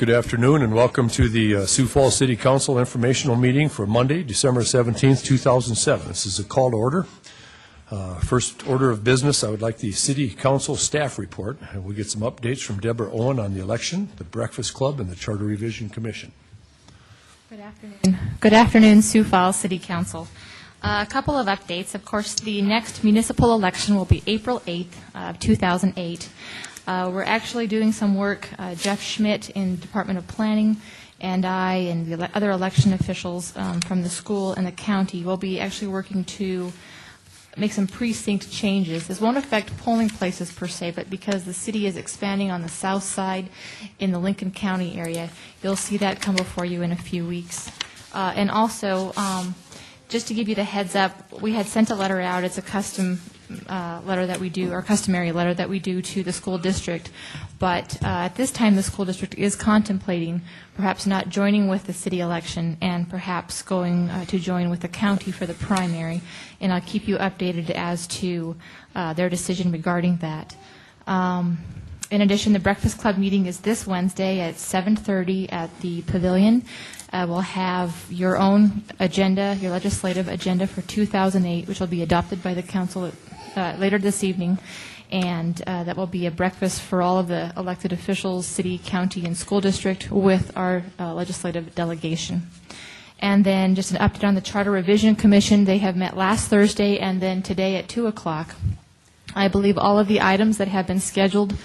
Good afternoon and welcome to the Sioux Falls City Council informational meeting for Monday, December 17th, 2007. This is a call to order. First order of business, I would like the City Council staff report. We'll get some updates from Deborah Owen on the election, the Breakfast Club, and the Charter Revision Commission. Good afternoon. Good afternoon, Sioux Falls City Council. A couple of updates. Of course, the next municipal election will be April 8th of 2008. We're actually doing some work, Jeff Schmidt in Department of Planning and I and the other election officials from the school and the county will be actually working to make some precinct changes. This won't affect polling places per se, but because the city is expanding on the south side in the Lincoln County area, you'll see that come before you in a few weeks. And also, just to give you the heads up, we had sent a letter out. It's a custom letter that we do, or customary letter that we do to the school district. But at this time, the school district is contemplating perhaps not joining with the city election and perhaps going to join with the county for the primary. And I'll keep you updated as to their decision regarding that. In addition, the Breakfast Club meeting is this Wednesday at 7:30 at the Pavilion. We'll have your own agenda, your legislative agenda for 2008, which will be adopted by the council later this evening. And that will be a breakfast for all of the elected officials, city, county, and school district with our legislative delegation. And then just an update on the Charter Revision Commission. They have met last Thursday and then today at 2 o'clock. I believe all of the items that have been scheduled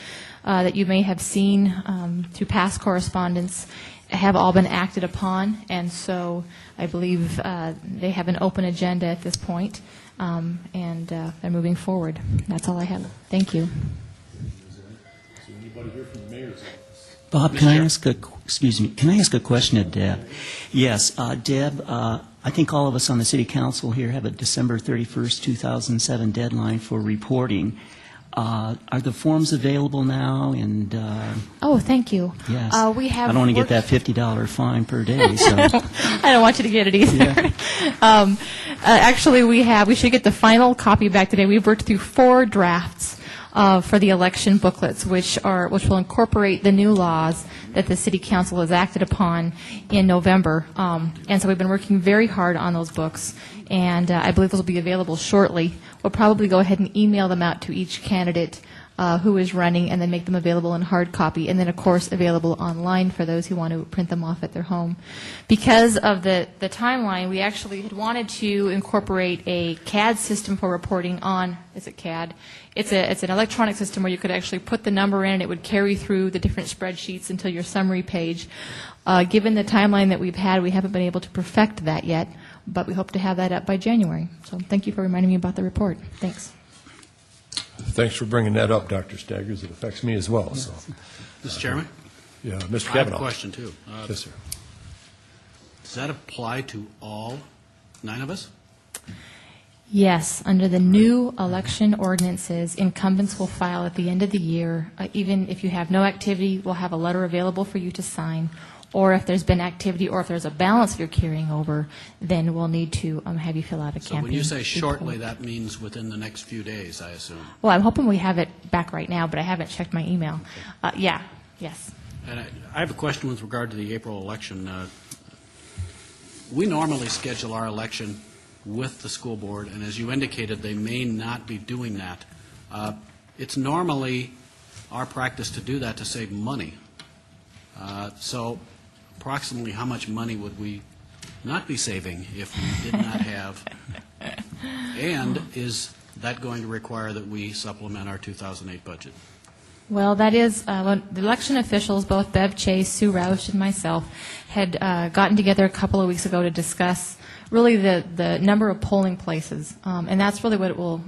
that you may have seen through past correspondence have all been acted upon, and so I believe they have an open agenda at this point, and they're moving forward. That's all I have. Thank you. Is there anybody here from the mayor's office? Bob, can I ask a question of Deb? Yes, Deb, I think all of us on the City Council here have a December 31st, 2007 deadline for reporting. Are the forms available now? And oh, thank you. Yes. We have. I don't want to get that $50 fine per day. So. I don't want you to get it either. Yeah. Actually, we should get the final copy back today. We've worked through 4 drafts for the election booklets, which will incorporate the new laws that the City Council has acted upon in November. And so we've been working very hard on those books, and I believe those will be available shortly. We'll probably go ahead and email them out to each candidate who is running and then make them available in hard copy, and then, of course, available online for those who want to print them off at their home. Because of the timeline, we actually had wanted to incorporate a CAD system for reporting on, is it CAD? It's an electronic system where you could actually put the number in and it would carry through the different spreadsheets until your summary page. Given the timeline that we've had, we haven't been able to perfect that yet, but we hope to have that up by January. So thank you for reminding me about the report. Thanks. Thanks for bringing that up, Dr. Staggers. It affects me as well. So, Mr. Chairman? Yeah, Mr. Kavanaugh. I have a question, too. Yes, sir. Does that apply to all 9 of us? Yes, under the new election ordinances, incumbents will file at the end of the year. Even if you have no activity, we'll have a letter available for you to sign. Or if there's been activity or if there's a balance you're carrying over, then we'll need to have you fill out a campaign. So when you say shortly, that means within the next few days, I assume? Well, I'm hoping we have it back right now, but I haven't checked my email. Yeah, yes. And I have a question with regard to the April election. We normally schedule our election with the school board, and as you indicated, they may not be doing that. It's normally our practice to do that to save money. So approximately how much money would we not be saving if we did not have, and is that going to require that we supplement our 2008 budget? Well, that is, the election officials, both Bev Chase, Sue Roush, and myself, had gotten together a couple of weeks ago to discuss really the number of polling places, and that's really what it will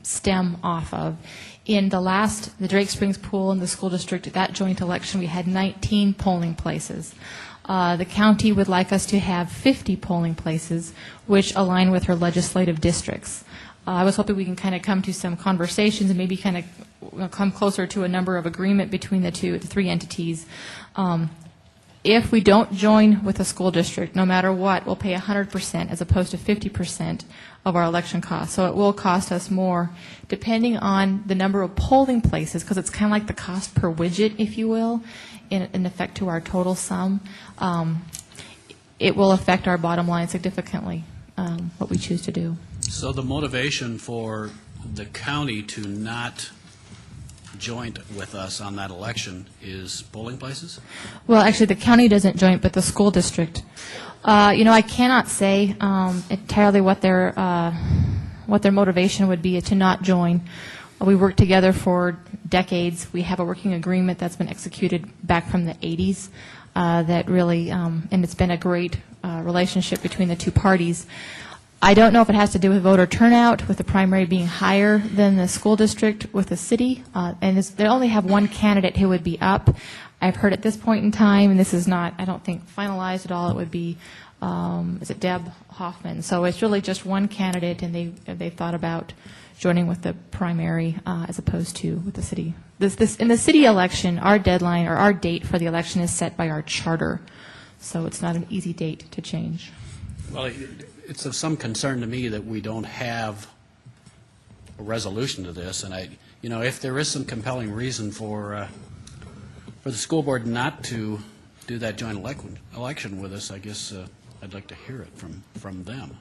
stem off of. In the Drake Springs pool in the school district, that joint election, we had 19 polling places. The county would like us to have 50 polling places, which align with her legislative districts. I was hoping we can kind of come to some conversations and maybe kind of come closer to a number of agreement between the 3 entities. If we don't join with a school district, no matter what, we'll pay 100% as opposed to 50% of our election costs. So it will cost us more depending on the number of polling places, because it's kind of like the cost per widget, if you will, in effect to our total sum. It will affect our bottom line significantly, what we choose to do. So the motivation for the county to not join with us on that election is polling places? Well, actually, the county doesn't join, but the school district. I cannot say entirely what their motivation would be to not join. We worked together for decades. We have a working agreement that's been executed back from the 80s that really, and it's been a great relationship between the two parties. I don't know if it has to do with voter turnout, with the primary being higher than the school district with the city, and they only have one candidate who would be up. I've heard at this point in time, and this is not, I don't think, finalized at all, it would be, is it Deb Hoffman? So it's really just one candidate, and they thought about joining with the primary as opposed to with the city. In the city election, our deadline or our date for the election is set by our charter, so it's not an easy date to change. Well, it's of some concern to me that we don't have a resolution to this, and if there is some compelling reason for the school board not to do that joint election with us, I guess I'd like to hear it from them,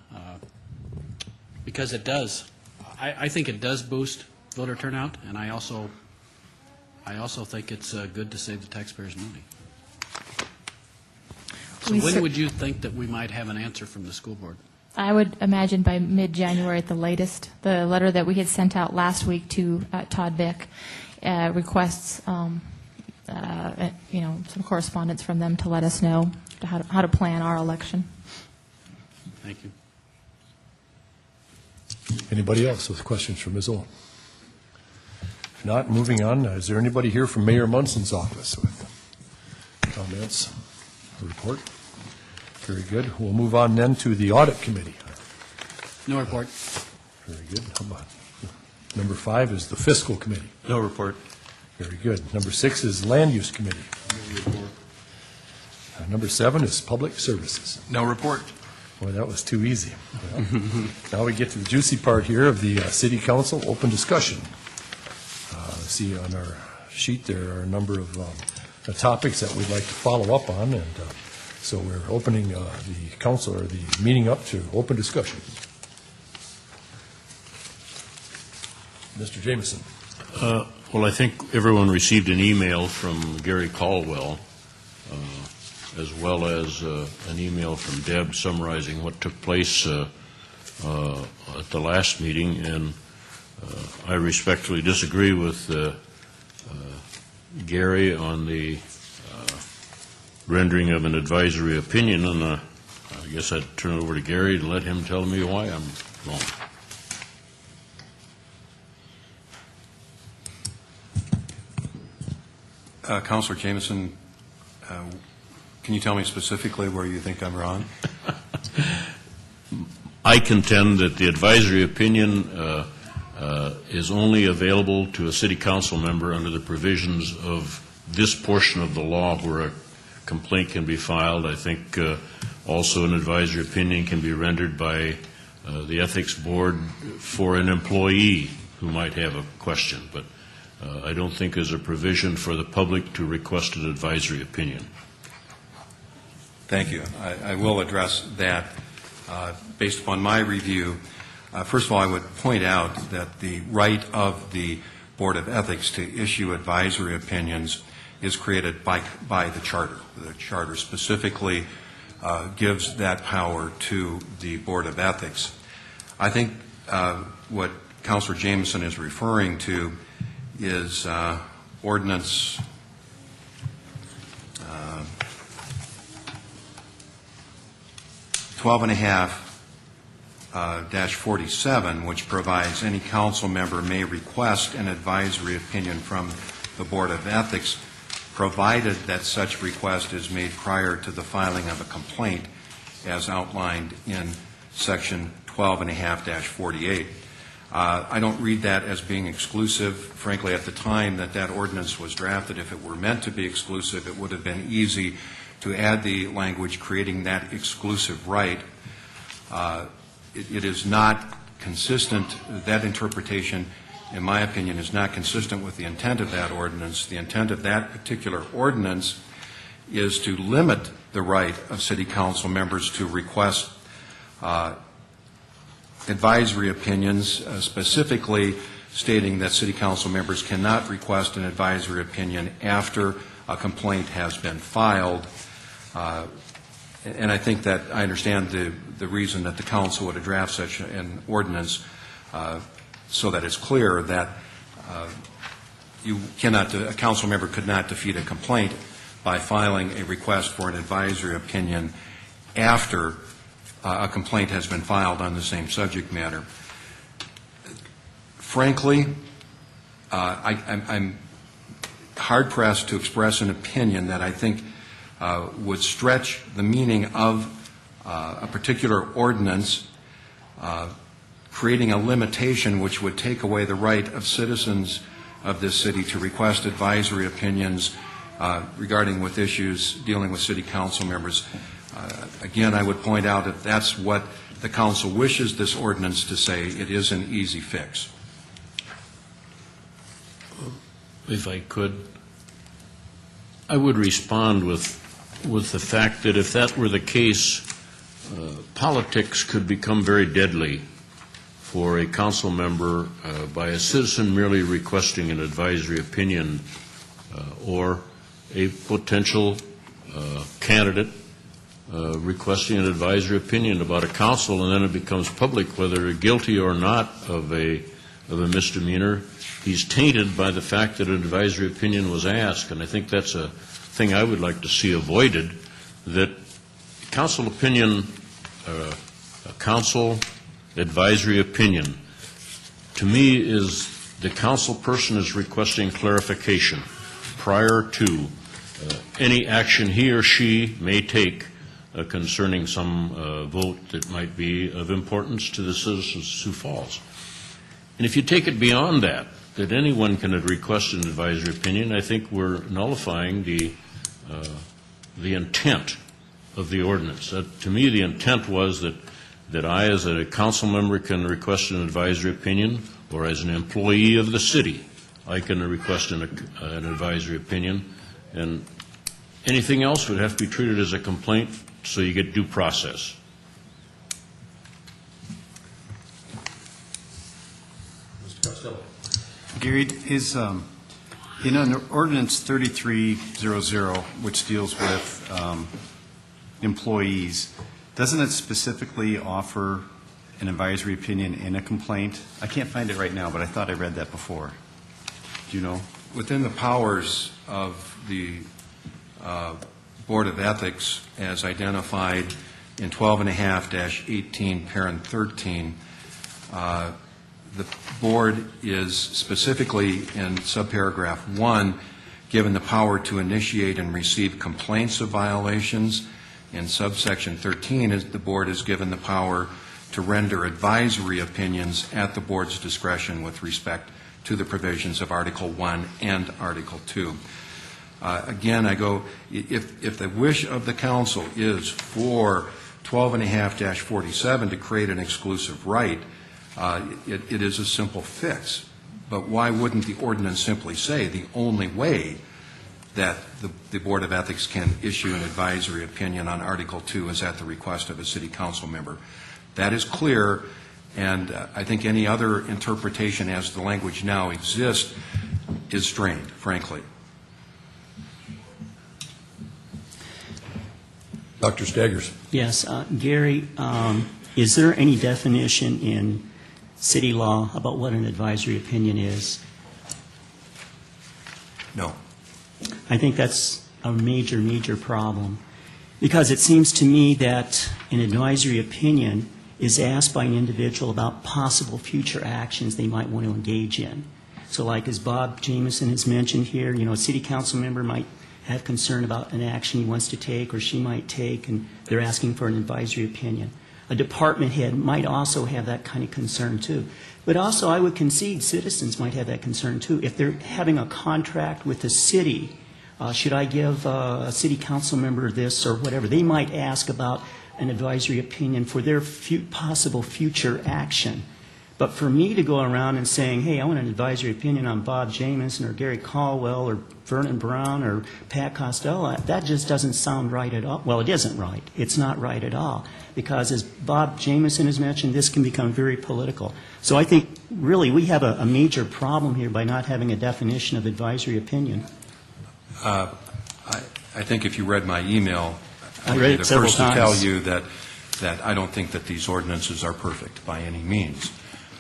because it does. I think it does boost voter turnout, and I also think it's good to save the taxpayers money. So when would you think that we might have an answer from the school board? I would imagine by mid-January at the latest. The letter that we had sent out last week to Todd Vick requests some correspondence from them to let us know how to plan our election. Thank you. Anybody else with questions for Ms. Ohl? If not, moving on, is there anybody here from Mayor Munson's office with comments or report? Very good. We'll move on then to the Audit Committee. No report. Very good. How about number 5 is the Fiscal Committee. No report. Very good. Number 6 is Land Use Committee. No report. Number 7 is Public Services. No report. Boy, that was too easy. Well, now we get to the juicy part here of the City Council open discussion. See on our sheet there are a number of topics that we'd like to follow up on, and so we're opening the council or the meeting up to open discussion. Mr. Jameson. Well, I think everyone received an email from Gary Caldwell, as well as an email from Deb summarizing what took place at the last meeting, and I respectfully disagree with Gary on the rendering of an advisory opinion, and I guess I'd turn it over to Gary to let him tell me why I'm wrong. Councilor Jameson, can you tell me specifically where you think I'm wrong? I contend that the advisory opinion is only available to a city council member under the provisions of this portion of the law where a complaint can be filed. I think also an advisory opinion can be rendered by the ethics board for an employee who might have a question, but I don't think there's a provision for the public to request an advisory opinion. Thank you. I will address that based upon my review. First of all, I would point out that the right of the Board of Ethics to issue advisory opinions is created by the Charter. The Charter specifically gives that power to the Board of Ethics. I think what Councilor Jameson is referring to is Ordinance 12.5-47, which provides any council member may request an advisory opinion from the Board of Ethics, provided that such request is made prior to the filing of a complaint as outlined in Section 12.5-48. I don't read that as being exclusive. Frankly, at the time that that ordinance was drafted, if it were meant to be exclusive, it would have been easy to add the language creating that exclusive right. It is not consistent, that interpretation, in my opinion, is not consistent with the intent of that ordinance. The intent of that particular ordinance is to limit the right of city council members to request advisory opinions, specifically stating that city council members cannot request an advisory opinion after a complaint has been filed. And I think that I understand the reason that the council would draft such an ordinance so that it's clear that a council member could not defeat a complaint by filing a request for an advisory opinion after a complaint has been filed on the same subject matter. Frankly, I'm hard-pressed to express an opinion that I think would stretch the meaning of a particular ordinance, creating a limitation which would take away the right of citizens of this city to request advisory opinions regarding with issues dealing with city council members. Again, I would point out if that's what the council wishes this ordinance to say, it is an easy fix. If I could, I would respond with the fact that if that were the case, politics could become very deadly for a council member by a citizen merely requesting an advisory opinion or a potential candidate requesting an advisory opinion about a council, and then it becomes public whether they're guilty or not of a misdemeanor. He's tainted by the fact that an advisory opinion was asked, and I think that's a thing I would like to see avoided, that council opinion, a council advisory opinion, to me is the council person is requesting clarification prior to any action he or she may take concerning some vote that might be of importance to the citizens of Sioux Falls. And if you take it beyond that anyone can request an advisory opinion, I think we're nullifying the intent of the ordinance. To me, the intent was that I, as a council member, can request an advisory opinion, or as an employee of the city, I can request an advisory opinion, and anything else would have to be treated as a complaint, so you get due process. Mr. Costello. Gary, is in an ordinance 3300, which deals with employees, doesn't it specifically offer an advisory opinion in a complaint? I can't find it right now, but I thought I read that before. Do you know? Within the powers of the Board of Ethics, as identified in 12.5-18, parent 13, the board is specifically in subparagraph 1 given the power to initiate and receive complaints of violations. In subsection 13, the board is given the power to render advisory opinions at the board's discretion with respect to the provisions of Article 1 and Article 2. Again, I go, if the wish of the council is for 12.5-47 to create an exclusive right, it is a simple fix. But why wouldn't the ordinance simply say the only way that the Board of Ethics can issue an advisory opinion on Article 2 is at the request of a city council member? That is clear, and I think any other interpretation as the language now exists is strained, frankly. Dr. Staggers. Yes, Gary, is there any definition in city law about what an advisory opinion is? No. I think that's a major, major problem, because it seems to me that an advisory opinion is asked by an individual about possible future actions they might want to engage in. So like as Bob Jameson has mentioned here, a city council member might have concern about an action he wants to take or she might take, and they're asking for an advisory opinion. a department head might also have that kind of concern too. But also, I would concede citizens might have that concern too. If they're having a contract with the city, should I give a city council member this or whatever? They might ask about an advisory opinion for their possible future action. But for me to go around and saying, hey, I want an advisory opinion on Bob Jamison or Gary Caldwell or Vernon Brown or Pat Costello, that just doesn't sound right at all. Well, it isn't right. It's not right at all. Because as Bob Jamison has mentioned, this can become very political. So I think really we have a major problem here by not having a definition of advisory opinion. I think if you read my email, I read it several first to tell times. you that I don't think that these ordinances are perfect by any means.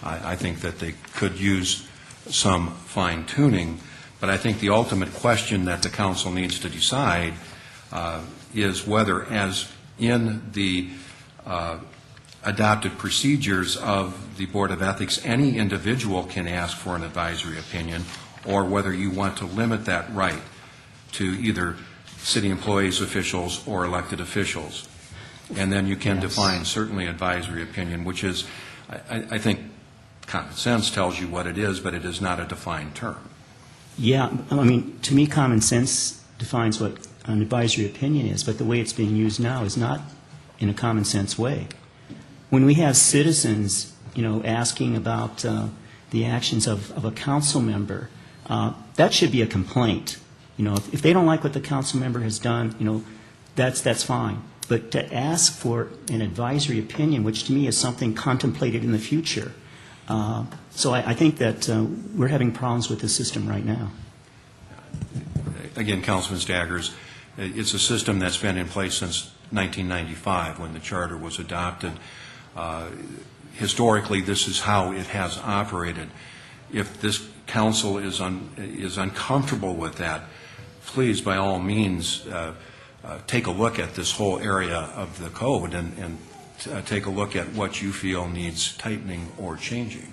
I think that they could use some fine-tuning, but I think the ultimate question that the council needs to decide is whether, as in the adopted procedures of the Board of Ethics, any individual can ask for an advisory opinion, or whether you want to limit that right to either city employees, officials, or elected officials. And then you can define certainly advisory opinion, which is, I think, common sense tells you what it is, but it is not a defined term. Yeah, I mean, to me, common sense defines what an advisory opinion is, but the way it's being used now is not in a common sense way. When we have citizens, asking about the actions of a council member, that should be a complaint. If they don't like what the council member has done, that's fine. But to ask for an advisory opinion, which to me is something contemplated in the future, so I think that we're having problems with the system right now. Again, Councilman Staggers, it's a system that's been in place since 1995 when the charter was adopted. Historically, this is how it has operated. If this council is uncomfortable with that, please, by all means, take a look at this whole area of the code and take a look at what you feel needs tightening or changing.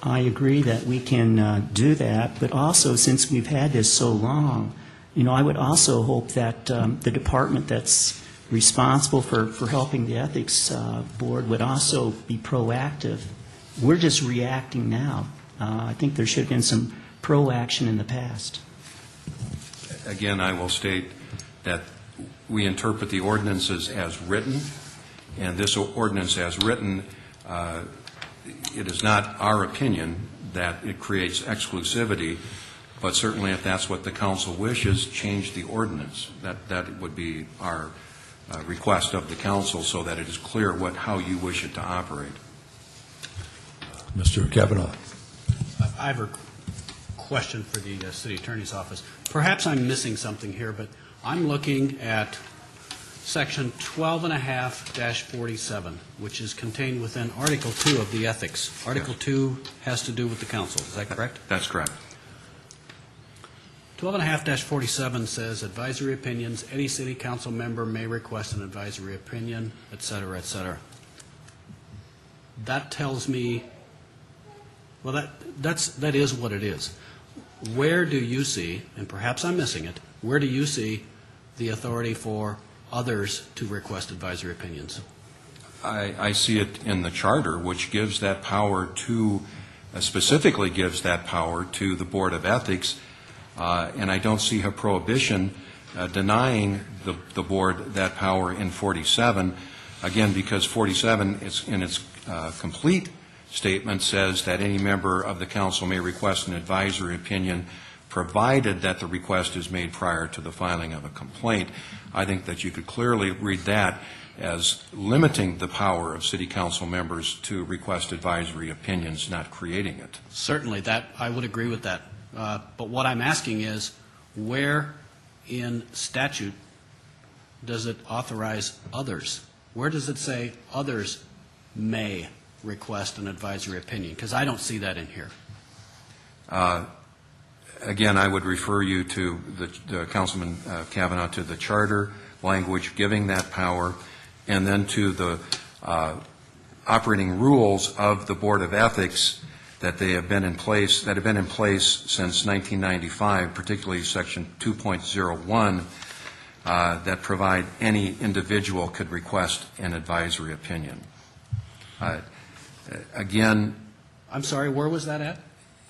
I agree that we can do that, but also since we've had this so long, I would also hope that the department that's responsible for helping the ethics board would also be proactive. We're just reacting now. I think there should have been some pro-action in the past. Again, I will state that we interpret the ordinances as written, and this ordinance as written, it is not our opinion that it creates exclusivity, but certainly if that's what the council wishes, change the ordinance. That would be our request of the council so that it is clear how you wish it to operate. Mr. Kavanaugh. I have a question for the city attorney's office. Perhaps I'm missing something here, but I'm looking at Section 12.5-47, which is contained within Article 2 of the ethics. Article 2 has to do with the council. Is that correct? That's correct. 12.5-47 says advisory opinions. Any city council member may request an advisory opinion, et cetera, et cetera. That tells me, well, that is what it is. Where do you see, and perhaps I'm missing it, where do you see the authority for others to request advisory opinions? I see it in the charter, which gives that power to, specifically gives that power to the Board of Ethics, and I don't see a prohibition denying the board that power in 47, again, because 47 is in its complete statement says that any member of the council may request an advisory opinion provided that the request is made prior to the filing of a complaint. I think that you could clearly read that as limiting the power of city council members to request advisory opinions, not creating it. Certainly, that I would agree with that. But what I'm asking is, where in statute does it authorize others? Where does it say others may request an advisory opinion? Because I don't see that in here. Again, I would refer you to the Councilman Kavanaugh, to the charter language giving that power, and then to the operating rules of the Board of Ethics that have been in place since 1995, particularly Section 2.01, that provide any individual could request an advisory opinion. Again, I'm sorry, where was that at?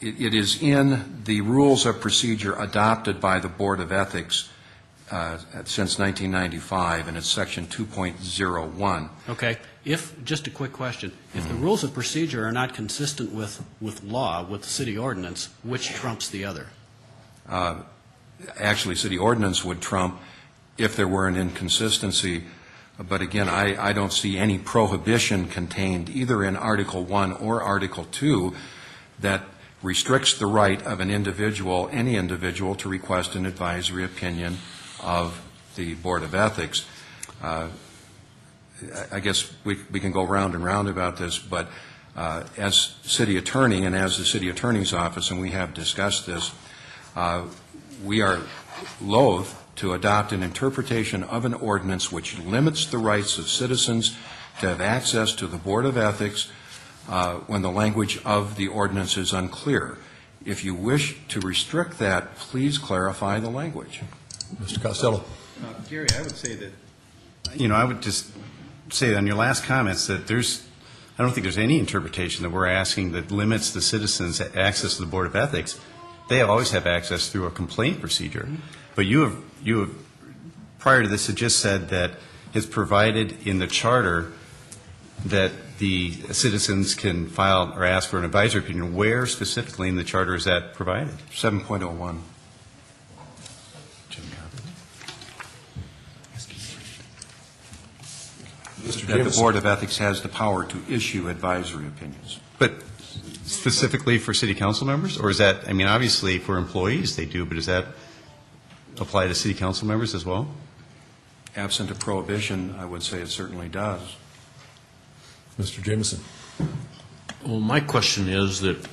it is in the rules of procedure adopted by the Board of Ethics since 1995, and it's section 2.01. Okay. Just a quick question. If the rules of procedure are not consistent with law, with the city ordinance, which trumps the other? Actually, city ordinance would trump if there were an inconsistency. But again, I don't see any prohibition contained either in Article 1 or Article 2 that restricts the right of an individual, any individual, to request an advisory opinion of the Board of Ethics. I guess we can go round and round about this, but as city attorney and as the city attorney's office, and we have discussed this, we are loath to adopt an interpretation of an ordinance which limits the rights of citizens to have access to the Board of Ethics when the language of the ordinance is unclear. If you wish to restrict that, please clarify the language. Mr. Costello. Gary, I would say that, I would just say on your last comments that I don't think there's any interpretation that we're asking that limits the citizens' access to the Board of Ethics. They always have access through a complaint procedure. But you have, prior to this, had just said that it's provided in the charter that the citizens can file or ask for an advisory opinion. Where specifically in the charter is that provided? 7.01. That the Board of Ethics has the power to issue advisory opinions. But specifically for city council members? Or is that, obviously for employees they do, but does that apply to city council members as well? Absent a prohibition, I would say it certainly does. Mr. Jameson. Well, my question is that,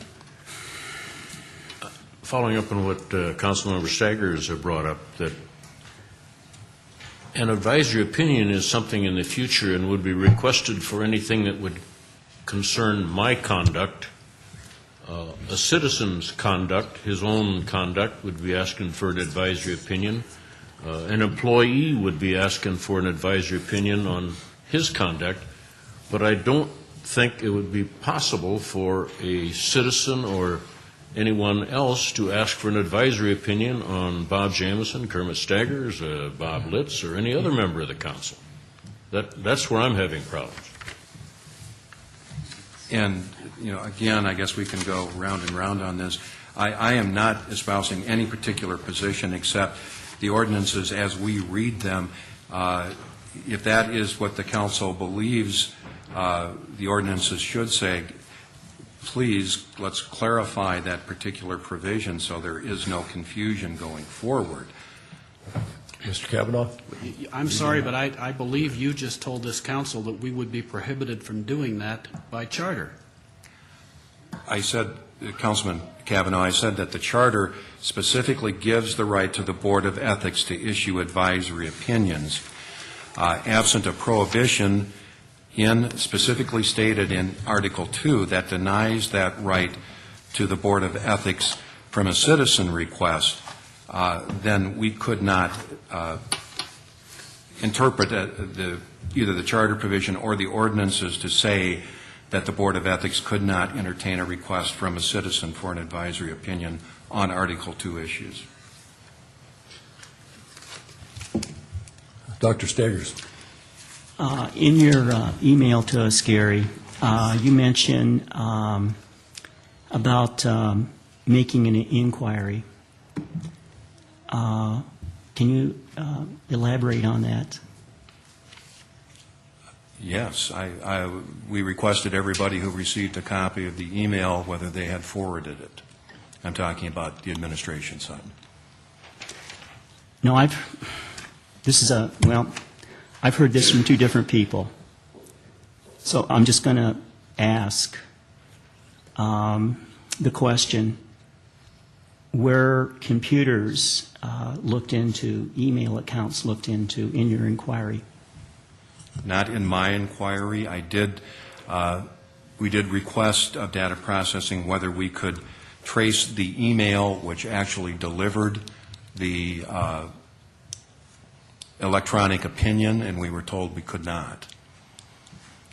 following up on what Councilmember Staggers have brought up, that an advisory opinion is something in the future and would be requested for anything that would concern my conduct. A citizen's conduct, his own conduct, would be asking for an advisory opinion. An employee would be asking for an advisory opinion on his conduct. But I don't think it would be possible for a citizen or anyone else to ask for an advisory opinion on Bob Jamison, Kermit Staggers, Bob Litz, or any other member of the council. That's where I'm having problems. And, again, I guess we can go round and round on this. I am not espousing any particular position except the ordinances as we read them. If that is what the council believes the ordinances should say, please, let's clarify that particular provision so there is no confusion going forward. Mr. Kavanaugh? I'm sorry, but I believe you just told this council that we would be prohibited from doing that by charter. I said, Councilman Kavanaugh, I said that the charter specifically gives the right to the Board of Ethics to issue advisory opinions. Absent a prohibition specifically stated in Article 2 that denies that right to the Board of Ethics from a citizen request, then we could not interpret either the charter provision or the ordinances to say that the Board of Ethics could not entertain a request from a citizen for an advisory opinion on Article 2 issues. Dr. Staggers. In your email to us, Gary, you mentioned about making an inquiry. Can you elaborate on that? Yes. We requested everybody who received a copy of the email whether they had forwarded it. I'm talking about the administration side. No, I've heard this from two different people. So I'm just going to ask the question, were computers looked into, email accounts looked into in your inquiry? Not in my inquiry. We did request of data processing whether we could trace the email which actually delivered the electronic opinion, and we were told we could not.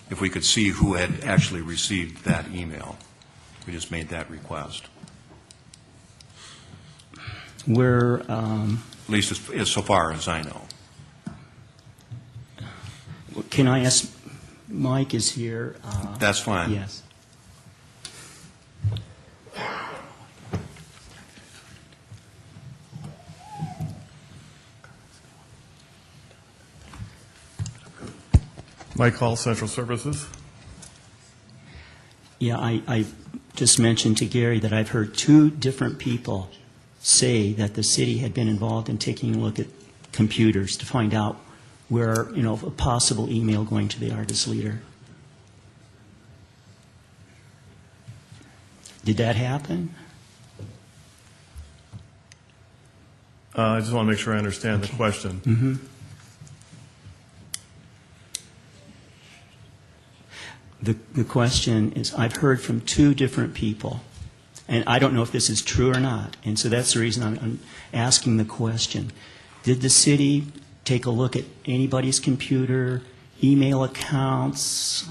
If we could see who had actually received that email. We just made that request. We're, At least as so far as I know. can I ask, Mike is here. That's fine. Yes. Mike Hall, Central Services. Yeah, I just mentioned to Gary that I've heard two different people say that the city had been involved in taking a look at computers to find out where, a possible email going to the artist leader. Did that happen? I just want to make sure I understand the question. Mm-hmm. The question is, I've heard from two different people, and I don't know if this is true or not, and so that's the reason I'm asking the question. Did the city take a look at anybody's computer, email accounts,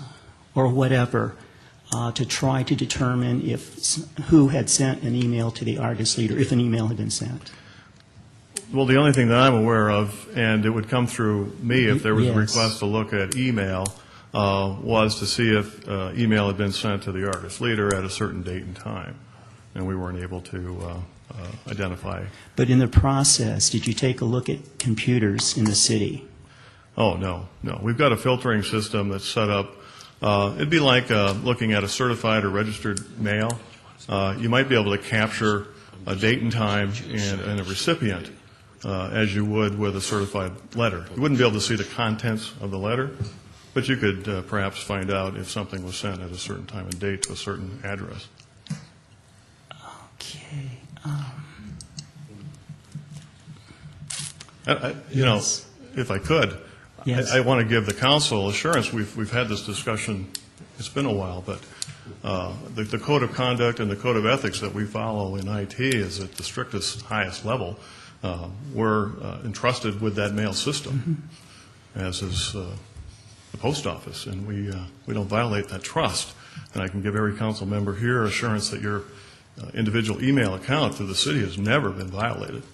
or whatever, to try to determine who had sent an email to the artist leader, if an email had been sent? Well, the only thing that I'm aware of, and it would come through me if there was Yes. a request to look at email, was to see if email had been sent to the artist leader at a certain date and time, and we weren't able to identify. But in the process, did you take a look at computers in the city? Oh, no. We've got a filtering system that's set up. It'd be like looking at a certified or registered mail. You might be able to capture a date and time and a recipient as you would with a certified letter. You wouldn't be able to see the contents of the letter, but you could perhaps find out if something was sent at a certain time and date to a certain address. Okay. Yes. If I could, Yes. I want to give the council assurance. We've had this discussion. It's been a while, but the code of conduct and the code of ethics that we follow in IT is at the strictest, highest level. We're entrusted with that mail system, as is the post office, and we don't violate that trust. And I can give every council member here assurance that your individual email account through the city has never been violated.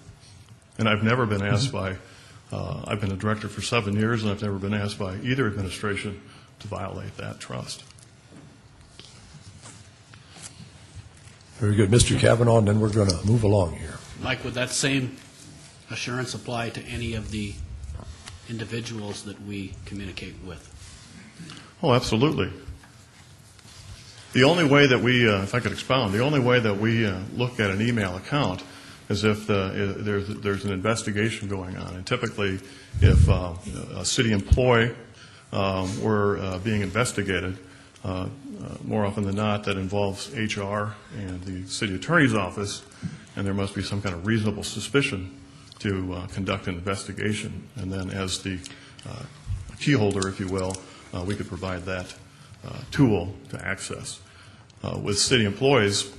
And I've never been asked by, I've been a director for 7 years, and I've never been asked by either administration to violate that trust. Very good. Mr. Kavanaugh, and then we're going to move along here. Mike, would that same assurance apply to any of the individuals that we communicate with? Oh, absolutely. The only way that we, if I could expound, the only way that we look at an email account is if there's an investigation going on. And typically, if a city employee were being investigated, more often than not, that involves HR and the city attorney's office, and there must be some kind of reasonable suspicion to conduct an investigation. And then as the key holder, if you will, we could provide that tool to access. With city employees,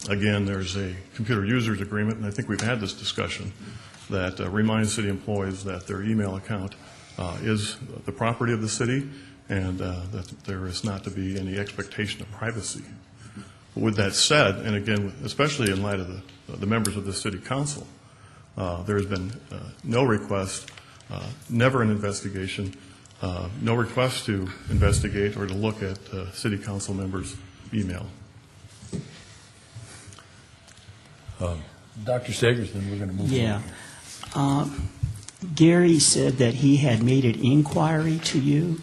again, there's a computer users agreement, and I think we've had this discussion, that reminds city employees that their email account is the property of the city, and that there is not to be any expectation of privacy. With that said, and again, especially in light of the members of the city council, there has been no request, never an investigation, no request to investigate or to look at city council members' email. Dr. Sagers, then we're going to move Yeah. along here. Gary said that he had made an inquiry to you.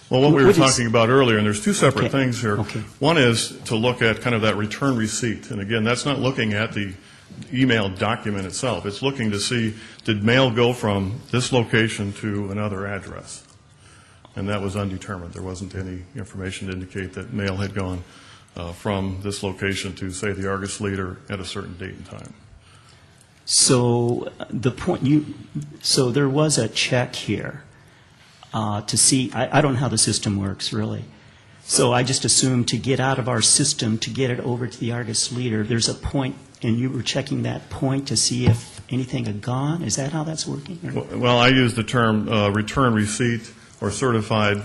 Well, what we were What is- talking about earlier, and there's two separate Okay. things here. Okay. One is to look at kind of that return receipt. And again, that's not looking at the email document itself. It's looking to see, did mail go from this location to another address? And that was undetermined. There wasn't any information to indicate that mail had gone from this location to, say, the Argus Leader at a certain date and time. So so there was a check here to see. I don't know how the system works really. So I just assumed to get out of our system to get it over to the Argus Leader, there's a point, and you were checking that point to see if anything gone? Is that how that's working? Or- Well, I use the term return receipt or certified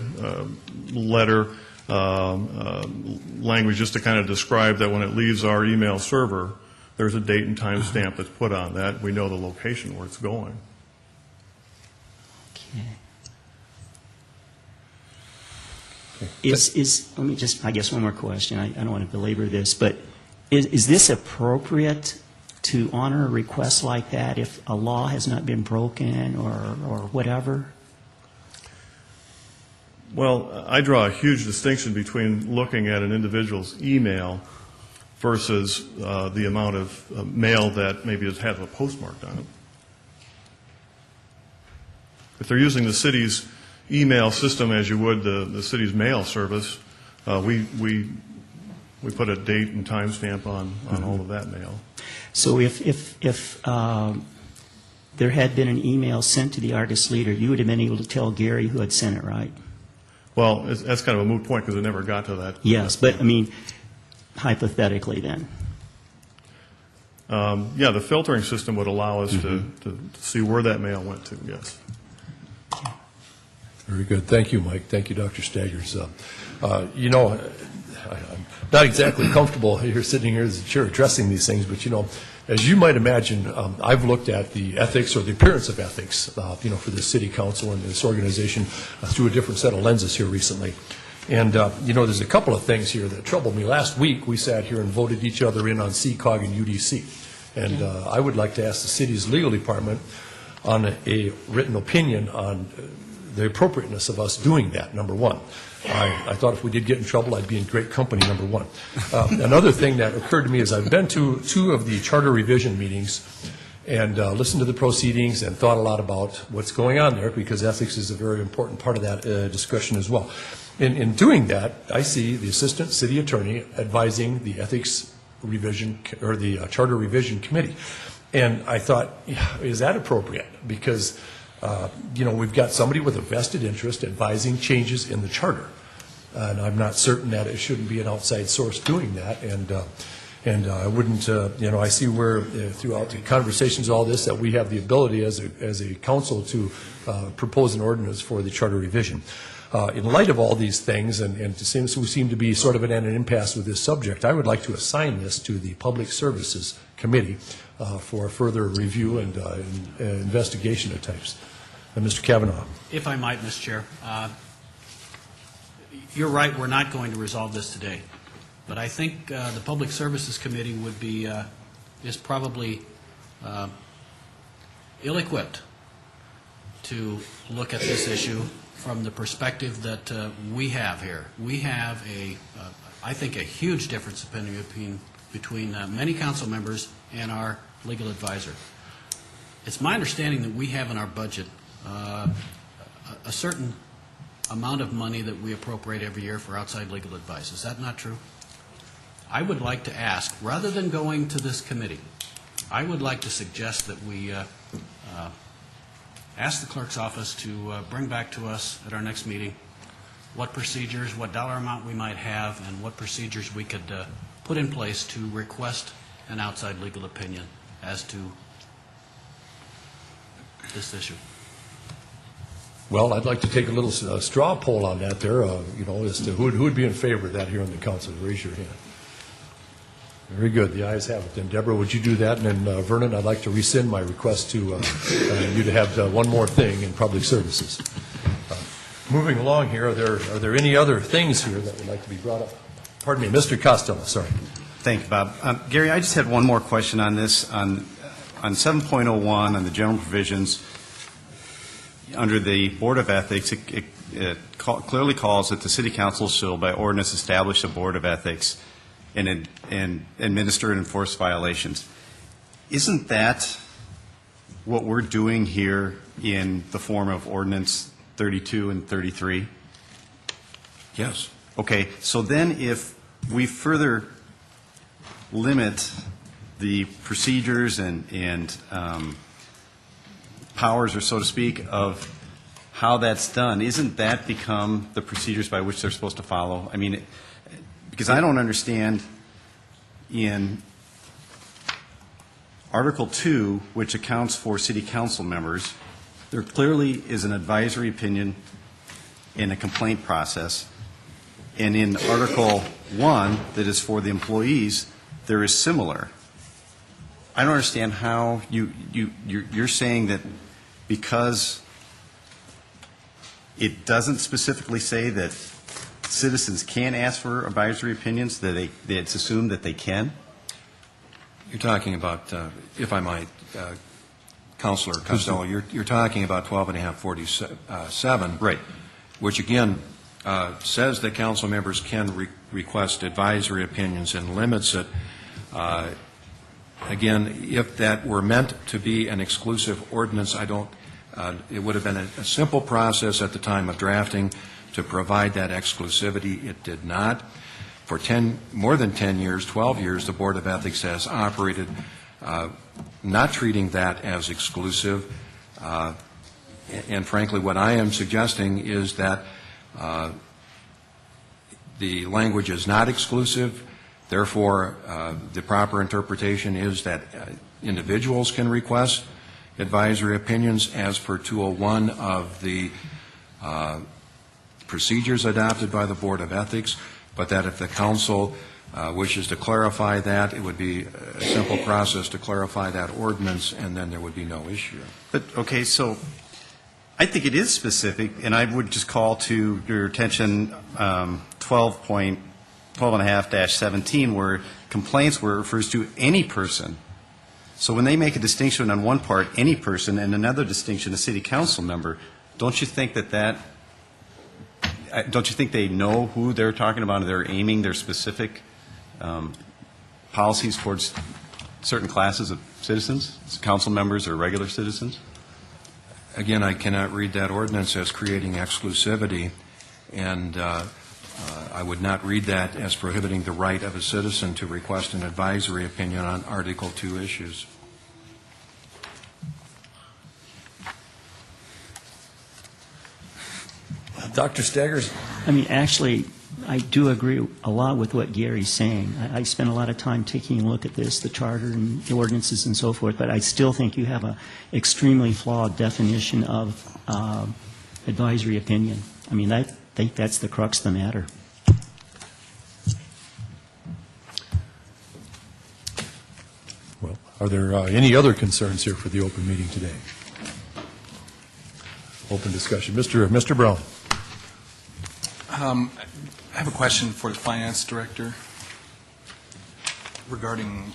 letter language just to kind of describe that when it leaves our email server, there's a date and time stamp that's put on that. We know the location where it's going. Okay. Let me just, I guess, one more question. I don't want to belabor this, but is this appropriate to honor a request like that if a law has not been broken or whatever? Well, I draw a huge distinction between looking at an individual's email versus the amount of mail that maybe has had a postmark on it. If they're using the city's email system as you would the city's mail service, we put a date and time stamp on all of that mail. So if there had been an email sent to the Argus Leader, you would have been able to tell Gary who had sent it, right? Well, that's kind of a moot point because it never got to that. Yes, but I mean, hypothetically then. Yeah, the filtering system would allow us to see where that mail went to, yes. Very good. Thank you, Mike. Thank you, Dr. Staggers. You know, I'm not exactly comfortable here sitting here as the chair addressing these things, but, you know, as you might imagine, I've looked at the ethics or the appearance of ethics, you know, for the city council and this organization through a different set of lenses here recently. And, you know, there's a couple of things here that troubled me. Last week, we sat here and voted each other in on CCOG and UDC. And I would like to ask the city's legal department on a written opinion on the appropriateness of us doing that, number one. I thought if we did get in trouble, I'd be in great company, number one. Another thing that occurred to me is I've been to two of the charter revision meetings and listened to the proceedings and thought a lot about what's going on there because ethics is a very important part of that discussion as well. In doing that, I see the assistant city attorney advising the ethics revision or the charter revision committee. And I thought, yeah, is that appropriate? Because you know, we've got somebody with a vested interest advising changes in the charter. And I'm not certain that it shouldn't be an outside source doing that. And I wouldn't, you know, I see where throughout the conversations, all this, that we have the ability as a council to propose an ordinance for the charter revision. In light of all these things, and since we seem to be sort of at an impasse with this subject, I would like to assign this to the Public Services Committee for further review and investigation of types. Mr. Kavanaugh. If I might, Mr. Chair, you're right, we're not going to resolve this today. But I think the Public Services Committee would be, is probably ill-equipped to look at this issue from the perspective that we have here. We have I think, a huge difference of opinion between many council members and our legal advisor. It's my understanding that we have in our budget a certain amount of money that we appropriate every year for outside legal advice. Is that not true? I would like to ask, rather than going to this committee, I would like to suggest that we ask the clerk's office to bring back to us at our next meeting what procedures, what dollar amount we might have, and what procedures we could put in place to request an outside legal opinion as to this issue. Well, I'd like to take a little straw poll on that there, you know, as to who would be in favor of that here in the council. Raise your hand. Very good. The ayes have it. Then, Deborah, would you do that? And then, Vernon, I'd like to rescind my request to you to have one more thing in public services. Moving along here, are there any other things here that would like to be brought up? Pardon me, Mr. Costello, sorry. Thank you, Bob. Gary, I just had one more question on this. On 7.01, on the general provisions, under the Board of Ethics, it clearly calls that the City Council shall, by ordinance, establish a Board of Ethics and administer and enforce violations. Isn't that what we're doing here in the form of Ordinance 32 and 33? Yes. Okay, so then if we further limit the procedures and powers, or so to speak, of how that's done, isn't that become the procedures by which they're supposed to follow? I mean, because I don't understand in Article 2, which accounts for city council members, there clearly is an advisory opinion in a complaint process. And in Article 1, that is for the employees, there is similar. I don't understand how you're saying that because it doesn't specifically say that citizens can ask for advisory opinions, that it's assumed that they can? You're talking about, if I might, Councilor Costello, you're talking about 12.547. Right. Which again says that council members can request advisory opinions and limits it. Again, if that were meant to be an exclusive ordinance, it would have been a simple process at the time of drafting to provide that exclusivity. It did not. For more than 10 years, 12 years, the Board of Ethics has operated not treating that as exclusive. And frankly, what I am suggesting is that the language is not exclusive. Therefore, the proper interpretation is that individuals can request advisory opinions as per 201 of the procedures adopted by the Board of Ethics, but that if the council wishes to clarify that, it would be a simple process to clarify that ordinance, and then there would be no issue. But, okay, so I think it is specific, and I would just call to your attention 12.5-17, where complaints where it refers to any person. So when they make a distinction on one part, any person, and another distinction, a city council member, don't you think don't you think they know who they're talking about and they're aiming their specific policies towards certain classes of citizens, council members or regular citizens? Again, I cannot read that ordinance as creating exclusivity, and I would not read that as prohibiting the right of a citizen to request an advisory opinion on Article 2 issues. Dr. Staggers? I mean, actually, I do agree a lot with what Gary's saying. I spent a lot of time taking a look at this, the charter and the ordinances and so forth, but I still think you have an extremely flawed definition of advisory opinion. I mean, I think that's the crux of the matter. Well, are there any other concerns here for the open meeting today? Open discussion. Mr. Brown. I have a question for the Finance Director regarding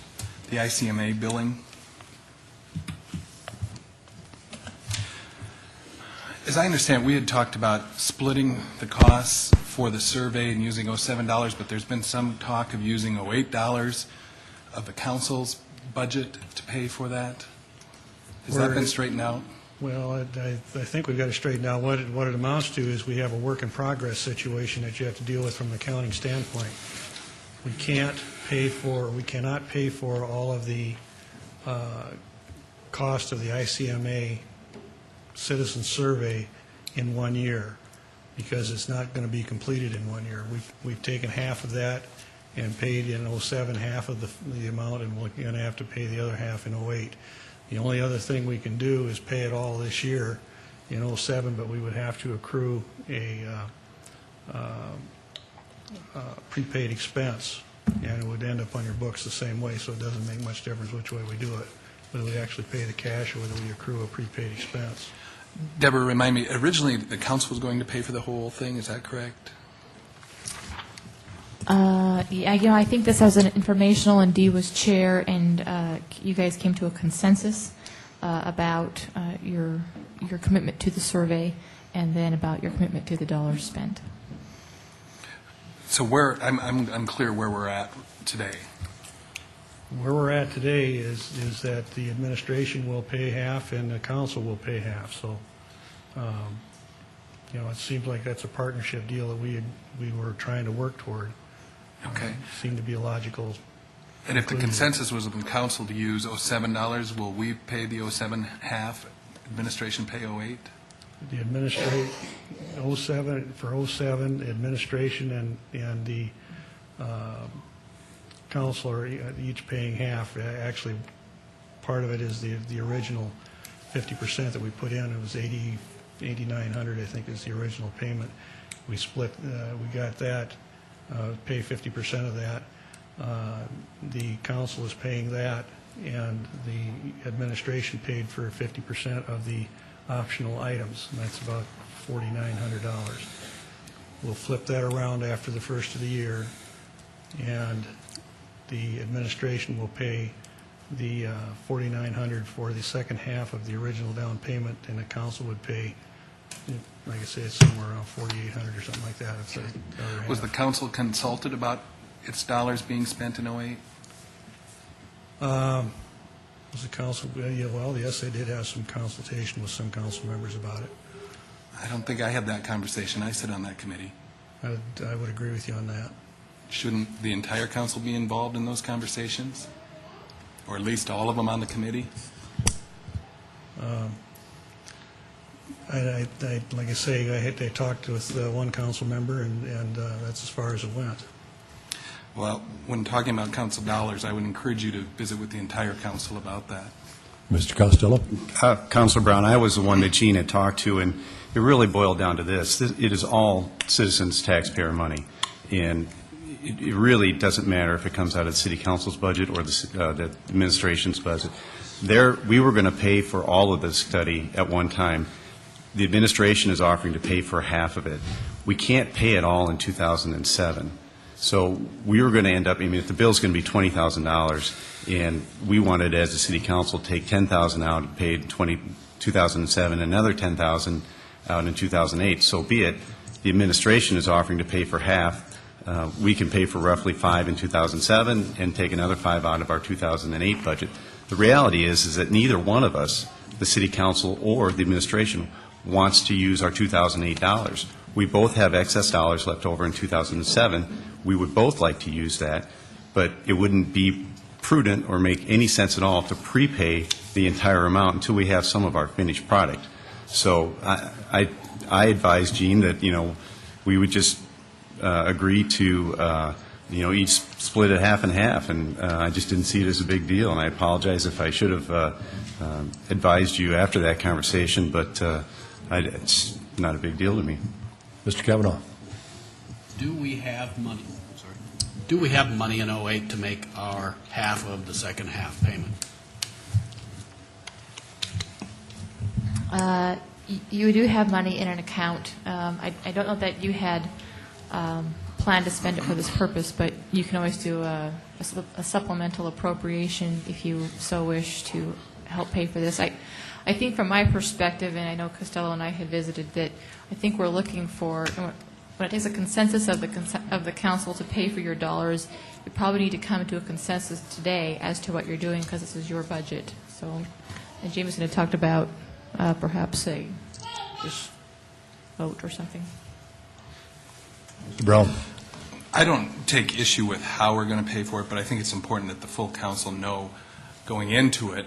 the ICMA billing. As I understand, we had talked about splitting the costs for the survey and using $07, but there's been some talk of using $08 of the council's budget to pay for that. Has that been straightened out? Well, I think we've got to straighten out what it amounts to is we have a work-in-progress situation that you have to deal with from an accounting standpoint. We cannot pay for all of the cost of the ICMA citizen survey in 1 year because it's not going to be completed in 1 year. We've taken half of that and paid in 07 half of the amount, and we're going to have to pay the other half in 08. The only other thing we can do is pay it all this year in 07, but we would have to accrue a prepaid expense, and it would end up on your books the same way, so it doesn't make much difference which way we do it, whether we actually pay the cash or whether we accrue a prepaid expense. Deborah, remind me, originally the council was going to pay for the whole thing, is that correct? Yeah, I think this was an informational, and Dee was chair, and you guys came to a consensus about your commitment to the survey, and then about your commitment to the dollars spent. So I'm clear where we're at today. Where we're at today is that the administration will pay half and the council will pay half. So, it seems like that's a partnership deal that we were trying to work toward. Okay. Seemed to be a logical. And if the consensus was of the council to use $07, will we pay the 07 half, administration pay 08? The administration, 07, for 07, administration and the council are each paying half. Actually, part of it is the original 50% that we put in. It was $8,900, I think, is the original payment. We split, we got that, pay 50% of that. The council is paying that, and the administration paid for 50% of the optional items, and that's about $4,900. We'll flip that around after the first of the year, and the administration will pay the $4,900 for the second half of the original down payment, and the council would pay, like I say, it's somewhere around $4,800 or something like that. It's the other half. Was the council consulted about its dollars being spent in '08? Was the council, yeah, well, yes, they did have some consultation with some council members about it. I don't think I had that conversation. I sit on that committee. I would agree with you on that. Shouldn't the entire council be involved in those conversations? Or at least all of them on the committee? Like I say, I talked with one council member, and that's as far as it went. Well, when talking about council dollars, I would encourage you to visit with the entire council about that. Mr. Costello? Councilor Brown, I was the one that Gene had talked to, and it really boiled down to this. It is all citizens' taxpayer money, and it really doesn't matter if it comes out of the city council's budget or the administration's budget. We were going to pay for all of this study at one time. The administration is offering to pay for half of it. We can't pay it all in 2007. So we were going to end up, I mean, if the bill's going to be $20,000, and we wanted, as a city council, take $10,000 out and pay 2007, another $10,000 out in 2008, so be it. The administration is offering to pay for half. We can pay for roughly $5 in 2007 and take another $5 out of our 2008 budget. The reality is that neither one of us, the city council or the administration, wants to use our 2008 dollars. We both have excess dollars left over in 2007. We would both like to use that, but it wouldn't be prudent or make any sense at all to prepay the entire amount until we have some of our finished product. So I advise Gene that, we would just agree to, each split it half and half, and I just didn't see it as a big deal, and I apologize if I should have advised you after that conversation, but it's not a big deal to me. Mr. Kavanaugh? Do we have money? Do we have money in '08 to make our half of the second half payment? You do have money in an account. I don't know that you had planned to spend it for this purpose, but you can always do a supplemental appropriation if you so wish to help pay for this. I think from my perspective, and I know Costello and I had visited, that I think we're looking for, when it takes a consensus of the council to pay for your dollars, you probably need to come to a consensus today as to what you're doing, because this is your budget. So, and Jameson had talked about perhaps a just vote or something. Mr. Brown? I don't take issue with how we're going to pay for it, but I think it's important that the full council know going into it,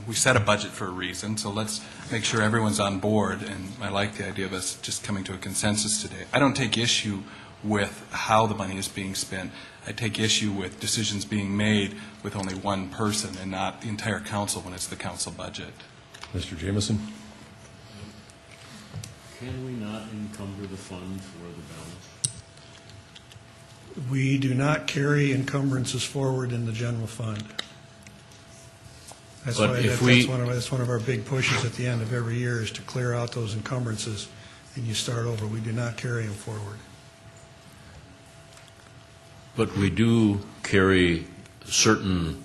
we set a budget for a reason, so let's make sure everyone's on board, and I like the idea of us just coming to a consensus today. I don't take issue with how the money is being spent. I take issue with decisions being made with only one person and not the entire council when it's the council budget. Mr. Jameson? Can we not encumber the fund for the balance? We do not carry encumbrances forward in the general fund. That's But why if that's one of our big pushes at the end of every year, is to clear out those encumbrances, and you start over. We do not carry them forward. But we do carry certain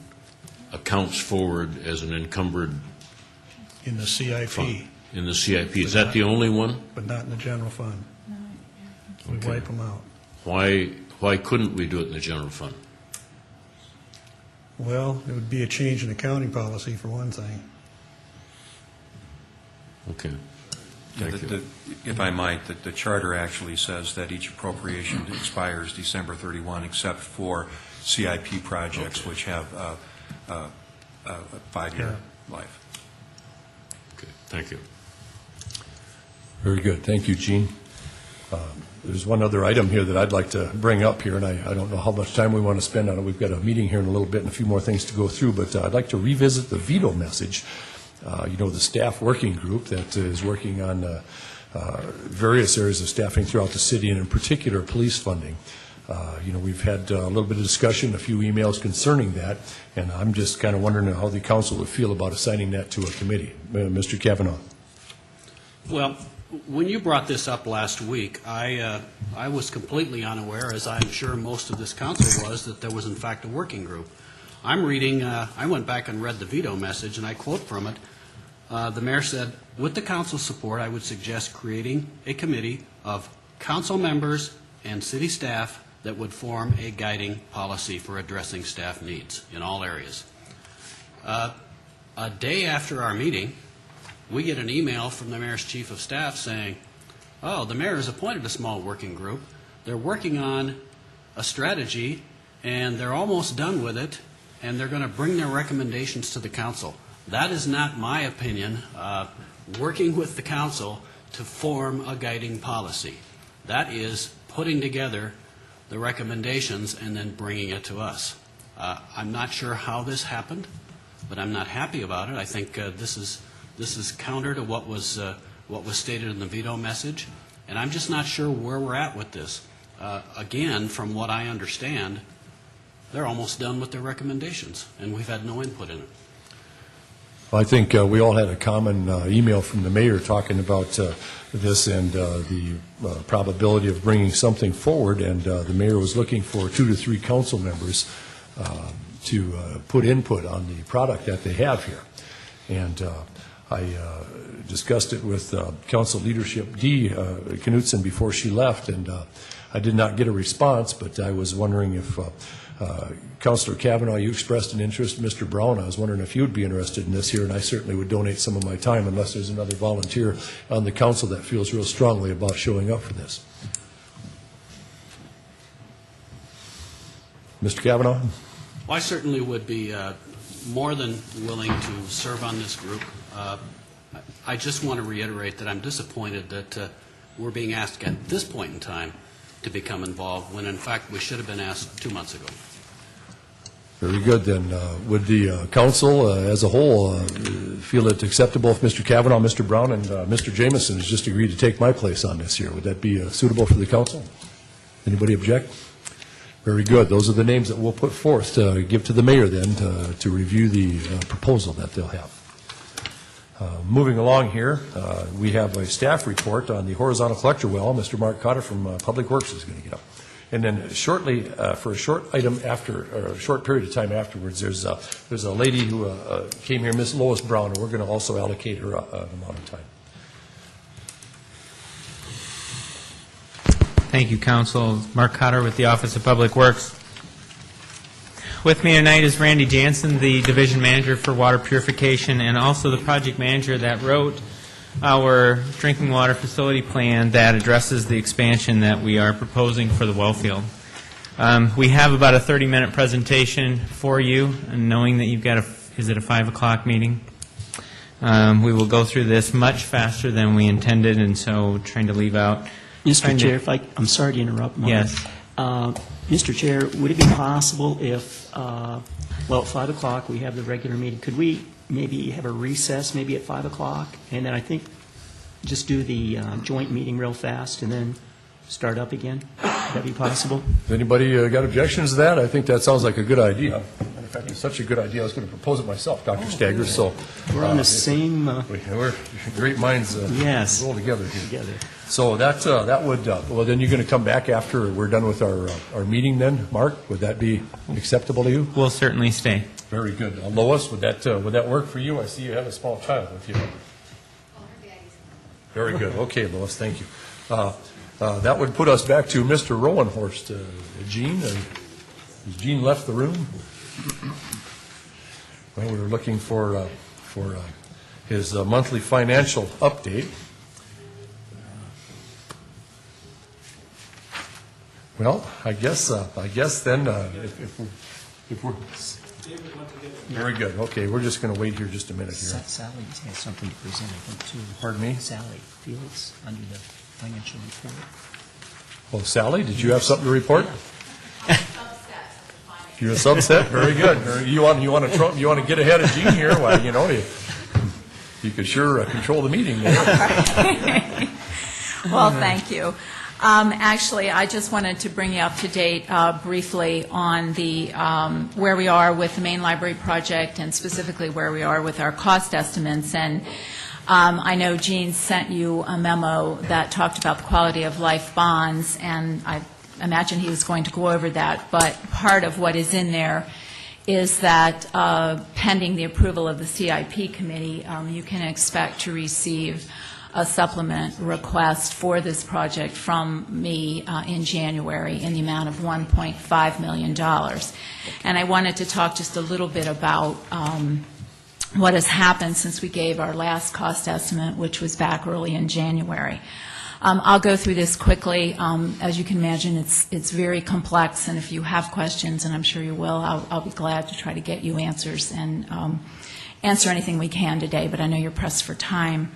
accounts forward as an encumbered In the CIP, fund. In the CIP. Is that the only one? but not in the general fund. We Okay. wipe them out. Why couldn't we do it in the general fund? Well, it would be a change in accounting policy, for one thing. Okay. Thank you. If I might, the charter actually says that each appropriation expires December 31, except for CIP projects, which have a 5-year life. Okay. Thank you. Very good. Thank you, Gene. There's one other item here that I'd like to bring up here, and I don't know how much time we want to spend on it. We've got a meeting here in a little bit and a few more things to go through, but I'd like to revisit the veto message. The staff working group that is working on various areas of staffing throughout the city, and in particular, police funding. We've had a little bit of discussion, a few emails concerning that, and I'm just kind of wondering how the council would feel about assigning that to a committee. Mr. Kavanaugh. Well, when you brought this up last week, I was completely unaware, as I'm sure most of this council was, that there was in fact a working group. I'm reading, I went back and read the veto message, and I quote from it. The mayor said, "With the council's support, I would suggest creating a committee of council members and city staff that would form a guiding policy for addressing staff needs in all areas." A day after our meeting, we get an email from the mayor's chief of staff saying, "Oh, the mayor has appointed a small working group. They're working on a strategy, and they're almost done with it, and they're going to bring their recommendations to the council." That is not my opinion, working with the council to form a guiding policy. That is putting together the recommendations and then bringing it to us. I'm not sure how this happened, but I'm not happy about it. I think this is counter to what was stated in the veto message, and I'm just not sure where we're at with this. Again, from what I understand, they're almost done with their recommendations, and we've had no input in it. I think we all had a common email from the mayor talking about this and the probability of bringing something forward, and the mayor was looking for 2 to 3 council members to put input on the product that they have here. And I discussed it with council leadership Dee Knutson before she left, and I did not get a response, but I was wondering if Councilor Kavanaugh, you expressed an interest. Mr. Brown, I was wondering if you would be interested in this here, and I certainly would donate some of my time unless there's another volunteer on the council that feels real strongly about showing up for this. Mr. Kavanaugh? Well, I certainly would be more than willing to serve on this group. I just want to reiterate that I'm disappointed that we're being asked at this point in time to become involved, when in fact we should have been asked 2 months ago. Very good. Then would the council as a whole feel it acceptable if Mr. Kavanaugh, Mr. Brown, and Mr. Jamison has just agreed to take my place on this here? Would that be suitable for the council? Anybody object? Very good. Those are the names that we'll put forth to give to the mayor then to review the proposal that they'll have. Moving along here, we have a staff report on the horizontal collector well. Mr. Mark Cotter from Public Works is going to get up. And then shortly, for a short item after, or a short period of time afterwards, there's a lady who came here, Miss Lois Brown, and we're going to also allocate her an amount of time. Thank you, Council. Mark Cotter with the Office of Public Works. With me tonight is Randy Jansen, the Division Manager for Water Purification, and also the project manager that wrote our drinking water facility plan that addresses the expansion that we are proposing for the well field. We have about a 30-minute presentation for you, and knowing that you've got is it a 5 o'clock meeting? We will go through this much faster than we intended, and so trying to leave out. Mr. Chair, I'm sorry to interrupt, Mark. Yes. Mr. Chair, would it be possible if, at 5 o'clock we have the regular meeting, could we maybe have a recess maybe at 5 o'clock, and then I think just do the joint meeting real fast and then start up again? Would that be possible? Anybody got objections to that? I think that sounds like a good idea. In fact, it's such a good idea, I was going to propose it myself, Dr. Staggers. So we're on the same... we're great minds yes. roll together here. So that would, well, then you're going to come back after we're done with our meeting then, Mark? Would that be acceptable to you? We'll certainly stay. Very good. Lois, would that work for you? I see you have a small child with you. Very good. Okay, Lois, thank you. That would put us back to Mr. Rowenhorst. Gene, has Gene left the room? Well, we were looking for his monthly financial update. Well, I guess then if we're very good. Okay, we're just going to wait here just a minute here. Sally has something to present, I think, too. Pardon me? Sally Fields under the financial report. Well, Sally, did you have something to report? You're a subset. Very good. You want to get ahead of Jean here? Well, you could sure control the meeting there. Well, thank you. Actually, I just wanted to bring you up to date briefly on the where we are with the main library project, and specifically where we are with our cost estimates. And I know Gene sent you a memo that talked about the quality of life bonds, and I imagine he was going to go over that. But part of what is in there is that pending the approval of the CIP committee, you can expect to receive a supplement request for this project from me in January in the amount of $1.5 million. And I wanted to talk just a little bit about what has happened since we gave our last cost estimate, which was back early in January. I'll go through this quickly. As you can imagine, it's very complex, and if you have questions, and I'm sure you will, I'll be glad to try to get you answers and answer anything we can today, but I know you're pressed for time.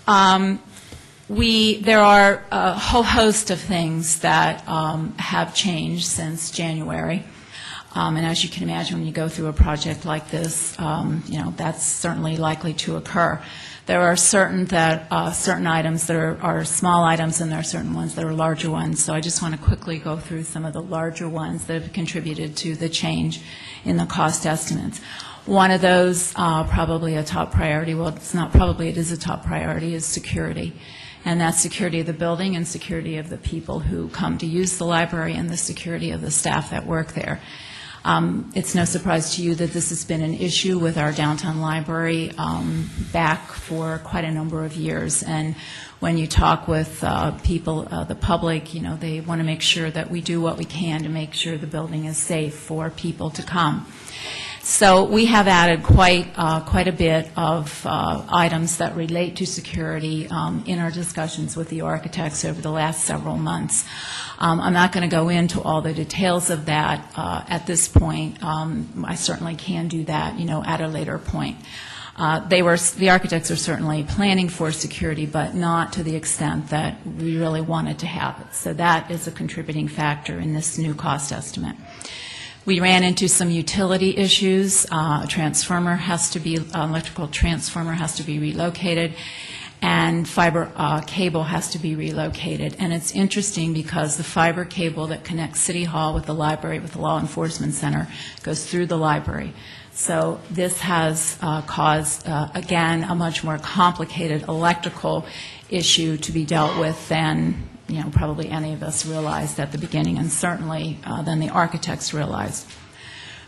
There are a whole host of things that have changed since January. And as you can imagine, when you go through a project like this, that's certainly likely to occur. There are certain items that are small items, and there are certain ones that are larger ones. So I just want to quickly go through some of the larger ones that have contributed to the change in the cost estimates. One of those, probably a top priority, well, it's not probably, it is a top priority, is security. And that's security of the building and security of the people who come to use the library and the security of the staff that work there. It's no surprise to you that this has been an issue with our downtown library back for quite a number of years. And when you talk with people, the public, they want to make sure that we do what we can to make sure the building is safe for people to come. So we have added quite a bit of items that relate to security in our discussions with the architects over the last several months. I'm not going to go into all the details of that at this point. I certainly can do that, at a later point. The architects are certainly planning for security, but not to the extent that we really wanted to have it. So that is a contributing factor in this new cost estimate. We ran into some utility issues. Electrical transformer has to be relocated, and fiber cable has to be relocated. And it's interesting because the fiber cable that connects City Hall with the library, with the Law Enforcement Center, goes through the library. So this has caused, again, a much more complicated electrical issue to be dealt with than probably any of us realized at the beginning, and certainly than the architects realized.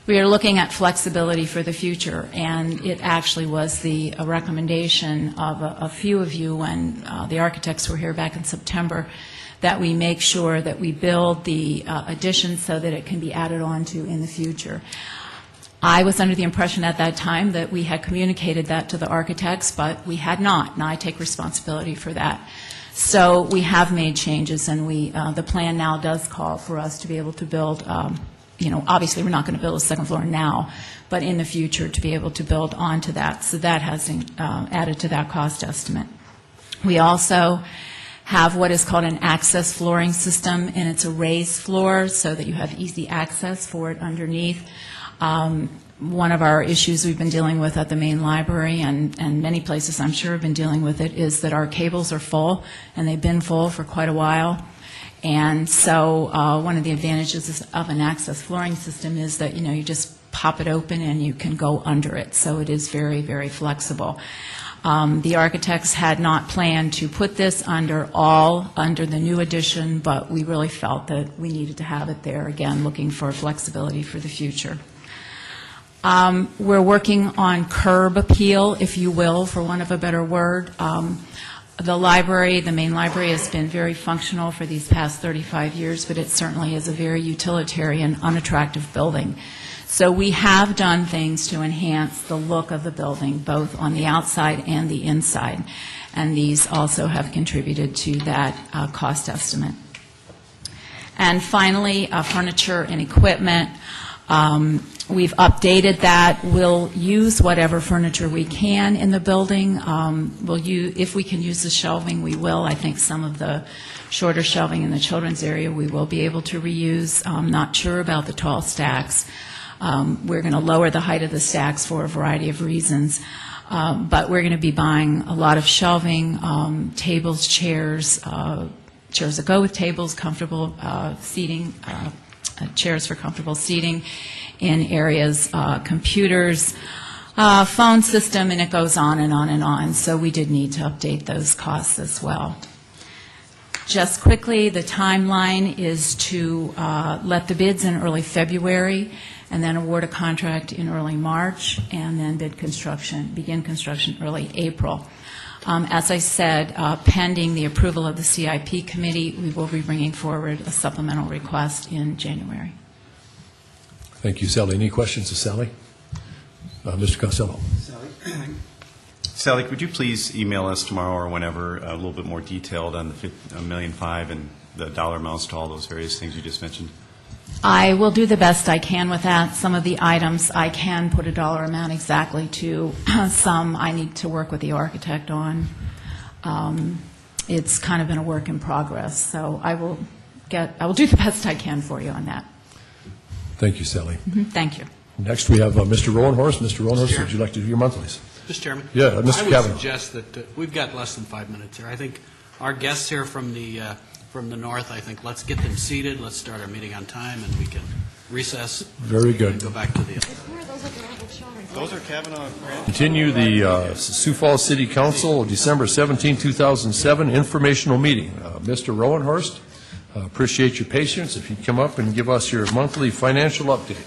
We are looking at flexibility for the future, and it actually was a recommendation of a few of you when the architects were here back in September, that we make sure that we build the addition so that it can be added on to in the future. I was under the impression at that time that we had communicated that to the architects, but we had not, and I take responsibility for that. So we have made changes, and the plan now does call for us to be able to build, obviously we're not going to build a second floor now, but in the future to be able to build onto that. So that has added to that cost estimate. We also have what is called an access flooring system, and it's a raised floor so that you have easy access for it underneath. One of our issues we've been dealing with at the main library, and many places I'm sure have been dealing with it, is that our cables are full, and they've been full for quite a while. And so one of the advantages of an access flooring system is that, you just pop it open and you can go under it. So it is very, very flexible. The architects had not planned to put this under the new addition, but we really felt that we needed to have it there, again, looking for flexibility for the future. We're working on curb appeal, if you will, for want of a better word. The main library, has been very functional for these past 35 years, but it certainly is a very utilitarian, unattractive building. So we have done things to enhance the look of the building, both on the outside and the inside, and these also have contributed to that cost estimate. And finally, furniture and equipment. We've updated that. We'll use whatever furniture we can in the building. If we can use the shelving, we will. I think some of the shorter shelving in the children's area we will be able to reuse. I'm not sure about the tall stacks. We're going to lower the height of the stacks for a variety of reasons. But we're going to be buying a lot of shelving, tables, chairs, chairs that go with tables, comfortable seating, chairs for comfortable seating in areas, computers, phone system, and it goes on and on and on. So we did need to update those costs as well. Just quickly, the timeline is to let the bids in early February, and then award a contract in early March, and then begin construction early April. As I said, pending the approval of the CIP committee, we will be bringing forward a supplemental request in January. Thank you, Sally. Any questions of Sally? Mr. Costello. Sally, could you please email us tomorrow or whenever a little bit more detailed on the $1.5 million and the dollar amounts to all those various things you just mentioned? I will do the best I can with that. Some of the items I can put a dollar amount exactly to. Some I need to work with the architect on. It's kind of been a work in progress, so I will do the best I can for you on that. Thank you, Sally. Thank you. Next, we have Mr. Rowenhorst. Mr. Rowenhorst, would you like to do your monthlies? Mr. Chairman? Yeah, Mr. I would Kavanaugh. suggest that we've got less than 5 minutes here. I think our guests here from the north, I think let's get them seated, let's start our meeting on time, and we can recess. Very good. And go back to the Those are Kavanaugh. Continue the Sioux Falls City Council, December 17, 2007, informational meeting. Mr. Rowenhorst, appreciate your patience. If you'd come up and give us your monthly financial update.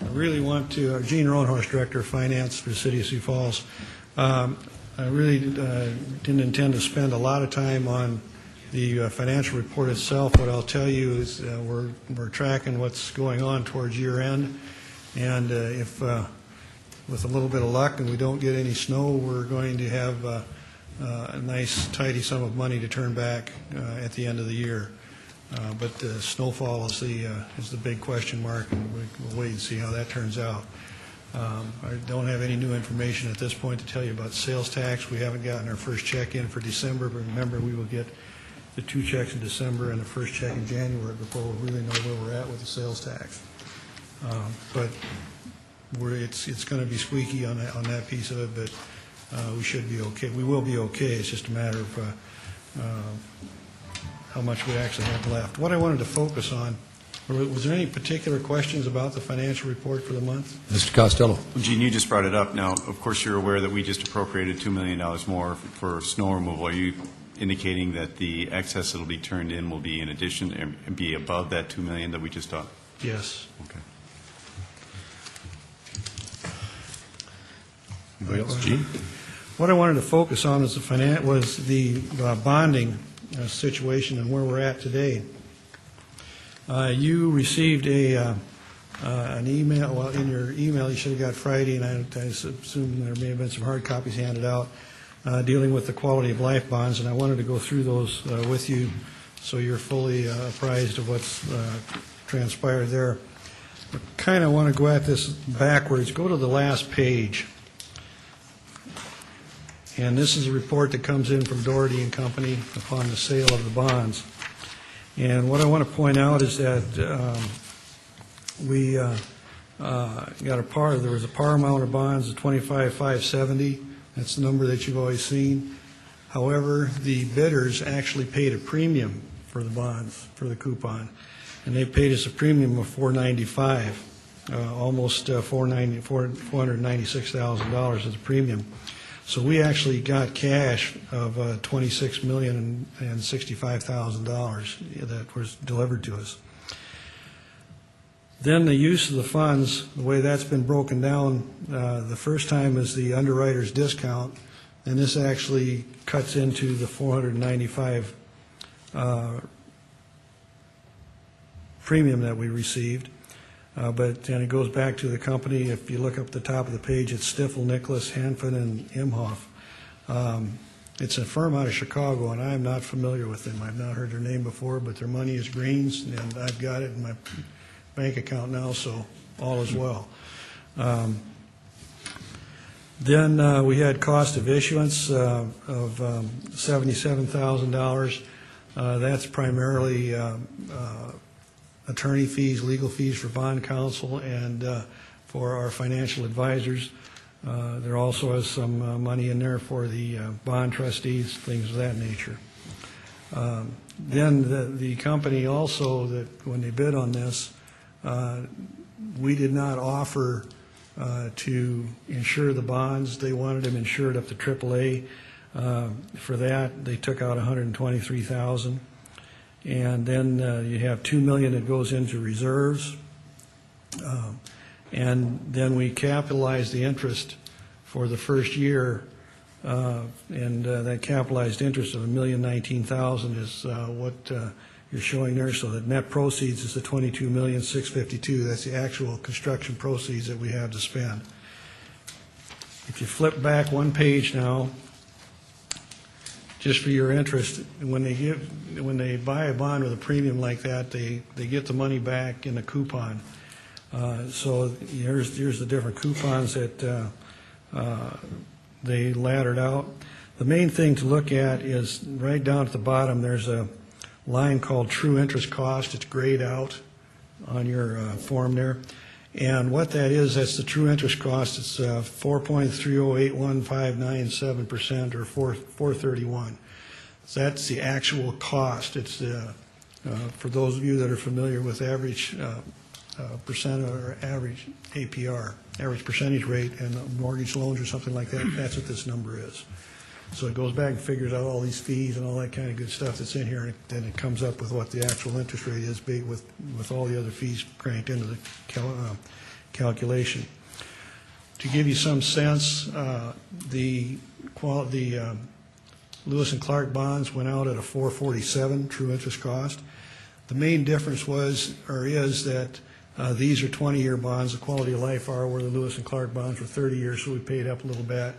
I really want to, Gene Rowenhorst, Director of Finance for the City of Sioux Falls. I really didn't intend to spend a lot of time on the financial report itself. What I'll tell you is we're tracking what's going on towards year end, and if with a little bit of luck and we don't get any snow, we're going to have a nice tidy sum of money to turn back at the end of the year. But snowfall is the big question mark, and we'll wait and see how that turns out. I don't have any new information at this point to tell you about sales tax. We haven't gotten our first check in for December, but remember, we will get the 2 checks in December and the first check in January before we really know where we're at with the sales tax. But it's going to be squeaky on that piece of it, but we should be okay. We will be okay. It's just a matter of how much we actually have left. What I wanted to focus on, was there any particular questions about the financial report for the month? Mr. Costello. Gene, you just brought it up. Now, of course, you're aware that we just appropriated $2 million more for snow removal. Are you indicating that the excess that will be turned in will be in addition and be above that $2 million that we just talked? Yes. Okay. Anybody else? Gene? What I wanted to focus on was the bonding situation and where we're at today. You received an email. Well, in your email, you should have got Friday, and I assume there may have been some hard copies handed out dealing with the quality of life bonds, and I wanted to go through those with you so you're fully apprised of what's transpired there. I kind of want to go at this backwards. Go to the last page. And this is a report that comes in from Doherty and Company upon the sale of the bonds. And what I want to point out is that we got there was a par amount of bonds of $25,570. That's the number that you've always seen. However, the bidders actually paid a premium for the bonds, for the coupon, and they paid us a premium of $495, almost $496,000 as a premium. So we actually got cash of $26,065,000 that was delivered to us. Then the use of the funds, the way that's been broken down, the first time is the underwriter's discount, and this actually cuts into the $495 premium that we received. But then it goes back to the company. If you look up the top of the page, it's Stifel, Nicholas, Hanford, and Imhoff. It's a firm out of Chicago, and I'm not familiar with them. I've not heard their name before, but their money is Greens, and I've got it in my bank account now, so all is well. Then we had cost of issuance of $77,000. That's primarily attorney fees, legal fees for bond counsel, and for our financial advisors. There also is some money in there for the bond trustees, things of that nature. Then the company also, that when they bid on this, we did not offer to insure the bonds. They wanted them insured up to AAA. For that, they took out $123,000. And then you have $2 million that goes into reserves. And then we capitalize the interest for the first year, and that capitalized interest of $1,019,000 is what you're showing there. So the net proceeds is the $22,652,000. That's the actual construction proceeds that we have to spend. If you flip back one page now, just for your interest, when they buy a bond with a premium like that, they get the money back in a coupon. So here's the different coupons that they laddered out. The main thing to look at is right down at the bottom. There's a line called true interest cost. It's grayed out on your form there. And what that is, that's the true interest cost. It's 4.3081597%, or 431. So that's the actual cost. It's for those of you that are familiar with average percent or average APR, average percentage rate, and mortgage loans or something like that. That's what this number is. So it goes back and figures out all these fees and all that kind of good stuff that's in here, and then it comes up with what the actual interest rate is with all the other fees cranked into the calculation. To give you some sense, the Lewis and Clark bonds went out at a 447 true interest cost. The main difference is that these are 20-year bonds. The quality of life are where the Lewis and Clark bonds were 30 years, so we paid up a little bit.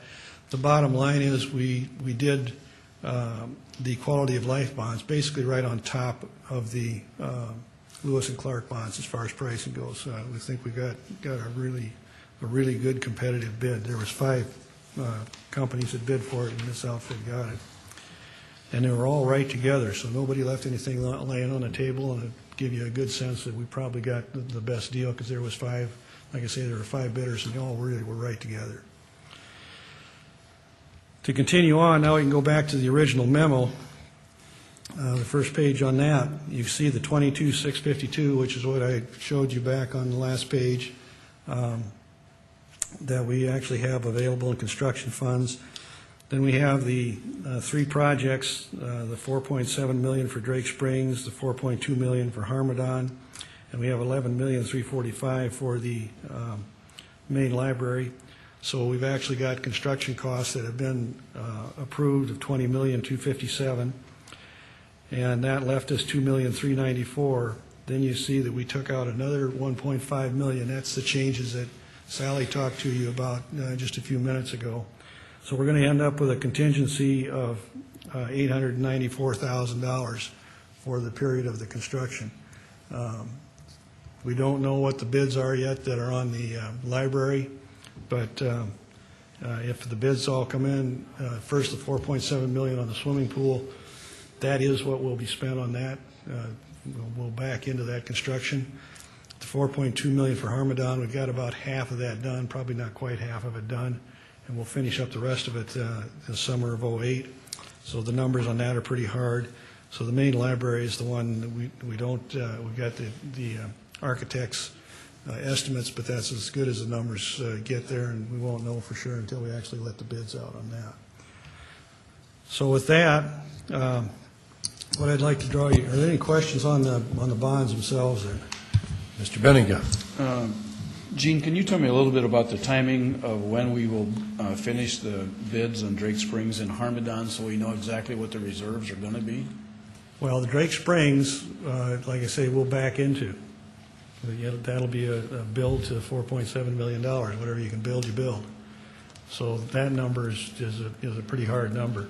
The bottom line is we did the quality of life bonds basically right on top of the Lewis and Clark bonds as far as pricing goes. We think we got a really good competitive bid. There was 5 companies that bid for it, and this outfit got it. And they were all right together, so nobody left anything laying on the table, and it'd give you a good sense that we probably got the best deal, because there was 5, like I say, there were 5 bidders, and they all really were right together. To continue on, now we can go back to the original memo. The first page on that, you see the $22,652, which is what I showed you back on the last page, that we actually have available in construction funds. Then we have the 3 projects, the $4.7 million for Drake Springs, the $4.2 million for Harmadon, and we have $11,345,000 for the main library. So we've actually got construction costs that have been approved of $20,257,000, and that left us $2,394,000. Then you see that we took out another $1.5 million. That's the changes that Sally talked to you about just a few minutes ago. So we're going to end up with a contingency of $894,000 for the period of the construction. We don't know what the bids are yet that are on the library, but if the bids all come in, first the $4.7 million on the swimming pool, that is what will be spent on that. We'll back into that construction. The $4.2 million for Harmadon, we've got about half of that done, probably not quite half of it done, and we'll finish up the rest of it in the summer of '08. So the numbers on that are pretty hard. So the main library is the one that we don't, we've got the architect's estimates, but that's as good as the numbers get there, and we won't know for sure until we actually let the bids out on that. So with that, what I'd like to draw you, are there any questions on the bonds themselves there? Mr. Benninga. Gene, can you tell me a little bit about the timing of when we will finish the bids on Drake Springs and Harmadon, so we know exactly what the reserves are going to be? Well, the Drake Springs, like I say, we'll back into. That'll be a build to $4.7 million. Whatever you can build, you build. So that number is a pretty hard number.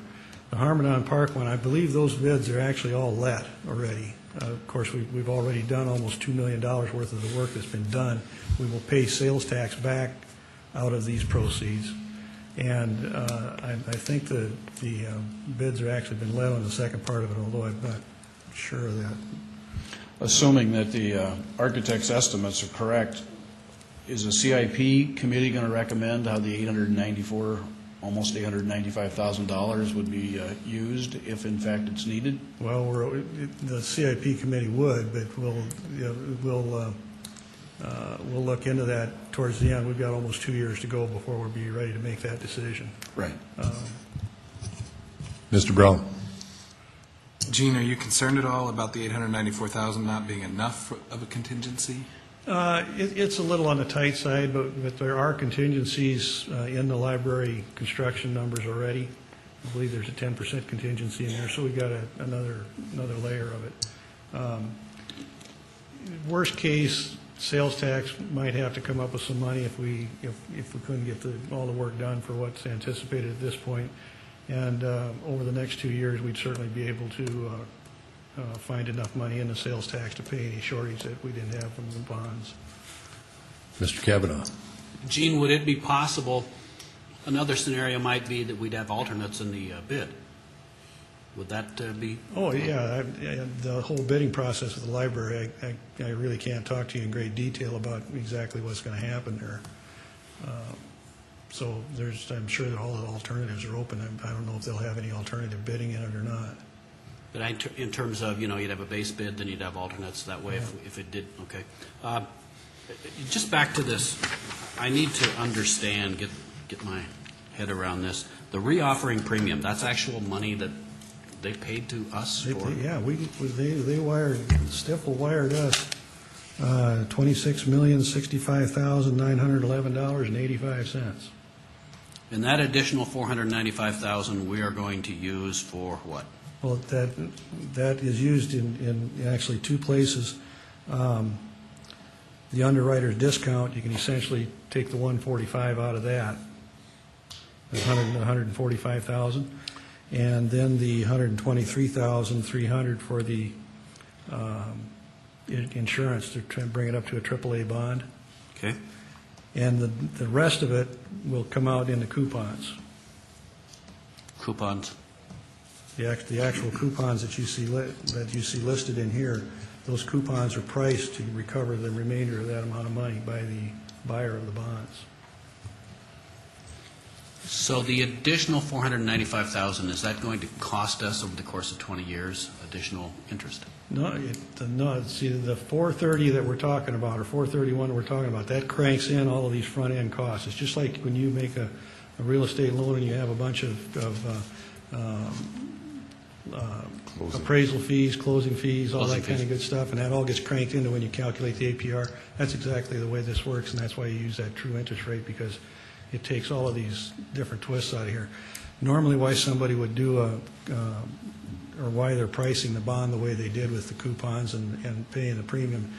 The Harmadon Park one, I believe those bids are actually all let already. Of course, we've already done almost $2 million worth of the work that's been done. We will pay sales tax back out of these proceeds. And I think the bids are actually been let on the second part of it, although I'm not sure of that. Assuming that the architect's estimates are correct, is the CIP committee going to recommend how the almost $895,000 would be used if in fact it's needed? Well, the CIP committee would, but we'll look into that towards the end. We've got almost 2 years to go before we'll be ready to make that decision. Right. Mr. Brown. Gene, are you concerned at all about the $894,000 not being enough of a contingency? It's a little on the tight side, but there are contingencies in the library construction numbers already. I believe there's a 10% contingency in there, so we got another layer of it. Worst case, sales tax might have to come up with some money if we couldn't get all the work done for what's anticipated at this point. And over the next 2 years, we'd certainly be able to find enough money in the sales tax to pay any shortage that we didn't have from the bonds. Mr. Kavanaugh. Gene, would it be possible, another scenario might be that we'd have alternates in the bid? Would that be? Oh, yeah. The whole bidding process of the library, I really can't talk to you in great detail about exactly what's going to happen there. So I'm sure that all the alternatives are open. I don't know if they'll have any alternative bidding in it or not. But in terms of, you'd have a base bid, then you'd have alternates that way if it did, okay. Just back to this, I need to understand, get my head around this. The reoffering premium, that's actual money that they paid to us for? Yeah, they wired, Stifel wired us $26,065,911.85. And that additional $495,000 we are going to use for what? Well, that is used in actually two places. The underwriter's discount, you can essentially take the $145 out of that, $145,000, and then the $123,300 for the insurance to try and bring it up to a AAA bond. Okay. And the rest of it will come out in the coupons. Coupons? The actual coupons that you see listed in here, those coupons are priced to recover the remainder of that amount of money by the buyer of the bonds. So the additional $495,000, is that going to cost us over the course of 20 years additional interest? No, see, the 430 that we're talking about, or 431 that we're talking about, that cranks in all of these front-end costs. It's just like when you make a real estate loan and you have a bunch of appraisal fees, closing fees, all that kind of good stuff, and that all gets cranked into when you calculate the APR. That's exactly the way this works, and that's why you use that true interest rate, because it takes all of these different twists out of here. Normally, why somebody would do or why they're pricing the bond the way they did with the coupons and paying the premium,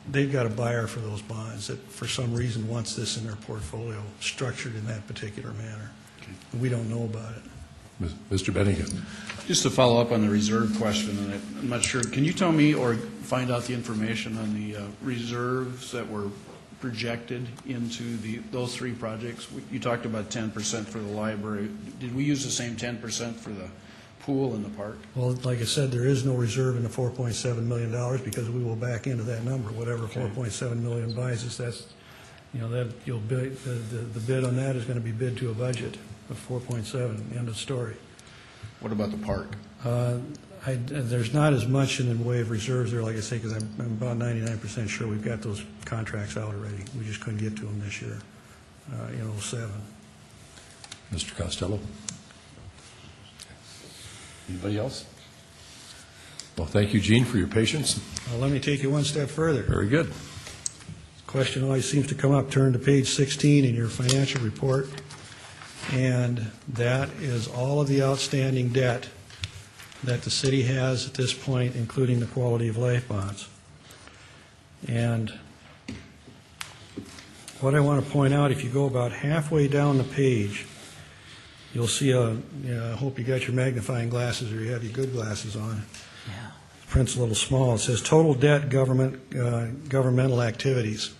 they've got a buyer for those bonds that for some reason wants this in their portfolio structured in that particular manner. Okay. We don't know about it. Mr. Bennigan. Just to follow up on the reserve question, and I'm not sure, can you tell me or find out the information on the reserves that were projected into those three projects? You talked about 10% for the library. Did we use the same 10% for the pool in the park? Well, like I said, there is no reserve in the $4.7 million because we will back into that number. Whatever okay. $4.7 million buys us, that's, that you'll bid, the bid on that is going to be bid to a budget of 4.7. End of story. What about the park? There's not as much in the way of reserves there, like I say, because I'm about 99% sure we've got those contracts out already. We just couldn't get to them this year in 2007. Mr. Costello? Anybody else? Well, thank you, Gene, for your patience. Well, let me take you one step further. Very good. Question always seems to come up. Turn to page 16 in your financial report, and that is all of the outstanding debt that the city has at this point, including the quality of life bonds. And what I want to point out, if you go about halfway down the page, you'll see I hope you got your magnifying glasses or you have your good glasses on. Yeah. The print's a little small. It says total debt governmental activities.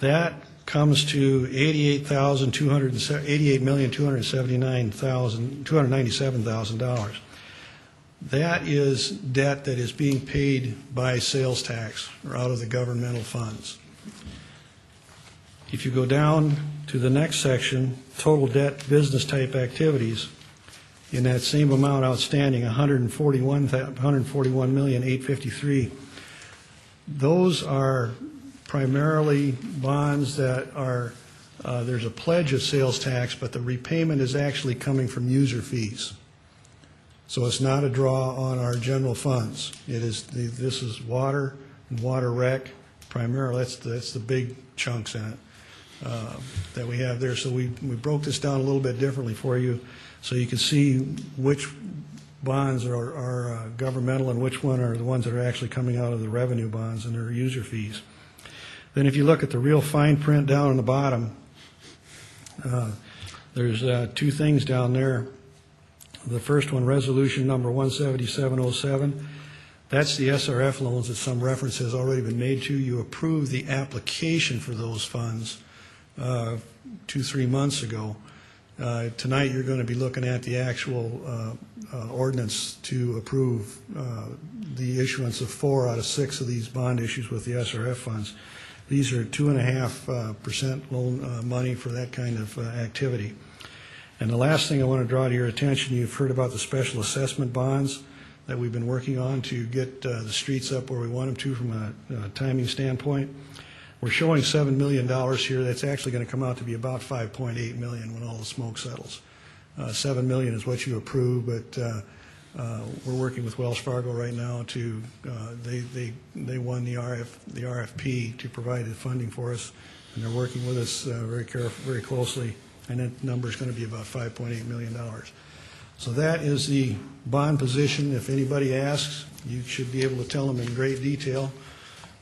That comes to $88,297,000. That is debt that is being paid by sales tax or out of the governmental funds. If you go down to the next section, total debt business type activities, in that same amount outstanding, $141,853,000. Those are primarily bonds that are, there's a pledge of sales tax, but the repayment is actually coming from user fees. So it's not a draw on our general funds. It is, this is water and water rec, primarily, that's the big chunks in it that we have there. So we broke this down a little bit differently for you, so you can see which bonds are governmental and which one are the ones that are actually coming out of the revenue bonds and their user fees. Then if you look at the real fine print down on the bottom, there's two things down there. The first one, resolution number 17707, that's the SRF loans that some reference has already been made to. You approved the application for those funds 2-3 months ago. Tonight you're going to be looking at the actual ordinance to approve the issuance of 4 out of 6 of these bond issues with the SRF funds. These are 2.5% loan money for that kind of activity. And the last thing I want to draw to your attention, you've heard about the special assessment bonds that we've been working on to get the streets up where we want them to from a timing standpoint. We're showing $7 million here. That's actually going to come out to be about $5.8 million when all the smoke settles. $7 million is what you approve, but we're working with Wells Fargo right now to they won the RFP to provide the funding for us, and they're working with us very closely, and that number is going to be about $5.8 million. So that is the bond position. If anybody asks, you should be able to tell them in great detail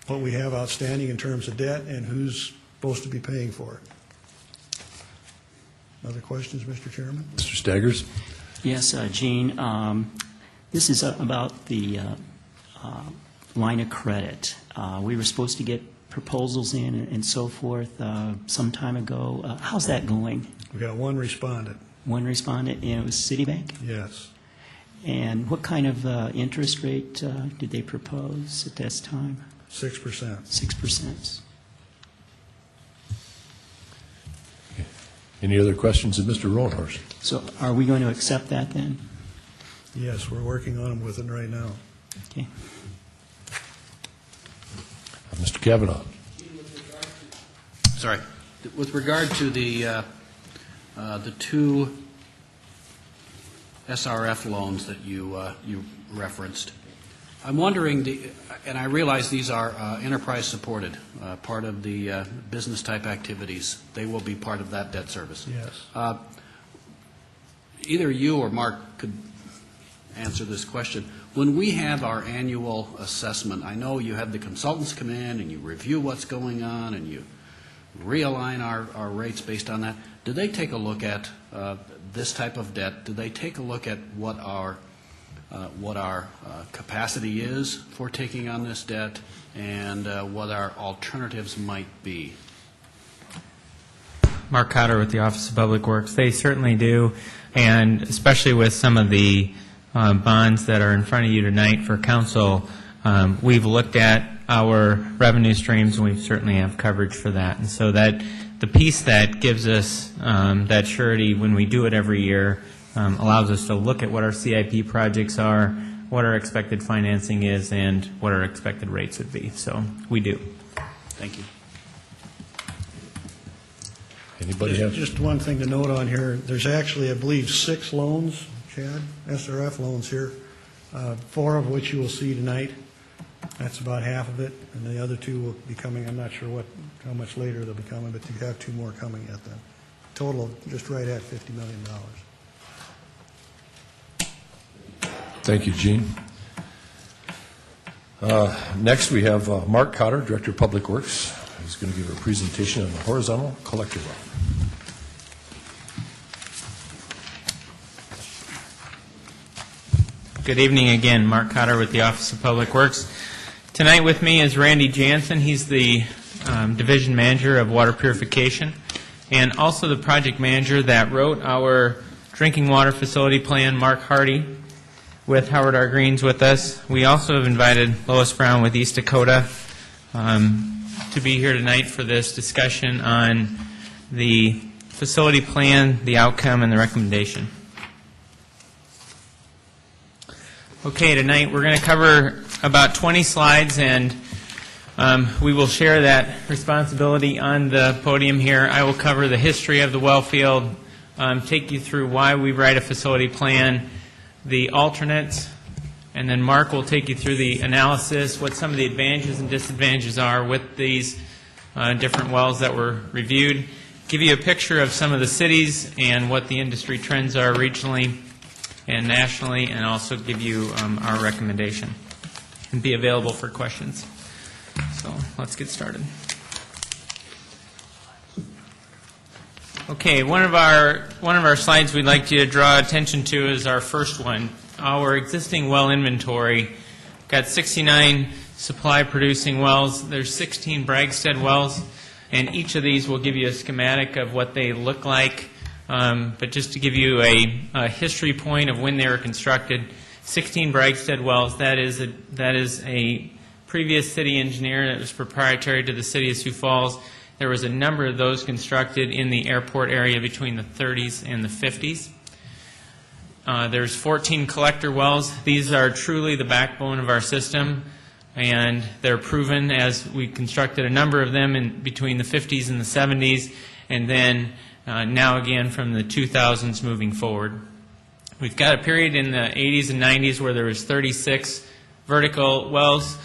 what we have outstanding in terms of debt and who's supposed to be paying for it. Other questions, Mr. Chairman? Mr. Staggers? Yes, Gene. This is about the line of credit. We were supposed to get proposals in and so forth some time ago. How's that going? We got one respondent. One respondent, and it was Citibank? Yes. And what kind of interest rate did they propose at this time? 6%. 6%. Any other questions of Mr. Rohnhorst? So are we going to accept that then? Yes, we're working on them with it right now. Okay. Mr. Kavanaugh. Sorry. With regard to the two SRF loans that you referenced, I'm wondering, and I realize these are enterprise supported, part of the business type activities. They will be part of that debt service. Yes. Either you or Mark could answer this question. When we have our annual assessment, I know you have the consultants come in and you review what's going on and you realign our rates based on that. Do they take a look at this type of debt? Do they take a look at what our capacity is for taking on this debt and what our alternatives might be? Mark Cotter with the Office of Public Works. They certainly do, and especially with some of the bonds that are in front of you tonight for council, we've looked at our revenue streams, and we certainly have coverage for that. And so that the piece that gives us that surety when we do it every year allows us to look at what our CIP projects are, what our expected financing is, and what our expected rates would be. So we do. Thank you. Anybody have? Just one thing to note on here. There's actually, I believe, 6 loans, Chad, SRF loans here, 4 of which you will see tonight. That's about half of it, and the other 2 will be coming. I'm not sure how much later they'll be coming, but you have 2 more coming yet then. Total just right at $50 million. Thank you, Gene. Next, we have Mark Cotter, Director of Public Works. He's He's going to give a presentation on the horizontal collector well. Good evening again. Mark Cotter with the Office of Public Works. Tonight with me is Randy Jansen. He's the Division Manager of Water Purification and also the project manager that wrote our drinking water facility plan, Mark Hardy, with Howard R. Greens with us. We also have invited Lois Brown with East Dakota to be here tonight for this discussion on the facility plan, the outcome, and the recommendation. Okay, tonight we're going to cover about 20 slides, and we will share that responsibility on the podium here. I will cover the history of the well field, take you through why we write a facility plan, the alternates, and then Mark will take you through the analysis, what some of the advantages and disadvantages are with these different wells that were reviewed, give you a picture of some of the cities and what the industry trends are regionally and nationally, and also give you our recommendation and be available for questions. So let's get started. Okay, one of our slides we'd like you to draw attention to is our first one. Our existing well inventory. Got 69 supply producing wells. There's 16 Bragstead wells, and each of these will give you a schematic of what they look like. But just to give you a history point of when they were constructed, 16 Bragstead wells, that is a previous city engineer that was proprietary to the City of Sioux Falls. There was a number of those constructed in the airport area between the 30s and the 50s. There's 14 collector wells. These are truly the backbone of our system, and they're proven as we constructed a number of them in between the 50s and the 70s, and then now again from the 2000s moving forward. We've got a period in the 80s and 90s where there was 36 vertical wells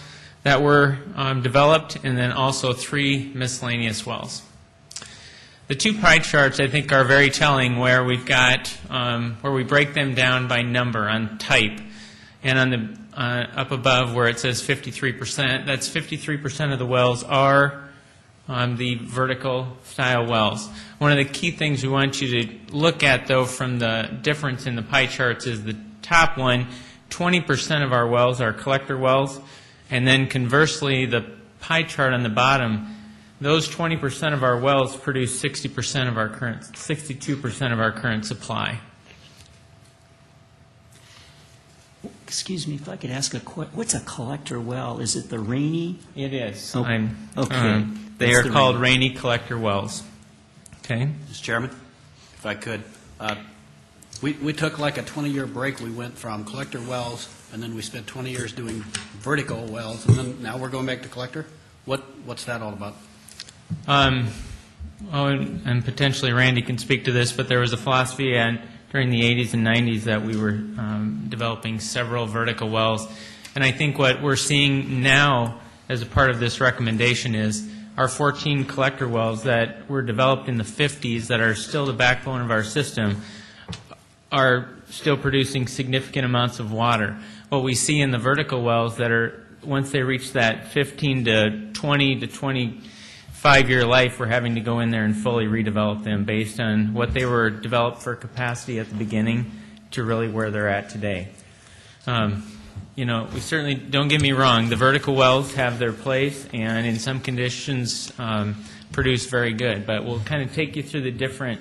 that were developed, and then also 3 miscellaneous wells. The two pie charts I think are very telling, where we've got where we break them down by number on type, and on the up above where it says 53%, that's 53% of the wells are the vertical style wells. One of the key things we want you to look at, though, from the difference in the pie charts is the top one, 20% of our wells are collector wells, and then conversely, the pie chart on the bottom, those 20% of our wells produce 62% of our current supply. Excuse me, if I could ask what's a collector well? Is it the Rainy? It is. Oh, okay. They are called Rainy collector wells. Okay. Mr. Chairman, if I could, we took like a 20-year break. We went from collector wells, and then we spent 20 years doing vertical wells, and then now we're going back to collector. What's that all about? And potentially Randy can speak to this, but there was a philosophy during the 80s and 90s that we were developing several vertical wells. And I think what we're seeing now as a part of this recommendation is our 14 collector wells that were developed in the 50s that are still the backbone of our system are still producing significant amounts of water. What we see in the vertical wells that are, once they reach that 15 to 20 to 25-year life, we're having to go in there and fully redevelop them based on what they were developed for capacity at the beginning to really where they're at today. We certainly, don't get me wrong, the vertical wells have their place and in some conditions produce very good, but we'll kind of take you through the different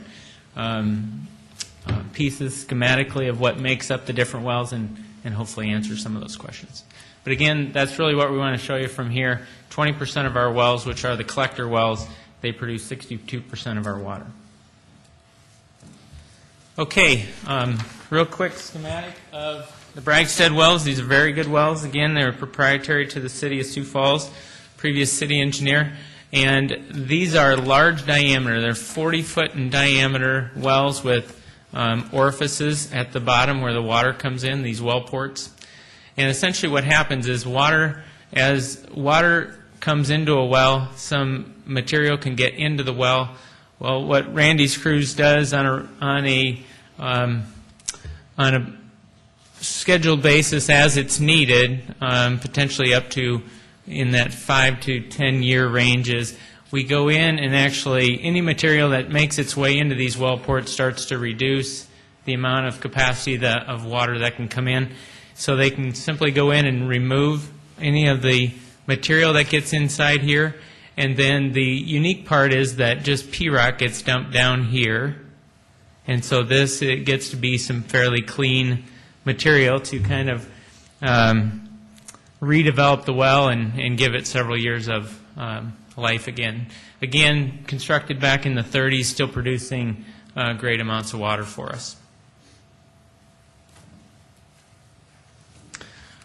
pieces schematically of what makes up the different wells and hopefully answer some of those questions. But again, that's really what we want to show you from here. 20% of our wells, which are the collector wells, they produce 62% of our water. Okay, real quick schematic of the Bragstead wells. These are very good wells. Again, they're proprietary to the City of Sioux Falls, previous city engineer. And these are large diameter. They're 40-foot in diameter wells with orifices at the bottom where the water comes in, these well ports. And essentially what happens is as water comes into a well, some material can get into the well. Well, what Randy's crews does on a scheduled basis as it's needed, potentially up to in that 5 to 10 year ranges, we go in and actually any material that makes its way into these well ports starts to reduce the amount of capacity of water that can come in. So they can simply go in and remove any of the material that gets inside here. And then the unique part is that just P-rock gets dumped down here. And so this, it gets to be some fairly clean material to kind of redevelop the well and give it several years of life again. Again, constructed back in the 30s, still producing great amounts of water for us.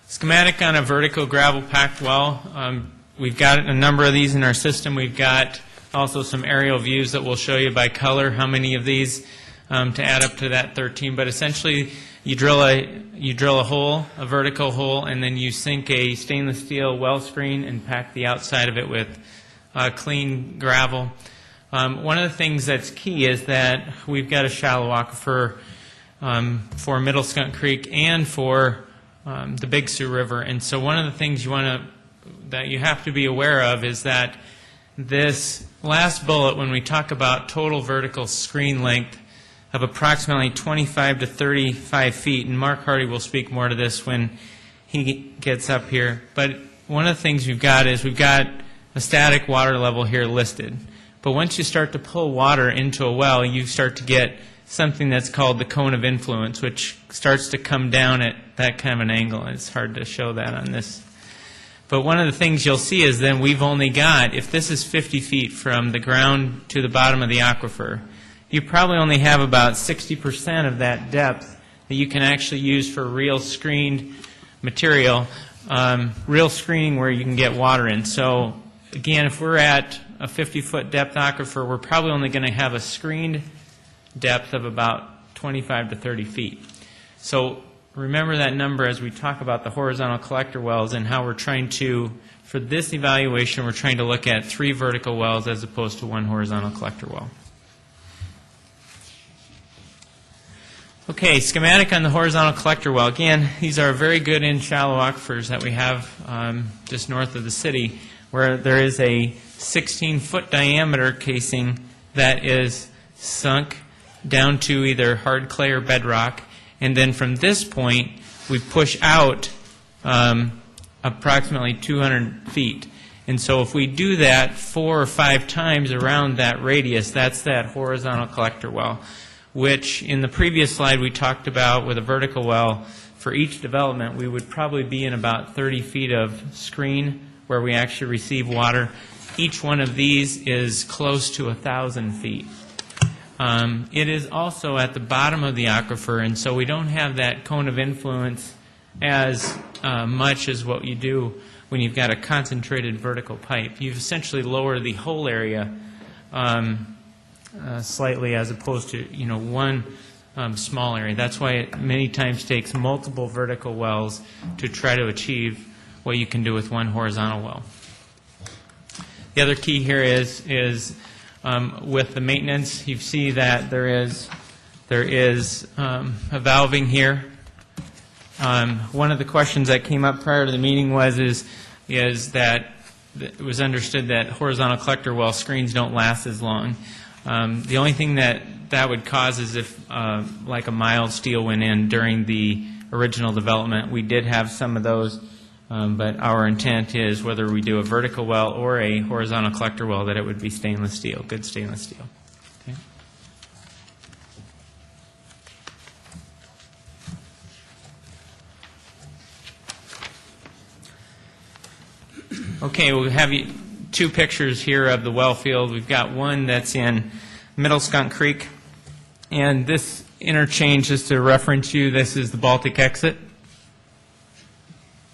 Schematic on a vertical gravel packed well. We've got a number of these in our system. We've got also some aerial views that we'll show you by color how many of these to add up to that 13. But essentially, you drill a hole, a vertical hole, and then you sink a stainless steel well screen and pack the outside of it with clean gravel. One of the things that's key is that we've got a shallow aquifer for Middle Skunk Creek and for the Big Sioux River. And so one of the things that you have to be aware of is that this last bullet, when we talk about total vertical screen length of approximately 25 to 35 feet, and Mark Hardy will speak more to this when he gets up here, but one of the things we've got is we've got a static water level here listed. But once you start to pull water into a well, you start to get something that's called the cone of influence, which starts to come down at that kind of an angle, and it's hard to show that on this. But one of the things you'll see is then we've only got, if this is 50 feet from the ground to the bottom of the aquifer, you probably only have about 60% of that depth that you can actually use for real screened material, real screening where you can get water in. So again, if we're at a 50-foot depth aquifer, we're probably only going to have a screened depth of about 25 to 30 feet. So remember that number as we talk about the horizontal collector wells and how we're trying to, for this evaluation, we're trying to look at 3 vertical wells as opposed to 1 horizontal collector well. Okay, schematic on the horizontal collector well. Again, these are very good in shallow aquifers that we have just north of the city, where there is a 16-foot diameter casing that is sunk down to either hard clay or bedrock. And then from this point, we push out approximately 200 feet. And so if we do that 4 or 5 times around that radius, that's that horizontal collector well, which in the previous slide we talked about with a vertical well. For each development, we would probably be in about 30 feet of screen where we actually receive water. Each one of these is close to 1,000 feet. It is also at the bottom of the aquifer, and so we don't have that cone of influence as much as what you do when you've got a concentrated vertical pipe. You've essentially lowered the whole area slightly as opposed to one small area. That's why it many times takes multiple vertical wells to try to achieve what you can do with 1 horizontal well. The other key here is with the maintenance, you see that there is a valving here. One of the questions that came up prior to the meeting is that it was understood that horizontal collector well screens don't last as long. The only thing that would cause is if like a mild steel went in during the original development. We did have some of those. But our intent is whether we do a vertical well or a horizontal collector well that it would be stainless steel, good stainless steel. Okay, okay, we'll have 2 pictures here of the well field. We've got one that's in Middle Skunk Creek, and this interchange, just to reference you, this is the Baltic exit.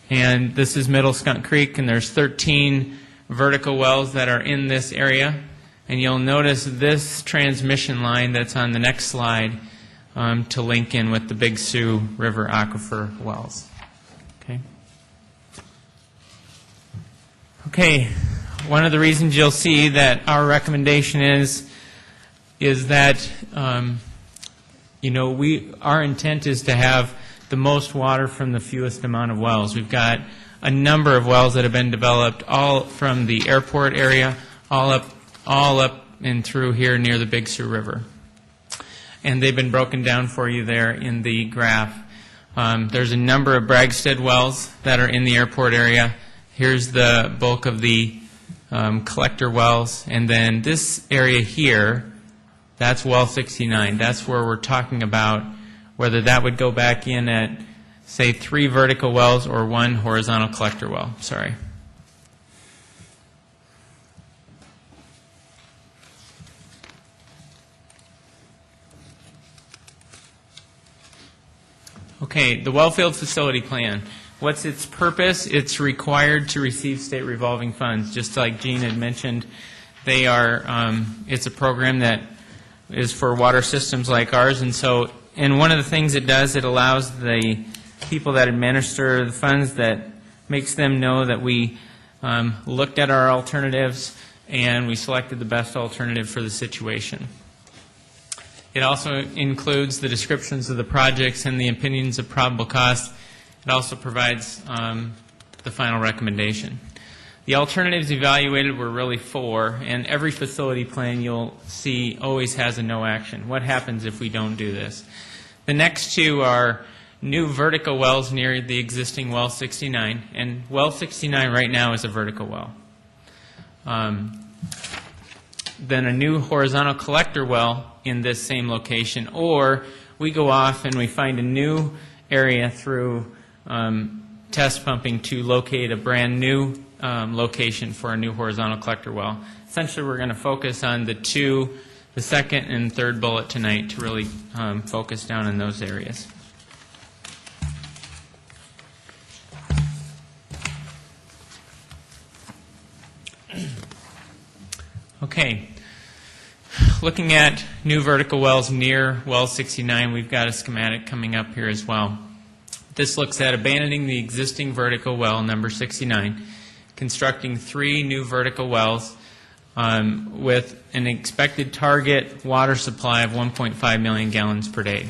And this is Middle Skunk Creek, and there's 13 vertical wells that are in this area. And you'll notice this transmission line that's on the next slide to link in with the Big Sioux River aquifer wells. Okay. Okay. One of the reasons you'll see that our recommendation is that our intent is to have the most water from the fewest amount of wells. We've got a number of wells that have been developed all from the airport area all up all up and through here near the Big Sioux River. And they've been broken down for you there in the graph. There's a number of Bragstead wells that are in the airport area. Here's the bulk of the collector wells. And then this area here, that's well 69. That's where we're talking about whether that would go back in at, say, 3 vertical wells or 1 horizontal collector well. Sorry. Okay, the Wellfield Facility Plan. What's its purpose? It's required to receive state revolving funds. Just like Gene had mentioned, they are. It's a program that is for water systems like ours, and one of the things it does, it allows the people that administer the funds, that makes them know that we looked at our alternatives and we selected the best alternative for the situation. It also includes the descriptions of the projects and the opinions of probable cost. It also provides the final recommendation. The alternatives evaluated were really 4, and every facility plan you'll see always has a no action. What happens if we don't do this? The next 2 are new vertical wells near the existing well 69, and well 69 right now is a vertical well. Then a new horizontal collector well in this same location, or we go off and we find a new area through test pumping to locate a brand new location for a new horizontal collector well. Essentially, we're going to focus on the second and third bullet tonight to really focus down in those areas. Okay. Looking at new vertical wells near well 69, we've got a schematic coming up here as well. This looks at abandoning the existing vertical well, number 69, constructing 3 new vertical wells with an expected target water supply of 1.5 million gallons per day.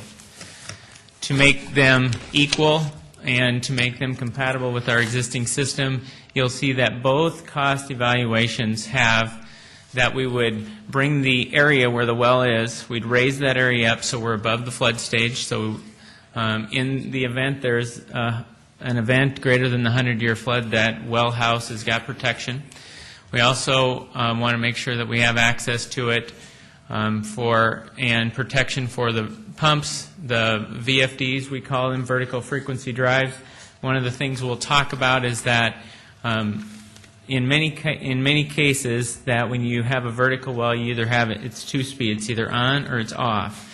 To make them equal and to make them compatible with our existing system, you'll see that both cost evaluations have that we would bring the area where the well is, we'd raise that area up so we're above the flood stage. So in the event there's an event greater than the 100-year flood, that well house has got protection. We also want to make sure that we have access to it and protection for the pumps, the VFDs, we call them, vertical frequency drives. One of the things we'll talk about is that in many cases, that when you have a vertical well, you either have it's 2-speed, it's either on or it's off.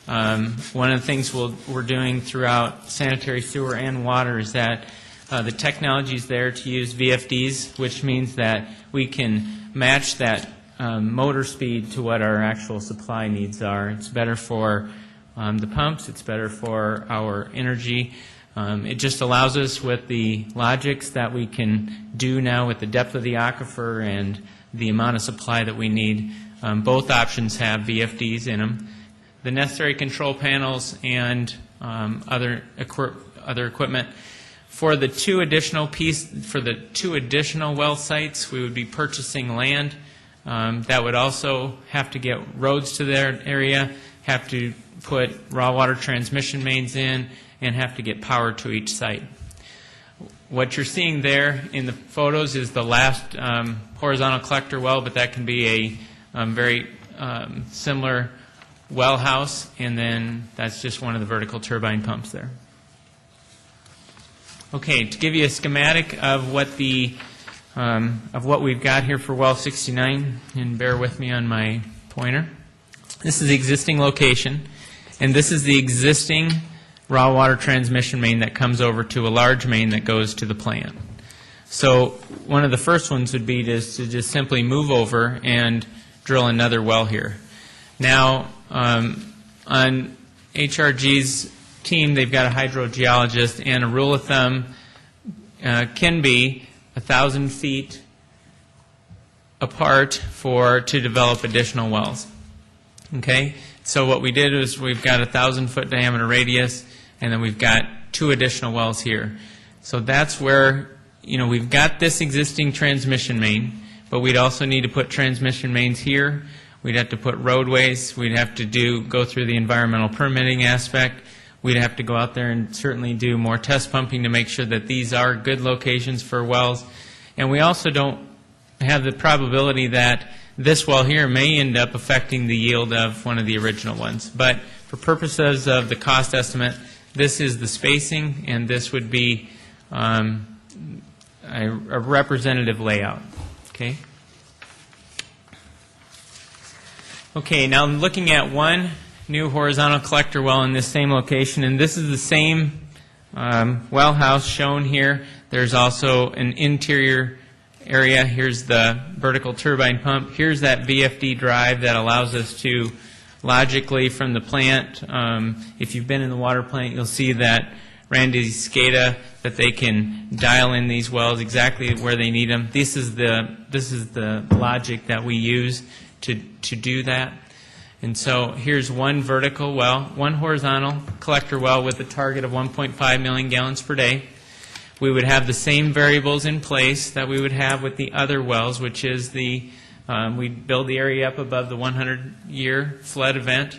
One of the things we're doing throughout sanitary sewer and water is that the technology is there to use VFDs, which means that we can match that motor speed to what our actual supply needs are. It's better for the pumps, it's better for our energy. It just allows us, with the logics that we can do now with the depth of the aquifer and the amount of supply that we need, both options have VFDs in them. The necessary control panels and other equipment. For the 2 additional well sites, we would be purchasing land. That would also have to get roads to their area, have to put raw water transmission mains in, and have to get power to each site. What you're seeing there in the photos is the last horizontal collector well, but that can be a very similar well house, and then that's just one of the vertical turbine pumps there. Okay, to give you a schematic of what we've got here for well 69, and bear with me on my pointer. This is the existing location, and this is the existing raw water transmission main that comes over to a large main that goes to the plant. So one of the first ones would be to just simply move over and drill another well here. Now, on HRG's team, they've got a hydrogeologist, and a rule of thumb can be 1,000 feet apart to develop additional wells. Okay? So what we did is we've got a 1,000-foot diameter radius, and then we've got 2 additional wells here. So that's where, we've got this existing transmission main. but we'd also need to put transmission mains here. We'd have to put roadways. We'd have to go through the environmental permitting aspect. We'd have to go out there and certainly do more test pumping to make sure that these are good locations for wells. And we also don't have the probability that this well here may end up affecting the yield of one of the original ones. But for purposes of the cost estimate, this is the spacing, and this would be a representative layout. Okay? Okay, now I'm looking at one new horizontal collector well in this same location, and this is the same well house shown here. There's also an interior area. Here's the vertical turbine pump. Here's that VFD drive that allows us to logically from the plant. If you've been in the water plant, you'll see that Randy's SCADA, that they can dial in these wells exactly where they need them. This is the logic that we use to do that. And so here's one vertical well, one horizontal collector well with a target of 1.5 million gallons per day. We would have the same variables in place that we would have with the other wells, which is we'd build the area up above the 100-year flood event.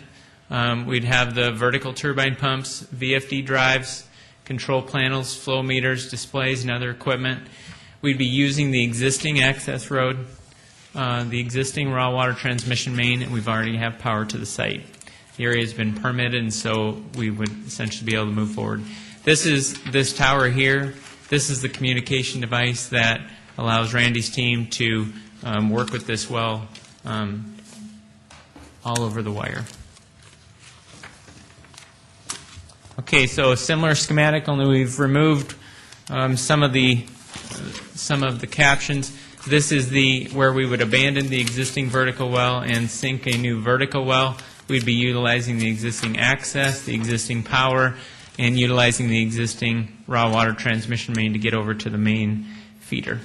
We'd have the vertical turbine pumps, VFD drives, control panels, flow meters, displays, and other equipment. We'd be using the existing access road, the existing raw water transmission main, and we've already have power to the site. The area has been permitted, and so we would essentially be able to move forward. This is this tower here. This is the communication device that allows Randy's team to work with this well all over the wire. Okay, so a similar schematic, only we've removed some of the captions. This is where we would abandon the existing vertical well and sink a new vertical well. We'd be utilizing the existing access, the existing power, and utilizing the existing raw water transmission main to get over to the main feeder.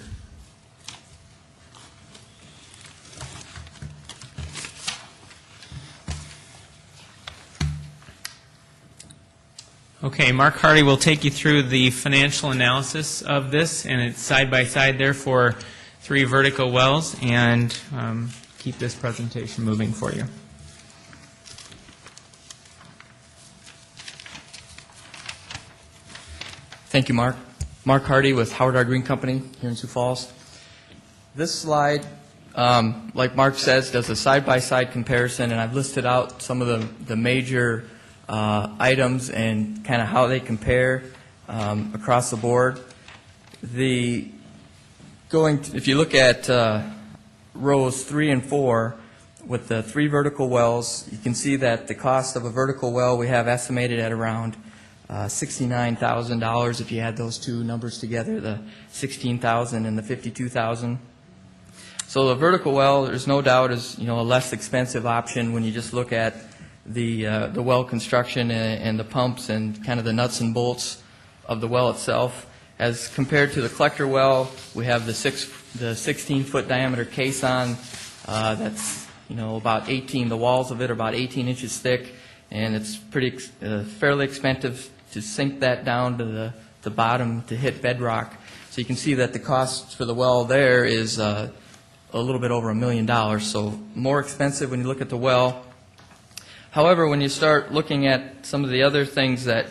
Okay, Mark Hardy will take you through the financial analysis of this, and it's side by side there for 3 vertical wells, and keep this presentation moving for you. Thank you, Mark. Mark Hardy with Howard R. Green Company here in Sioux Falls. This slide, like Mark says, does a side-by-side comparison, and I've listed out some of the major items and kind of how they compare across the board. If you look at rows 3 and 4 with the 3 vertical wells, you can see that the cost of a vertical well we have estimated at around $69,000 if you add those two numbers together, the $16,000 and the $52,000. So the vertical well, there's no doubt, is a less expensive option when you just look at the well construction and the pumps and kind of the nuts and bolts of the well itself. As compared to the collector well, we have the 16-foot diameter caisson that's about 18. The walls of it are about 18 inches thick, and it's fairly expensive to sink that down to the bottom to hit bedrock. So you can see that the cost for the well there is a little bit over $1 million. So more expensive when you look at the well. However, when you start looking at some of the other things that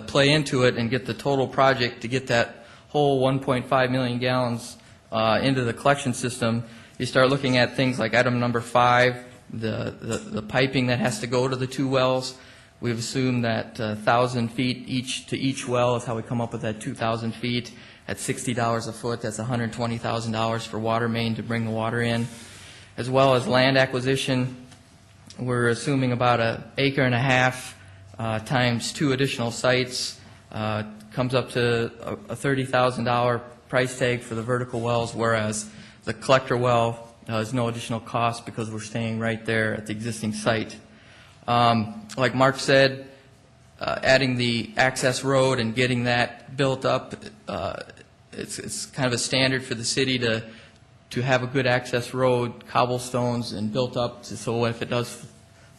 play into it and get the total project to get that whole 1.5 million gallons into the collection system, you start looking at things like item number 5, the piping that has to go to the 2 wells. We've assumed that 1,000 feet to each well is how we come up with that 2,000 feet. At $60 a foot, that's $120,000 for water main to bring the water in. As well as land acquisition, we're assuming about 1.5 acres times 2 additional sites comes up to a $30,000 price tag for the vertical wells, whereas the collector well has no additional cost because we're staying right there at the existing site. Like Mark said, adding the access road and getting that built up, it's kind of a standard for the city to have a good access road, cobblestones, and built up so if it does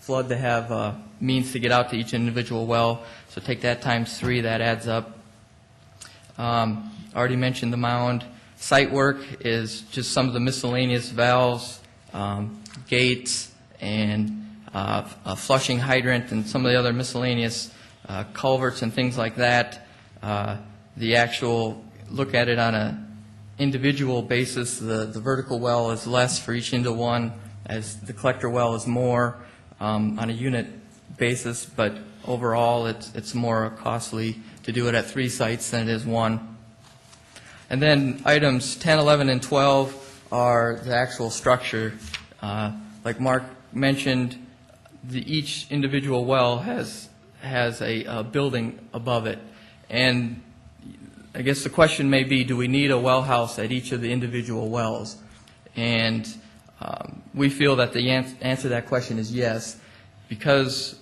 flood to have means to get out to each individual well. So take that times 3, that adds up. Already mentioned the mound. Site work is just some of the miscellaneous valves, gates, and a flushing hydrant, and some of the other miscellaneous culverts and things like that. The actual look at it on a individual basis, the vertical well is less for each into one, as the collector well is more on a unit basis, but overall it's more costly to do it at 3 sites than it is 1. And then items 10, 11, and 12 are the actual structure. Like Mark mentioned, each individual well has a building above it. And I guess the question may be, do we need a well house at each of the individual wells? And we feel that the answer to that question is yes, because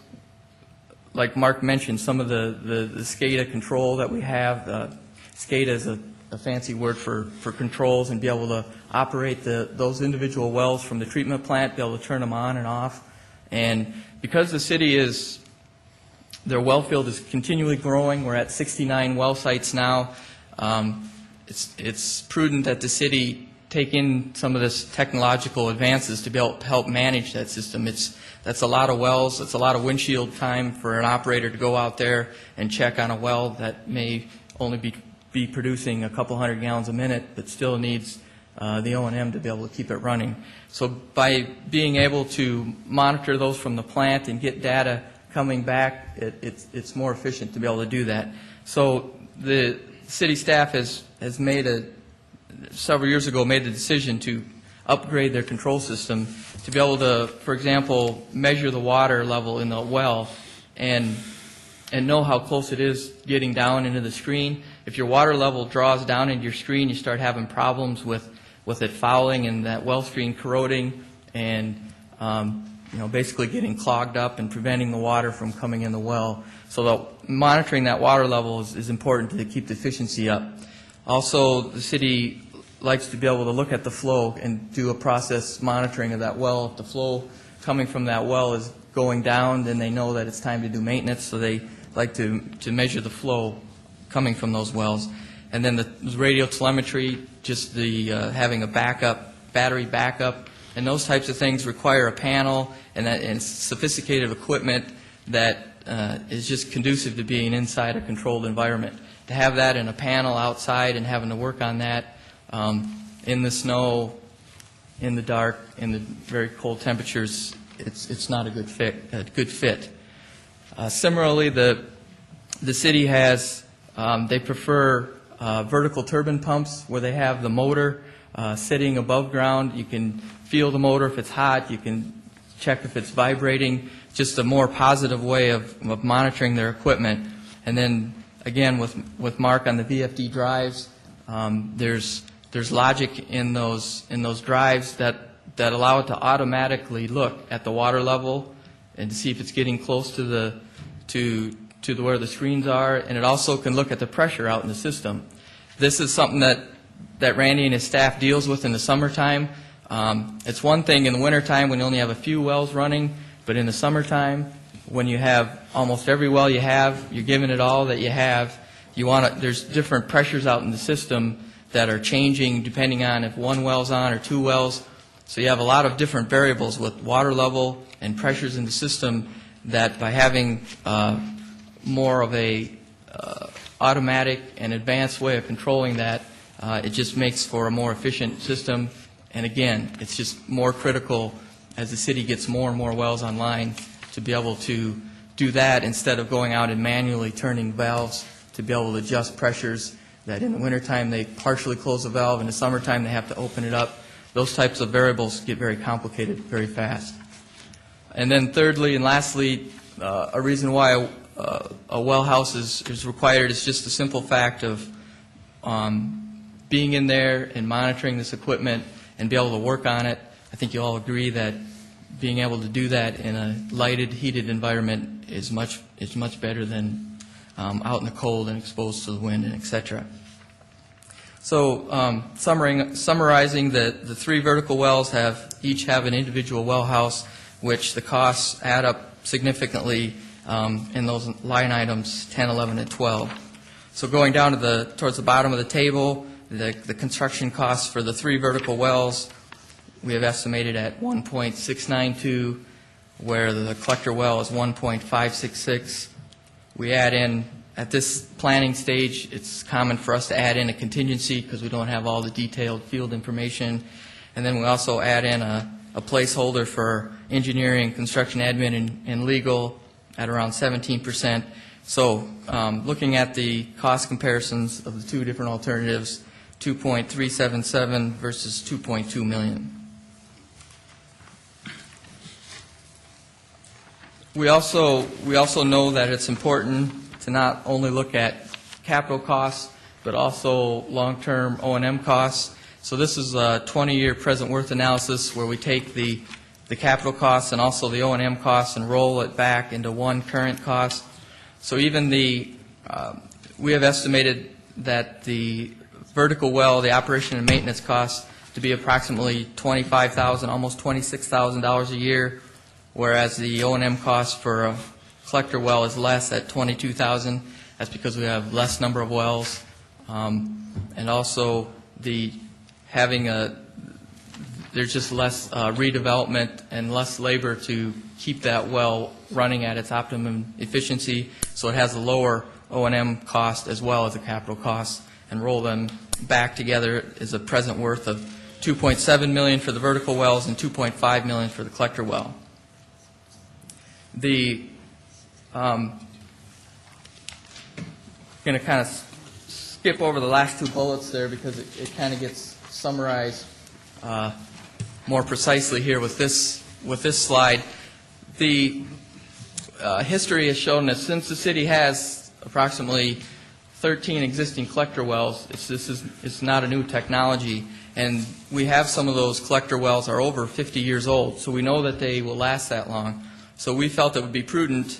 like Mark mentioned, some of the SCADA control that we have, SCADA is a fancy word for controls, and be able to operate those individual wells from the treatment plant, be able to turn them on and off. And because the city their well field is continually growing, we're at 69 well sites now, it's prudent that the city take in some of this technological advances to be able to help manage that system. That's a lot of wells, it's a lot of windshield time for an operator to go out there and check on a well that may only be producing a couple hundred gallons a minute, but still needs the O&M to be able to keep it running. So by being able to monitor those from the plant and get data coming back, it's more efficient to be able to do that. So the city staff has several years ago made the decision to upgrade their control system to be able to, for example, measure the water level in the well and know how close it is getting down into the screen. If your water level draws down into your screen, you start having problems with it fouling and that well screen corroding and basically getting clogged up and preventing the water from coming in the well. So monitoring that water level is important to keep the efficiency up. Also, the city likes to be able to look at the flow and do a process monitoring of that well. If the flow coming from that well is going down, then they know that it's time to do maintenance, so they like to measure the flow coming from those wells. And then the radio telemetry, just the having a battery backup, and those types of things require a panel and sophisticated equipment that is just conducive to being inside a controlled environment. To have that in a panel outside and having to work on that in the snow, in the dark, in the very cold temperatures, it's not a good fit. Similarly, the city has, they prefer vertical turbine pumps where they have the motor sitting above ground. You can feel the motor if it's hot. You can check if it's vibrating. Just a more positive way of monitoring their equipment. And then, again, with Mark on the VFD drives, there's logic in those drives that allow it to automatically look at the water level and to see if it's getting close to where the screens are, and it also can look at the pressure out in the system. This is something that Randy and his staff deals with in the summertime. It's one thing in the wintertime when you only have a few wells running, but in the summertime, when you have almost every well you have, you're giving it all that you have, there's different pressures out in the system that are changing depending on if one well's on or 2 wells. So you have a lot of different variables with water level and pressures in the system that by having more of a automatic and advanced way of controlling that, it just makes for a more efficient system. And again, it's just more critical as the city gets more and more wells online to be able to do that instead of going out and manually turning valves to be able to adjust pressures that in the wintertime they partially close the valve, in the summertime they have to open it up. Those types of variables get very complicated very fast. And then thirdly and lastly, a reason why a well house is required is just the simple fact of being in there and monitoring this equipment and be able to work on it. I think you all agree that being able to do that in a lighted, heated environment is much better than out in the cold and exposed to the wind and et cetera. So summarizing, the 3 vertical wells each have an individual well house, which the costs add up significantly in those line items 10, 11, and 12. So going down towards the bottom of the table, The construction costs for the 3 vertical wells, we have estimated at 1.692, where the collector well is 1.566. We add in, at this planning stage, it's common for us to add in a contingency because we don't have all the detailed field information. And then we also add in a placeholder for engineering, construction admin, and legal at around 17%. So looking at the cost comparisons of the 2 different alternatives, 2.377 versus 2.2 million. We also know that it's important to not only look at capital costs, but also long-term O&M costs. So this is a 20-year present worth analysis where we take the capital costs and also the O&M costs and roll it back into one current cost. So even we have estimated that the vertical well, the operation and maintenance costs, to be approximately $25,000, almost $26,000 a year, whereas the O&M cost for a collector well is less at $22,000. That's because we have less number of wells, and also there's just less redevelopment and less labor to keep that well running at its optimum efficiency, so it has a lower O&M cost as well as a capital cost, and roll them back together is a present worth of $2.7 million for the vertical wells and $2.5 million for the collector well. I'm going to kind of skip over the last 2 bullets there because it kind of gets summarized more precisely here with this slide. The history has shown that since the city has approximately 13 existing collector wells, it's not a new technology, and we have some of those collector wells are over 50 years old, so we know that they will last that long. So we felt it would be prudent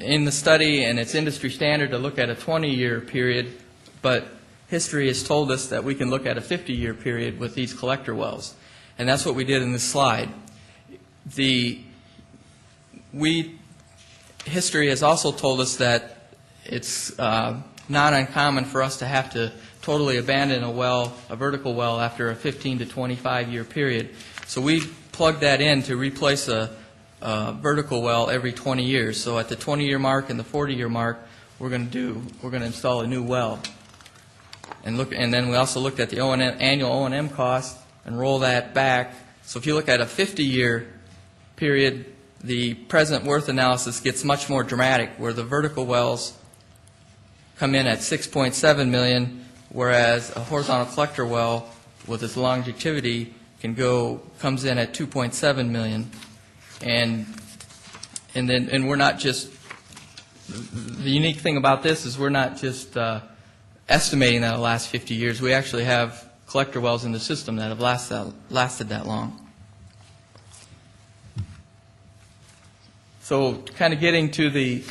in the study, and it's industry standard to look at a 20-year period, but history has told us that we can look at a 50-year period with these collector wells, and that's what we did in this slide. History has also told us that it's not uncommon for us to have to totally abandon a vertical well after a 15 to 25-year period. So we plugged that in to replace a vertical well every 20 years. So at the 20-year mark and the 40-year mark, we're going to install a new well. And then we also looked at the annual O&M cost and roll that back. So if you look at a 50-year period, the present worth analysis gets much more dramatic, where the vertical wells come in at $6.7 million, whereas a horizontal collector well with its longevity comes in at $2.7 million. And we're not just, the unique thing about this is we're not just estimating that it'll last 50 years. We actually have collector wells in the system that have lasted that long. So kind of getting to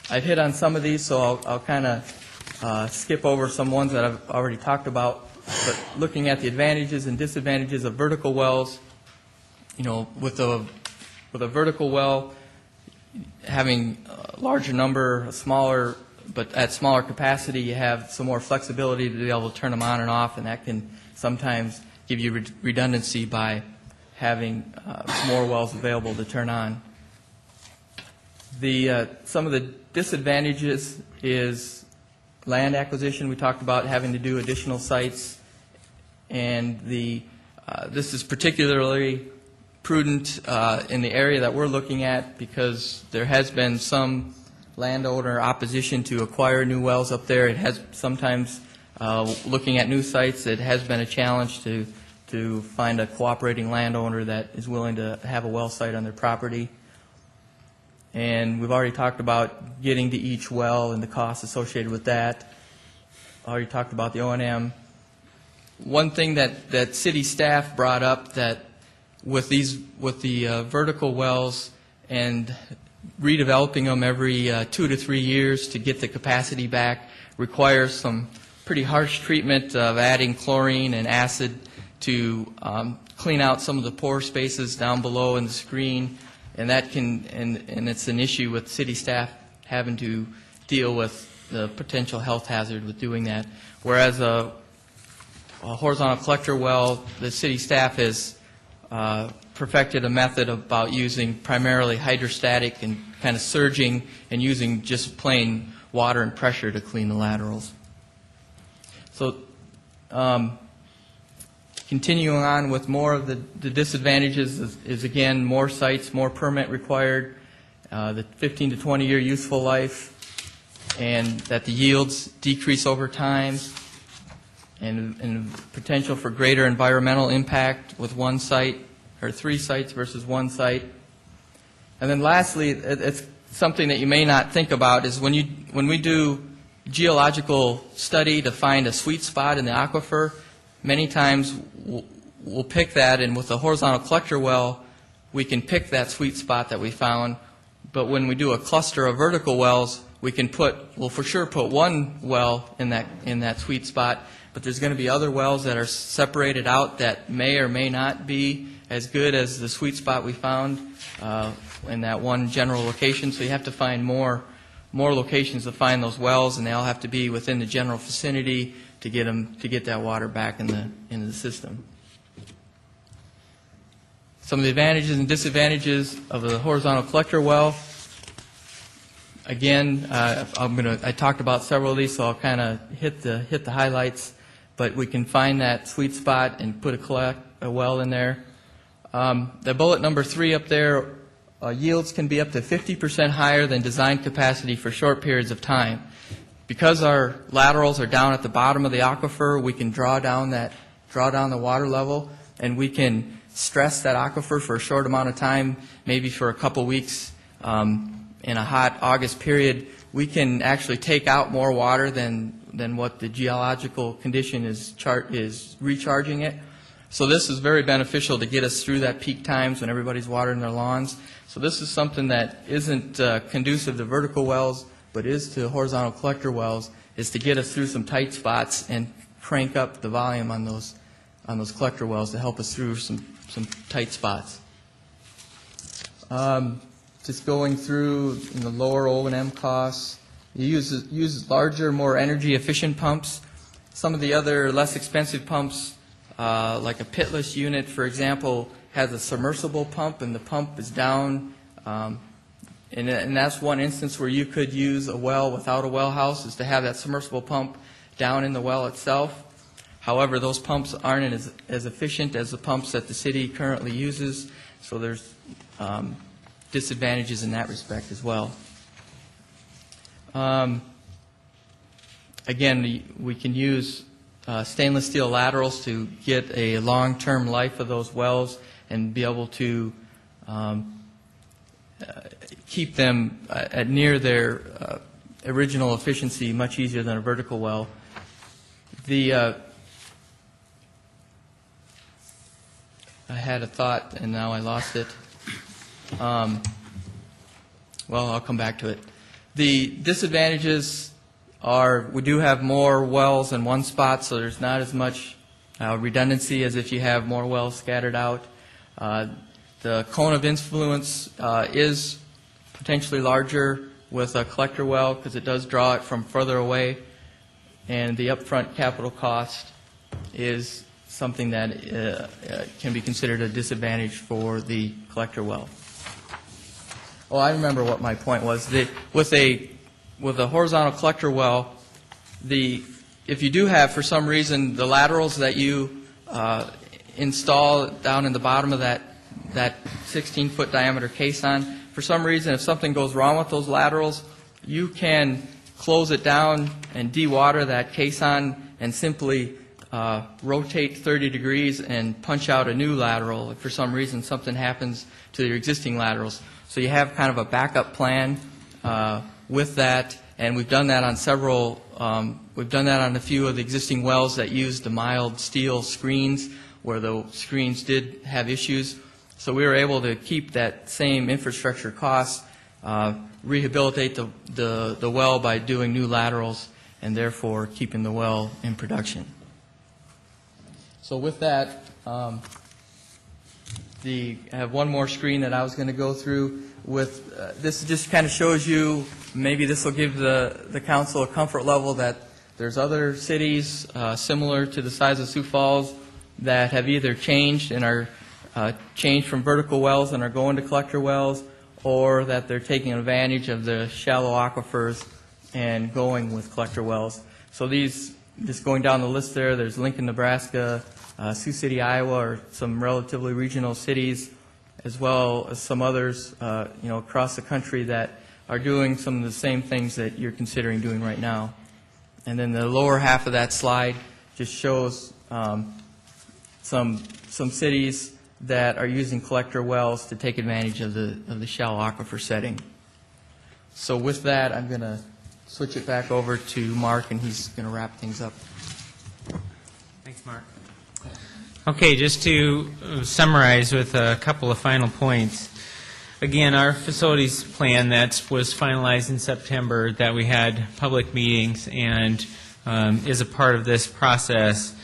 I've hit on some of these, so I'll kind of skip over some ones that I've already talked about. But looking at the advantages and disadvantages of vertical wells, with a vertical well having a larger number, but at smaller capacity, you have some more flexibility to be able to turn them on and off, and that can sometimes give you redundancy by having more wells available to turn on. Some of the disadvantages is land acquisition. We talked about having to do additional sites, and this is particularly prudent in the area that we're looking at because there has been some landowner opposition to acquire new wells up there. It has sometimes, looking at new sites, it has been a challenge to find a cooperating landowner that is willing to have a well site on their property. And we've already talked about getting to each well and the costs associated with that. Already talked about the O&M. One thing that city staff brought up that with the vertical wells and redeveloping them every 2 to 3 years to get the capacity back requires some pretty harsh treatment of adding chlorine and acid to clean out some of the pore spaces down below in the screen, and that can and it's an issue with city staff having to deal with the potential health hazard with doing that. Whereas a horizontal collector well, the city staff has perfected a method about using primarily hydrostatic and kind of surging and using just plain water and pressure to clean the laterals. So continuing on with more of the disadvantages is again more sites, more permit required, the 15 to 20 year useful life, and that the yields decrease over time, and potential for greater environmental impact with one site or 3 sites versus 1 site. And then lastly, it's something that you may not think about is when we do geological study to find a sweet spot in the aquifer, many times we'll pick that, and with a horizontal collector well, we can pick that sweet spot that we found. But when we do a cluster of vertical wells, we'll for sure put one well in that sweet spot, but there's going to be other wells that are separated out that may or may not be as good as the sweet spot we found in that one general location. So you have to find more locations to find those wells, and they all have to be within the general vicinity to get that water back into the system. Some of the advantages and disadvantages of the horizontal collector well. Again, I talked about several of these, so I'll kind of hit the highlights. But we can find that sweet spot and put a well in there. The bullet number 3 up there, yields can be up to 50% higher than design capacity for short periods of time. Because our laterals are down at the bottom of the aquifer, we can draw down the water level, and we can stress that aquifer for a short amount of time, maybe for a couple weeks. In a hot August period, we can actually take out more water than what the geological condition is recharging it. So this is very beneficial to get us through that peak times when everybody's watering their lawns. So this is something that isn't conducive to vertical wells, but is to horizontal collector wells, is to get us through some tight spots and crank up the volume on those collector wells to help us through some tight spots. Just going through the lower O&M costs, you use larger, more energy efficient pumps. Some of the other less expensive pumps, like a pitless unit, for example, has a submersible pump, and the pump is down. And that's one instance where you could use a well without a well house, is to have that submersible pump down in the well itself. However, those pumps aren't as efficient as the pumps that the city currently uses, so there's disadvantages in that respect as well. Again, we can use stainless steel laterals to get a long-term life of those wells and be able to keep them at near their original efficiency much easier than a vertical well. I had a thought and now I lost it. Well, I'll come back to it. The disadvantages are we do have more wells in one spot, so there's not as much redundancy as if you have more wells scattered out. The cone of influence is potentially larger with a collector well because it does draw it from further away, and the upfront capital cost is something that can be considered a disadvantage for the collector well. Oh, I remember what my point was. With a horizontal collector well, if you do have, for some reason, the laterals that you install down in the bottom of that 16-foot diameter caisson, for some reason, if something goes wrong with those laterals, you can close it down and dewater that caisson and simply rotate 30 degrees and punch out a new lateral if for some reason something happens to your existing laterals. So you have kind of a backup plan with that, and we've done that on several, we've done that on a few of the existing wells that use the mild steel screens where the screens did have issues. So we were able to keep that same infrastructure cost, rehabilitate the well by doing new laterals, and therefore keeping the well in production. So with that, I have one more screen that I was going to go through with. This just kind of shows you, maybe this will give the council a comfort level that there's other cities similar to the size of Sioux Falls that have either changed and are changed from vertical wells and are going to collector wells, or that they're taking advantage of the shallow aquifers and going with collector wells. So these, just going down the list there's Lincoln, Nebraska, Sioux City, Iowa, or some relatively regional cities, as well as some others, across the country that are doing some of the same things that you're considering doing right now. And then the lower half of that slide just shows some cities that are using collector wells to take advantage of the shallow aquifer setting. So with that, I'm going to switch it back over to Mark, and he's going to wrap things up. Thanks, Mark. Okay, just to summarize with a couple of final points. Again, our facilities plan that was finalized in September, that we had public meetings and is a part of this process,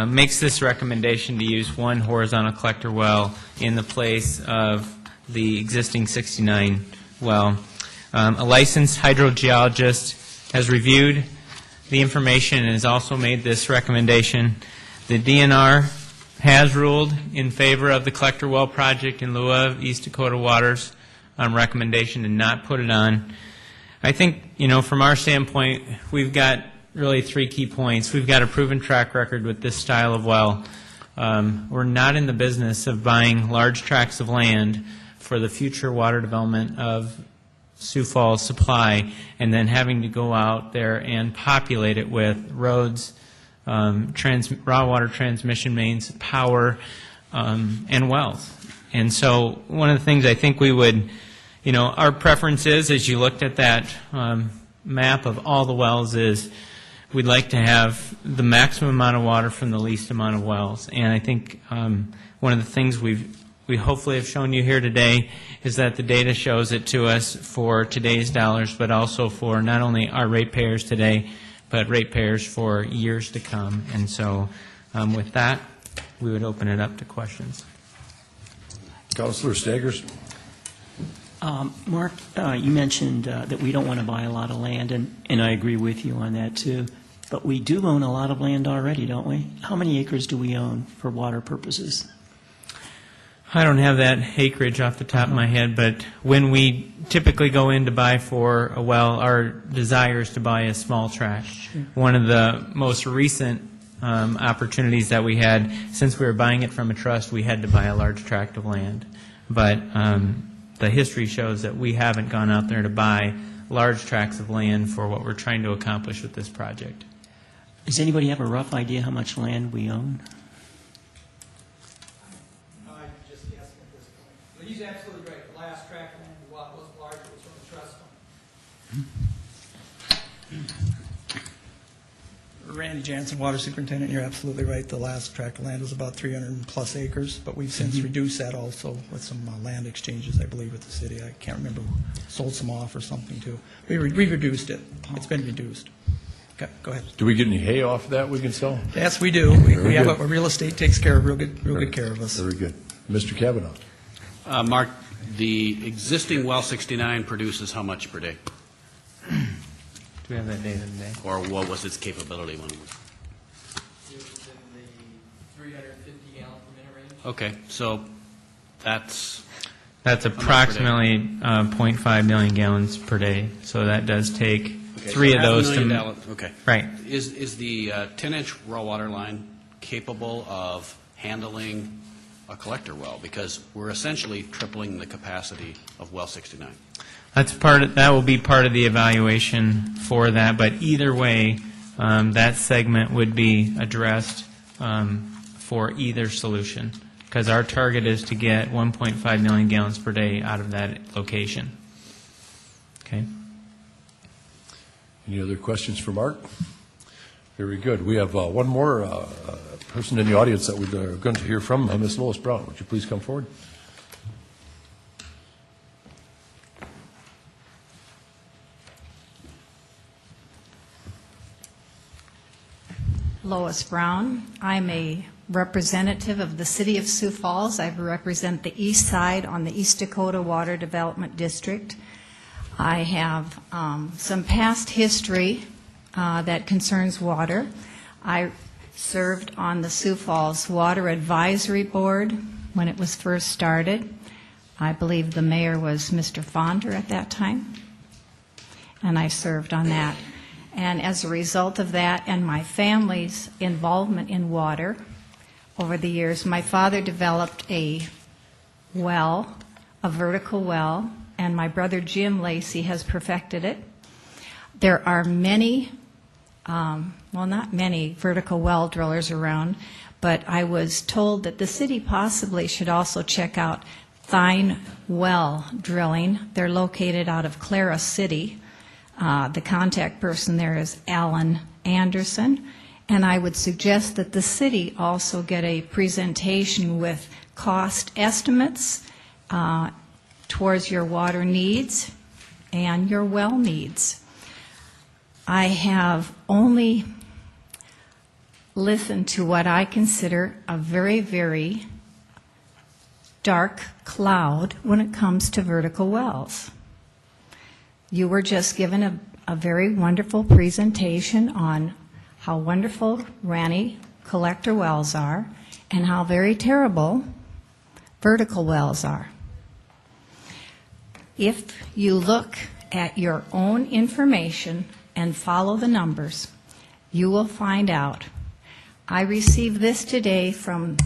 makes this recommendation to use one horizontal collector well in the place of the existing 69 well. A licensed hydrogeologist has reviewed the information and has also made this recommendation. The DNR has ruled in favor of the collector well project in lieu of East Dakota Water's recommendation to not put it on. I think, from our standpoint, we've got really three key points. We've got a proven track record with this style of well. We're not in the business of buying large tracts of land for the future water development of Sioux Falls supply and then having to go out there and populate it with roads, raw water transmission mains, power, and wells. And so one of the things I think we would, our preference is, as you looked at that map of all the wells, is we'd like to have the maximum amount of water from the least amount of wells. And I think one of the things we hopefully have shown you here today is that the data shows it to us for today's dollars, but also for not only our ratepayers today, but ratepayers for years to come. And so with that, we would open it up to questions. Councilor Staggers. Mark, you mentioned that we don't want to buy a lot of land, and I agree with you on that too. But we do own a lot of land already, don't we? How many acres do we own for water purposes? I don't have that acreage off the top of my head, but when we typically go in to buy for a well, our desire is to buy a small tract. Sure. One of the most recent opportunities that we had, since we were buying it from a trust, we had to buy a large tract of land. But the history shows that we haven't gone out there to buy large tracts of land for what we're trying to accomplish with this project. Does anybody have a rough idea how much land we own? I'm just guessing at this point. But he's absolutely right. The last tract of land we bought was larger, it was from the trust fund. Randy Jansen, Water Superintendent, you're absolutely right. The last tract of land was about 300 plus acres, but we've since reduced that also with some land exchanges, I believe, with the city. I can't remember, sold some off or something too. We've reduced it. It's been reduced. Okay, go ahead. Do we get any hay off of that we can sell? Yes, we do. We have a real estate takes care of real good care of us. Very good. Mr. Kavanaugh. Mark, the existing well 69 produces how much per day? Do we have that data today? Or what was its capability when it was? It was in the 350 gallon per minute range. Okay, so that's approximately 0.5 million gallons per day. So that does take three of those to. Okay. Right. Is the 10-inch raw water line capable of handling a collector well? Because we're essentially tripling the capacity of well 69. That will be part of the evaluation for that. But either way, that segment would be addressed for either solution, because our target is to get 1.5 million gallons per day out of that location. Okay. Any other questions for Mark? Very good. We have one more person in the audience that we're going to hear from, Ms. Lois Brown. Would you please come forward? Lois Brown. I'm a representative of the City of Sioux Falls. I represent the east side on the East Dakota Water Development District. I have some past history that concerns water. I served on the Sioux Falls Water Advisory Board when it was first started. I believe the mayor was Mr. Fonder at that time, and I served on that. And as a result of that and my family's involvement in water over the years, my father developed a well, a vertical well, and my brother Jim Lacey has perfected it. There are many, well, not many vertical well drillers around, but I was told that the city possibly should also check out Thine Well Drilling. They're located out of Clara City. The contact person there is Alan Anderson, and I would suggest that the city also get a presentation with cost estimates towards your water needs and your well needs. I have only listened to what I consider a very, very dark cloud when it comes to vertical wells. You were just given a very wonderful presentation on how wonderful Ranny collector wells are and how very terrible vertical wells are. If you look at your own information and follow the numbers, you will find out. I received this today from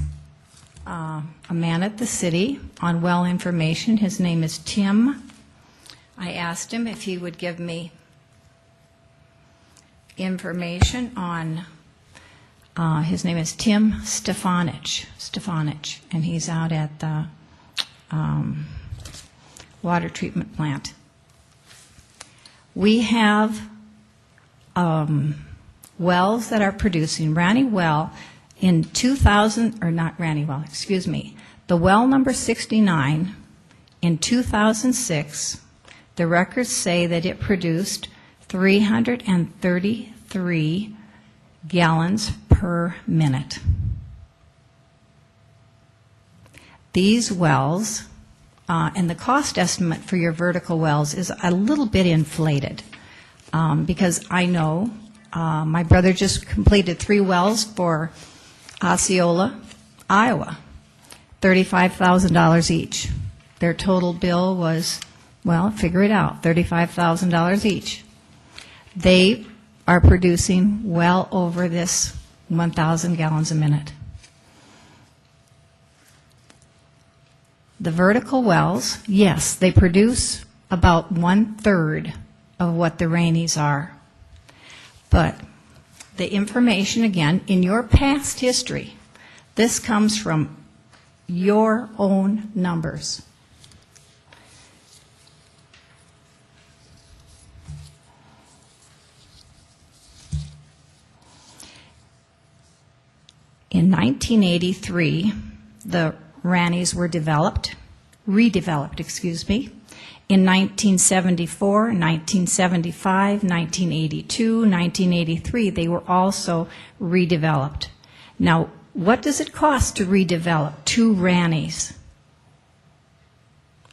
a man at the city on well information. His name is Tim. I asked him if he would give me information on, his name is Tim Stefanich, and he's out at the water treatment plant. We have wells that are producing. Ranny Well in 2000, or not Ranny Well, excuse me, the well number 69 in 2006, the records say that it produced 333 gallons per minute. These wells, and the cost estimate for your vertical wells is a little bit inflated because I know my brother just completed 3 wells for Osceola, Iowa, $35,000 each. Their total bill was, well, figure it out, $35,000 each. They are producing well over this 1,000 gallons a minute. The vertical wells, yes, they produce about 1/3 of what the Rainies are. But the information, again, in your past history, this comes from your own numbers. In 1983, the Rannies were redeveloped, excuse me. In 1974, 1975, 1982, 1983, they were also redeveloped. Now, what does it cost to redevelop 2 Rannies?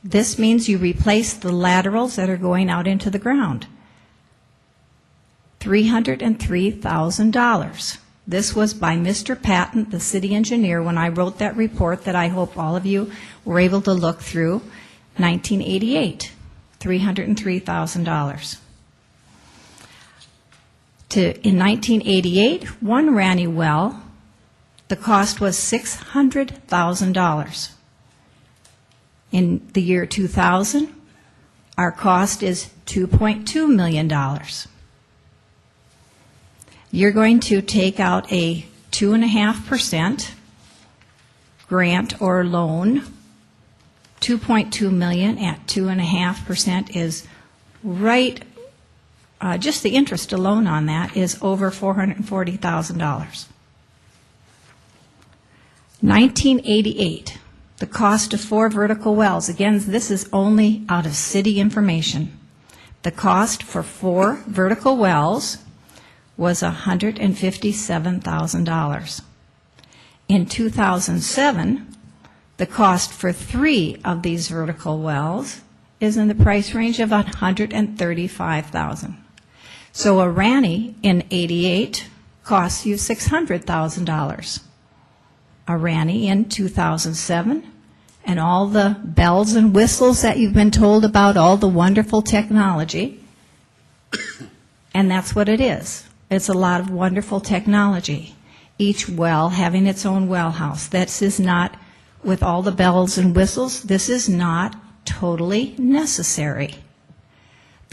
This means you replace the laterals that are going out into the ground. $303,000. This was by Mr. Patton, the city engineer, when I wrote that report that I hope all of you were able to look through. 1988, $303,000. In 1988, 1 Ranny well, the cost was $600,000. In the year 2000, our cost is $2.2 million. You're going to take out a 2.5% grant or loan. 2.2 million at 2.5% is right, just the interest alone on that is over $440,000. 1988, the cost of 4 vertical wells, again, this is only out of city information. The cost for 4 vertical wells was $157,000. In 2007, the cost for 3 of these vertical wells is in the price range of $135,000. So a Ranny in '88 costs you $600,000. A Ranny in 2007, and all the bells and whistles that you've been told about, all the wonderful technology, and that's what it is. It's a lot of wonderful technology. Each well having its own well house. This is not, with all the bells and whistles, this is not totally necessary.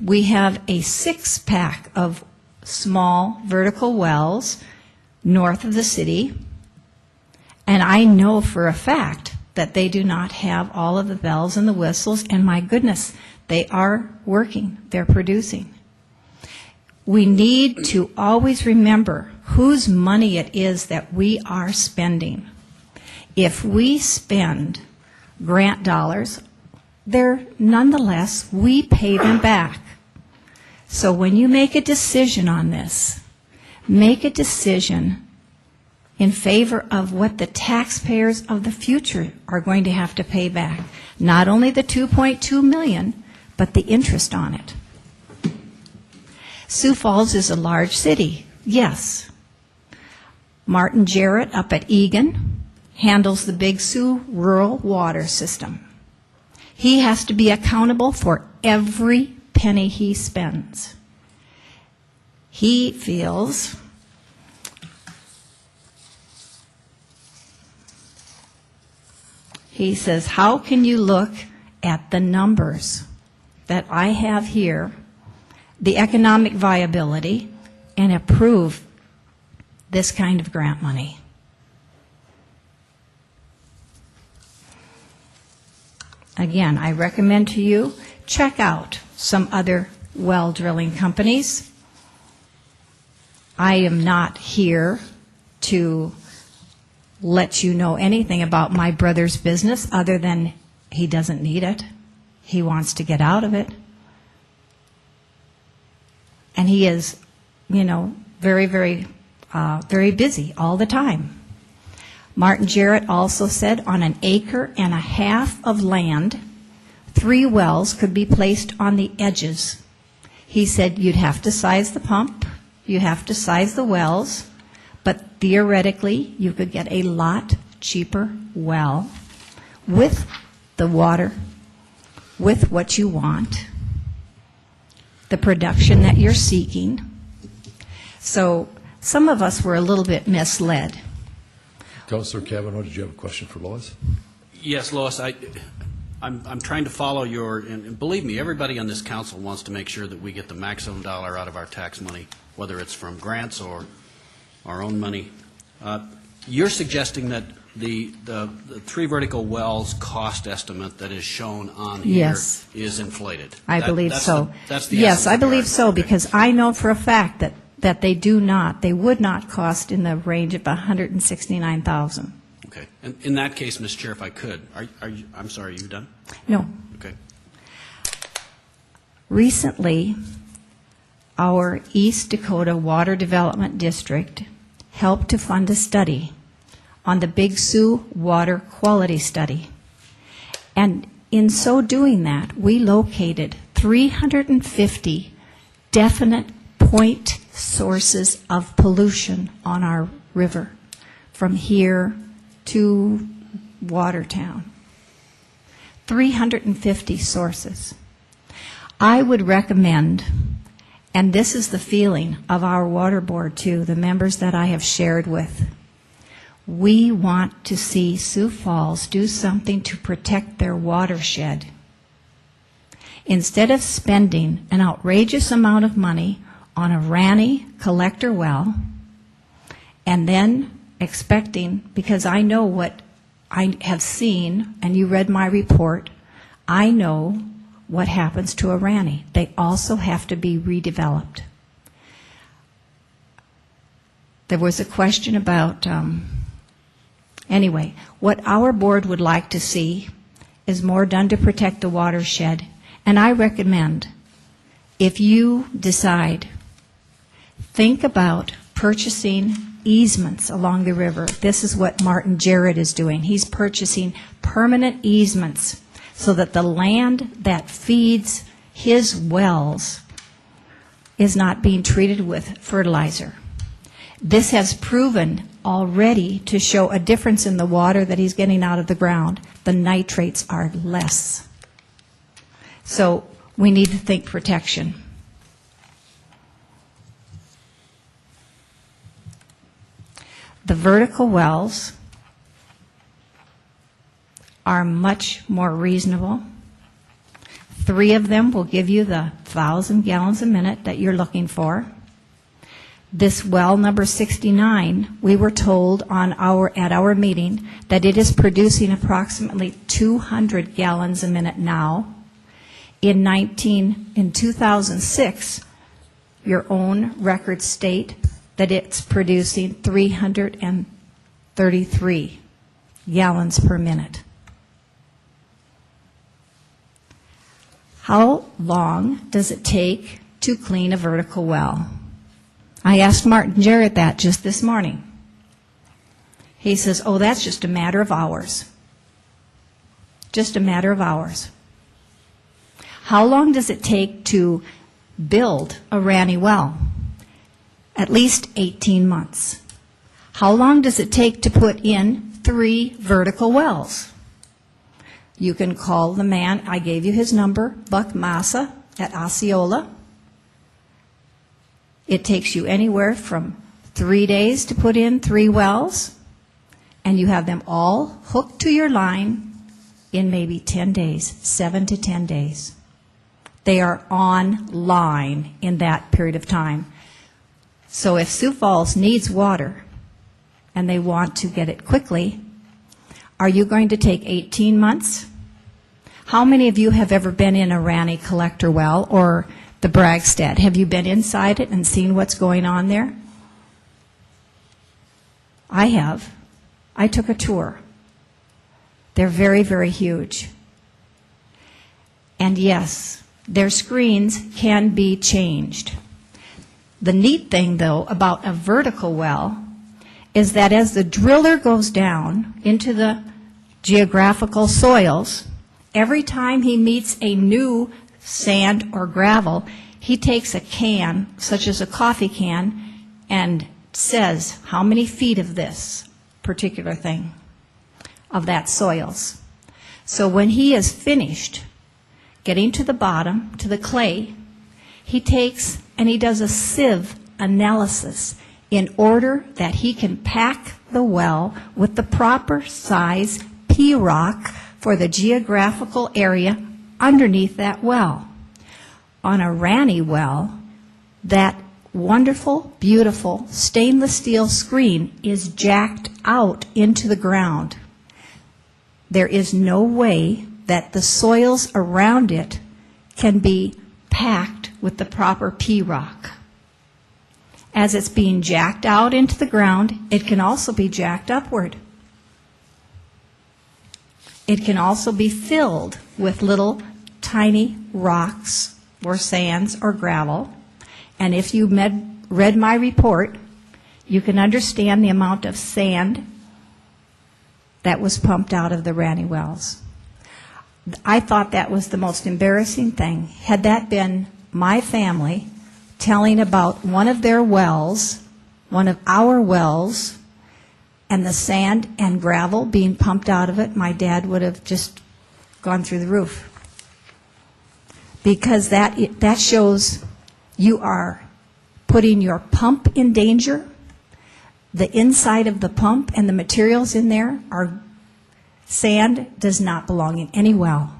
We have a 6-pack of small vertical wells north of the city, and I know for a fact that they do not have all of the bells and the whistles, and my goodness, they are working, they're producing. We need to always remember whose money it is that we are spending. If we spend grant dollars, they're nonetheless, we pay them back. So when you make a decision on this, make a decision in favor of what the taxpayers of the future are going to have to pay back. Not only the $2.2 million, but the interest on it. Sioux Falls is a large city, yes. Martin Jarrett up at Egan handles the Big Sioux rural water system. He has to be accountable for every penny he spends. He feels he says, how can you look at the numbers that I have here, the economic viability, and approve this kind of grant money? Again, I recommend to you, check out some other well drilling companies. I am not here to let you know anything about my brother's business other than he doesn't need it. He wants to get out of it. And he is, very, very, very busy all the time. Martin Jarrett also said on 1.5 acres of land, 3 wells could be placed on the edges. He said you'd have to size the pump, you have to size the wells, but theoretically you could get a lot cheaper well with the water, with what you want, the production that you're seeking. So some of us were a little bit misled. Councilor Cavanaugh, did you have a question for Lois? Yes, Lois, I'm trying to follow your, and believe me, everybody on this council wants to make sure that we get the maximum dollar out of our tax money, whether it's from grants or our own money. You're suggesting that the 3 vertical wells cost estimate that is shown on here Yes. is inflated. I believe so. That's the yes, essence I of the believe argument. so, Okay. because I know for a fact that they would not cost in the range of $169,000. Okay. And in that case, Mr. Chair, if I could, I'm sorry, are you done? No. Okay. Recently, our East Dakota Water Development District helped to fund a study on the Big Sioux Water Quality Study. And in so doing that, we located 350 definite point sources of pollution on our river from here to Watertown. 350 sources. I would recommend, and this is the feeling of our water board too, the members that I have shared with, we want to see Sioux Falls do something to protect their watershed. Instead of spending an outrageous amount of money on a Ranny collector well, and then expecting, because I know what I have seen, and you read my report, I know what happens to a Ranny. They also have to be redeveloped. There was a question about, anyway, what our board would like to see is more done to protect the watershed. And I recommend, if you decide, think about purchasing easements along the river. This is what Martin Jarrett is doing. He's purchasing permanent easements so that the land that feeds his wells is not being treated with fertilizer. This has proven already to show a difference in the water that he's getting out of the ground. The nitrates are less. So we need to think protection. The vertical wells are much more reasonable. 3 of them will give you the 1,000 gallons a minute that you're looking for. This well number 69, we were told at our meeting that it is producing approximately 200 gallons a minute now. In 2006, your own records state that it's producing 333 gallons per minute. How long does it take to clean a vertical well? I asked Martin Jarrett that just this morning. He says, oh, that's just a matter of hours. Just a matter of hours. How long does it take to build a Ranny well? At least 18 months. How long does it take to put in 3 vertical wells? You can call the man, I gave you his number, Buck Massa at Osceola. It takes you anywhere from 3 days to put in 3 wells, and you have them all hooked to your line in maybe 10 days, 7 to 10 days. They are online in that period of time. So if Sioux Falls needs water and they want to get it quickly, are you going to take 18 months? How many of you have ever been in a Ranny collector well or the Bragstad? Have you been inside it and seen what's going on there? I have. I took a tour. They're very, very huge. And yes, their screens can be changed. The neat thing, though, about a vertical well is that as the driller goes down into the geographical soils, every time he meets a new sand or gravel, he takes a can, such as a coffee can, and says how many feet of this particular thing, of that soils. So when he is finished getting to the bottom, to the clay, he takes and he does a sieve analysis in order that he can pack the well with the proper size P-rock for the geographical area underneath that well. On a Ranny well, that wonderful, beautiful stainless steel screen is jacked out into the ground. There is no way that the soils around it can be packed with the proper P-rock. As it's being jacked out into the ground, it can also be jacked upward. It can also be filled with little tiny rocks or sands or gravel. And if you read my report, you can understand the amount of sand that was pumped out of the Ranny wells. I thought that was the most embarrassing thing. Had that been my family telling about one of their wells, one of our wells, and the sand and gravel being pumped out of it, my dad would have just gone through the roof. Because that shows you are putting your pump in danger. The inside of the pump and the materials in there are sand does not belong in any well.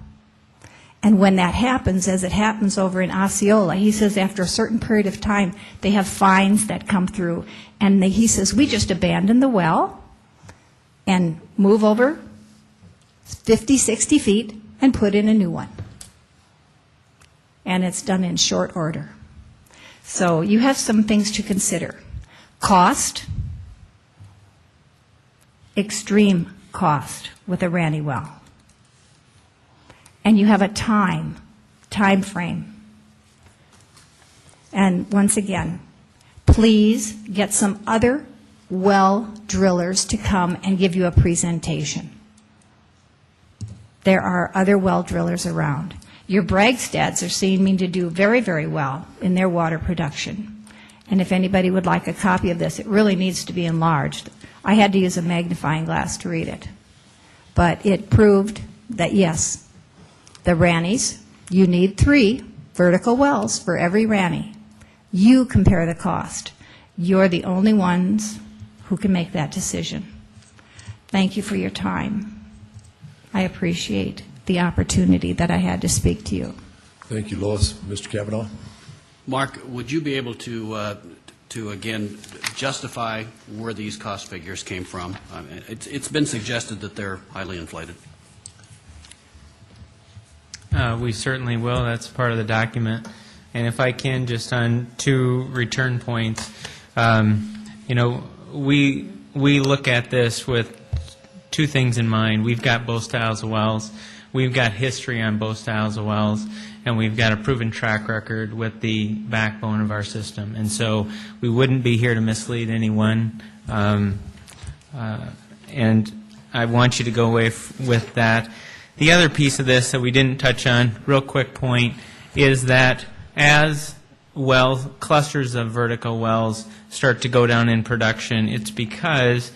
And when that happens, as it happens over in Osceola, he says after a certain period of time, they have fines that come through. And he says, we just abandon the well and move over 50, 60 feet and put in a new one. And it's done in short order. So you have some things to consider. Cost, extreme cost with a Ranny well. And you have a time frame. And once again, please get some other well drillers to come and give you a presentation. There are other well drillers around. Your Bragstads are seeing me to do very, very well in their water production. And if anybody would like a copy of this, it really needs to be enlarged. I had to use a magnifying glass to read it. But it proved that, yes, the Rannies, you need 3 vertical wells for every Ranny. You compare the cost. You're the only ones who can make that decision. Thank you for your time. I appreciate the opportunity that I had to speak to you. Thank you, Lois. Mr. Kavanaugh? Mark, would you be able to again, justify where these cost figures came from? It's been suggested that they're highly inflated. We certainly will. That's part of the document. And if I can, just on 2 return points, we look at this with 2 things in mind. We've got both styles of wells. We've got history on both styles of wells, and we've got a proven track record with the backbone of our system. And so we wouldn't be here to mislead anyone. And I want you to go away with that. The other piece of this that we didn't touch on, real quick point, is that as wells, clusters of vertical wells start to go down in production, it's because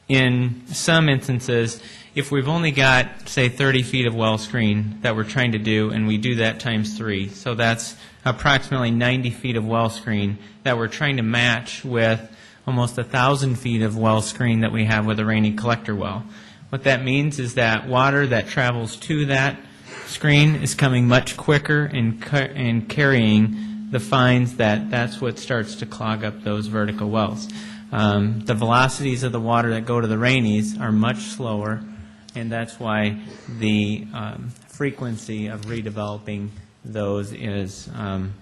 in some instances, if we've only got, say, 30 feet of well screen that we're trying to do, and we do that times 3, so that's approximately 90 feet of well screen that we're trying to match with almost 1,000 feet of well screen that we have with a rainy collector well. What that means is that water that travels to that screen is coming much quicker and carrying the fines that's what starts to clog up those vertical wells. The velocities of the water that go to the rainies are much slower, and that's why the frequency of redeveloping those is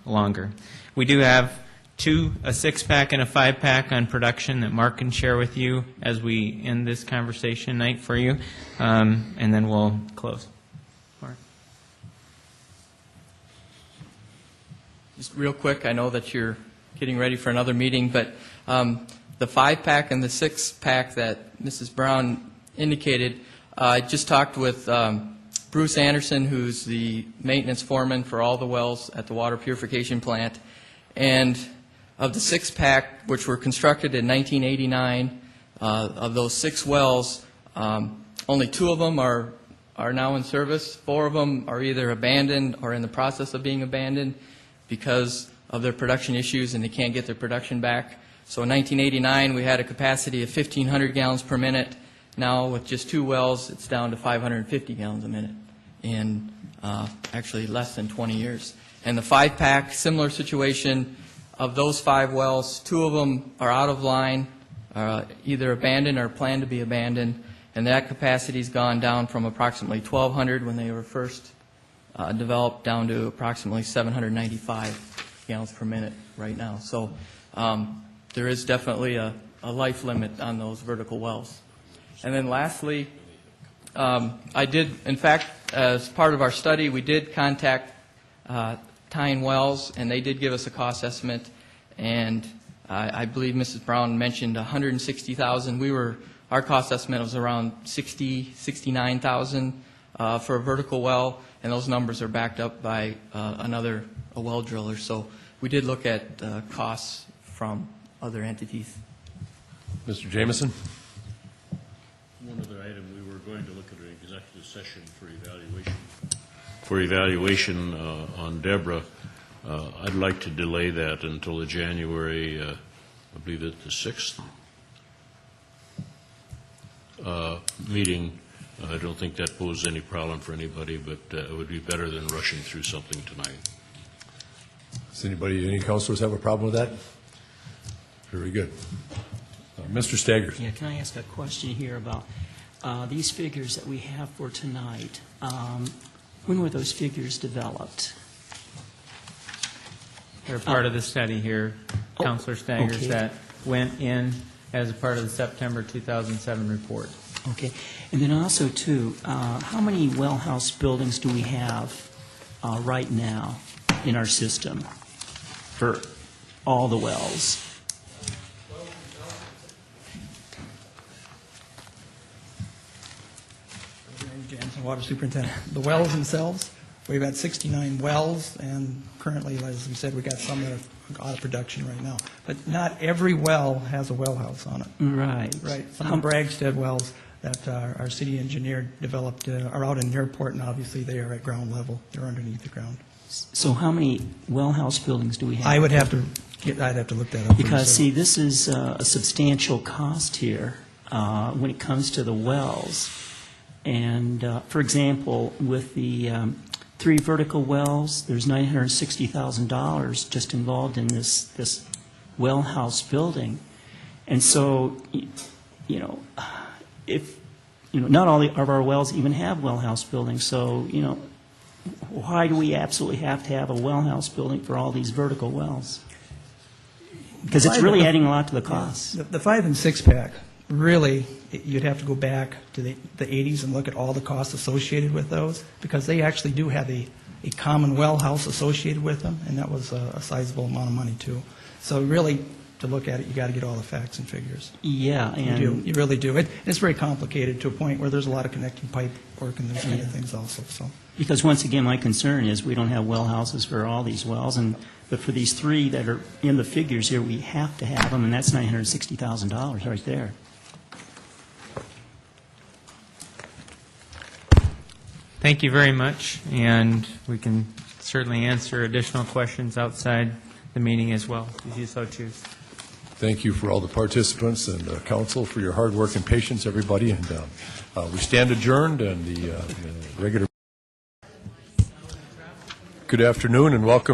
longer. We do have a 6-pack and a 5-pack on production that Mark can share with you as we end this conversation night for you, and then we'll close. Mark? Just real quick, I know that you're getting ready for another meeting, but the 5-pack and the 6-pack that Mrs. Brown indicated, I just talked with Bruce Anderson, who's the maintenance foreman for all the wells at the water purification plant, and of the 6-pack, which were constructed in 1989, of those 6 wells, only 2 of them are now in service. 4 of them are either abandoned or in the process of being abandoned because of their production issues and they can't get their production back. So in 1989, we had a capacity of 1,500 gallons per minute. Now, with just 2 wells, it's down to 550 gallons a minute in actually less than 20 years. And the 5-pack, similar situation. Of those 5 wells, 2 of them are out of line, either abandoned or planned to be abandoned, and that capacity's gone down from approximately 1,200 when they were first developed down to approximately 795 gallons per minute right now. So there is definitely a life limit on those vertical wells. And then lastly, I did, in fact, as part of our study, we did contact Tyne Wells, and they did give us a cost estimate, and I believe Mrs. Brown mentioned $160,000. Our cost estimate was around $69,000 for a vertical well, and those numbers are backed up by a well driller. So we did look at costs from other entities. Mr. Jameson? One other item, we were going to look at an executive session for evaluation on Deborah. I'd like to delay that until the January, I believe it's the 6th meeting. I don't think that poses any problem for anybody, but it would be better than rushing through something tonight. Does any councilors have a problem with that? Very good. Mr. Staggers. Yeah, can I ask a question here about these figures that we have for tonight? When were those figures developed? They're part of the study here, Councilor Staggers, okay. that went in as a part of the September 2007 report. Okay. And then also, too, how many well house buildings do we have right now in our system for all the wells? Jansen, Water Superintendent. The wells themselves, we've got 69 wells, and currently, as we said, we got some that are out of production right now. But not every well has a well house on it. Right. Right. Some of the Bragstead wells that our city engineer developed are out in the airport, and obviously they are at ground level. They're underneath the ground. So how many well house buildings do we have? I'd have to look that up. Because, see, this is a substantial cost here when it comes to the wells. And, for example, with the 3 vertical wells, there's $960,000 just involved in this well house building. And so, if, not all of our wells even have well house buildings, so, why do we absolutely have to have a well house building for all these vertical wells? Because it's really adding a lot to the cost. The 5 and 6 pack, really, you'd have to go back to the 80s and look at all the costs associated with those, because they actually do have a common well house associated with them, and that was a sizable amount of money, too. So really, to look at it, you got to get all the facts and figures. Yeah, and you really do. It's very complicated to a point where there's a lot of connecting pipe work and those kind of things also. So. Because once again, my concern is we don't have well houses for all these wells, but for these 3 that are in the figures here, we have to have them, and that's $960,000 right there. Thank you very much, and we can certainly answer additional questions outside the meeting as well, if you so choose. Thank you for all the participants and council for your hard work and patience, everybody. And we stand adjourned, and the regular. Good afternoon and welcome.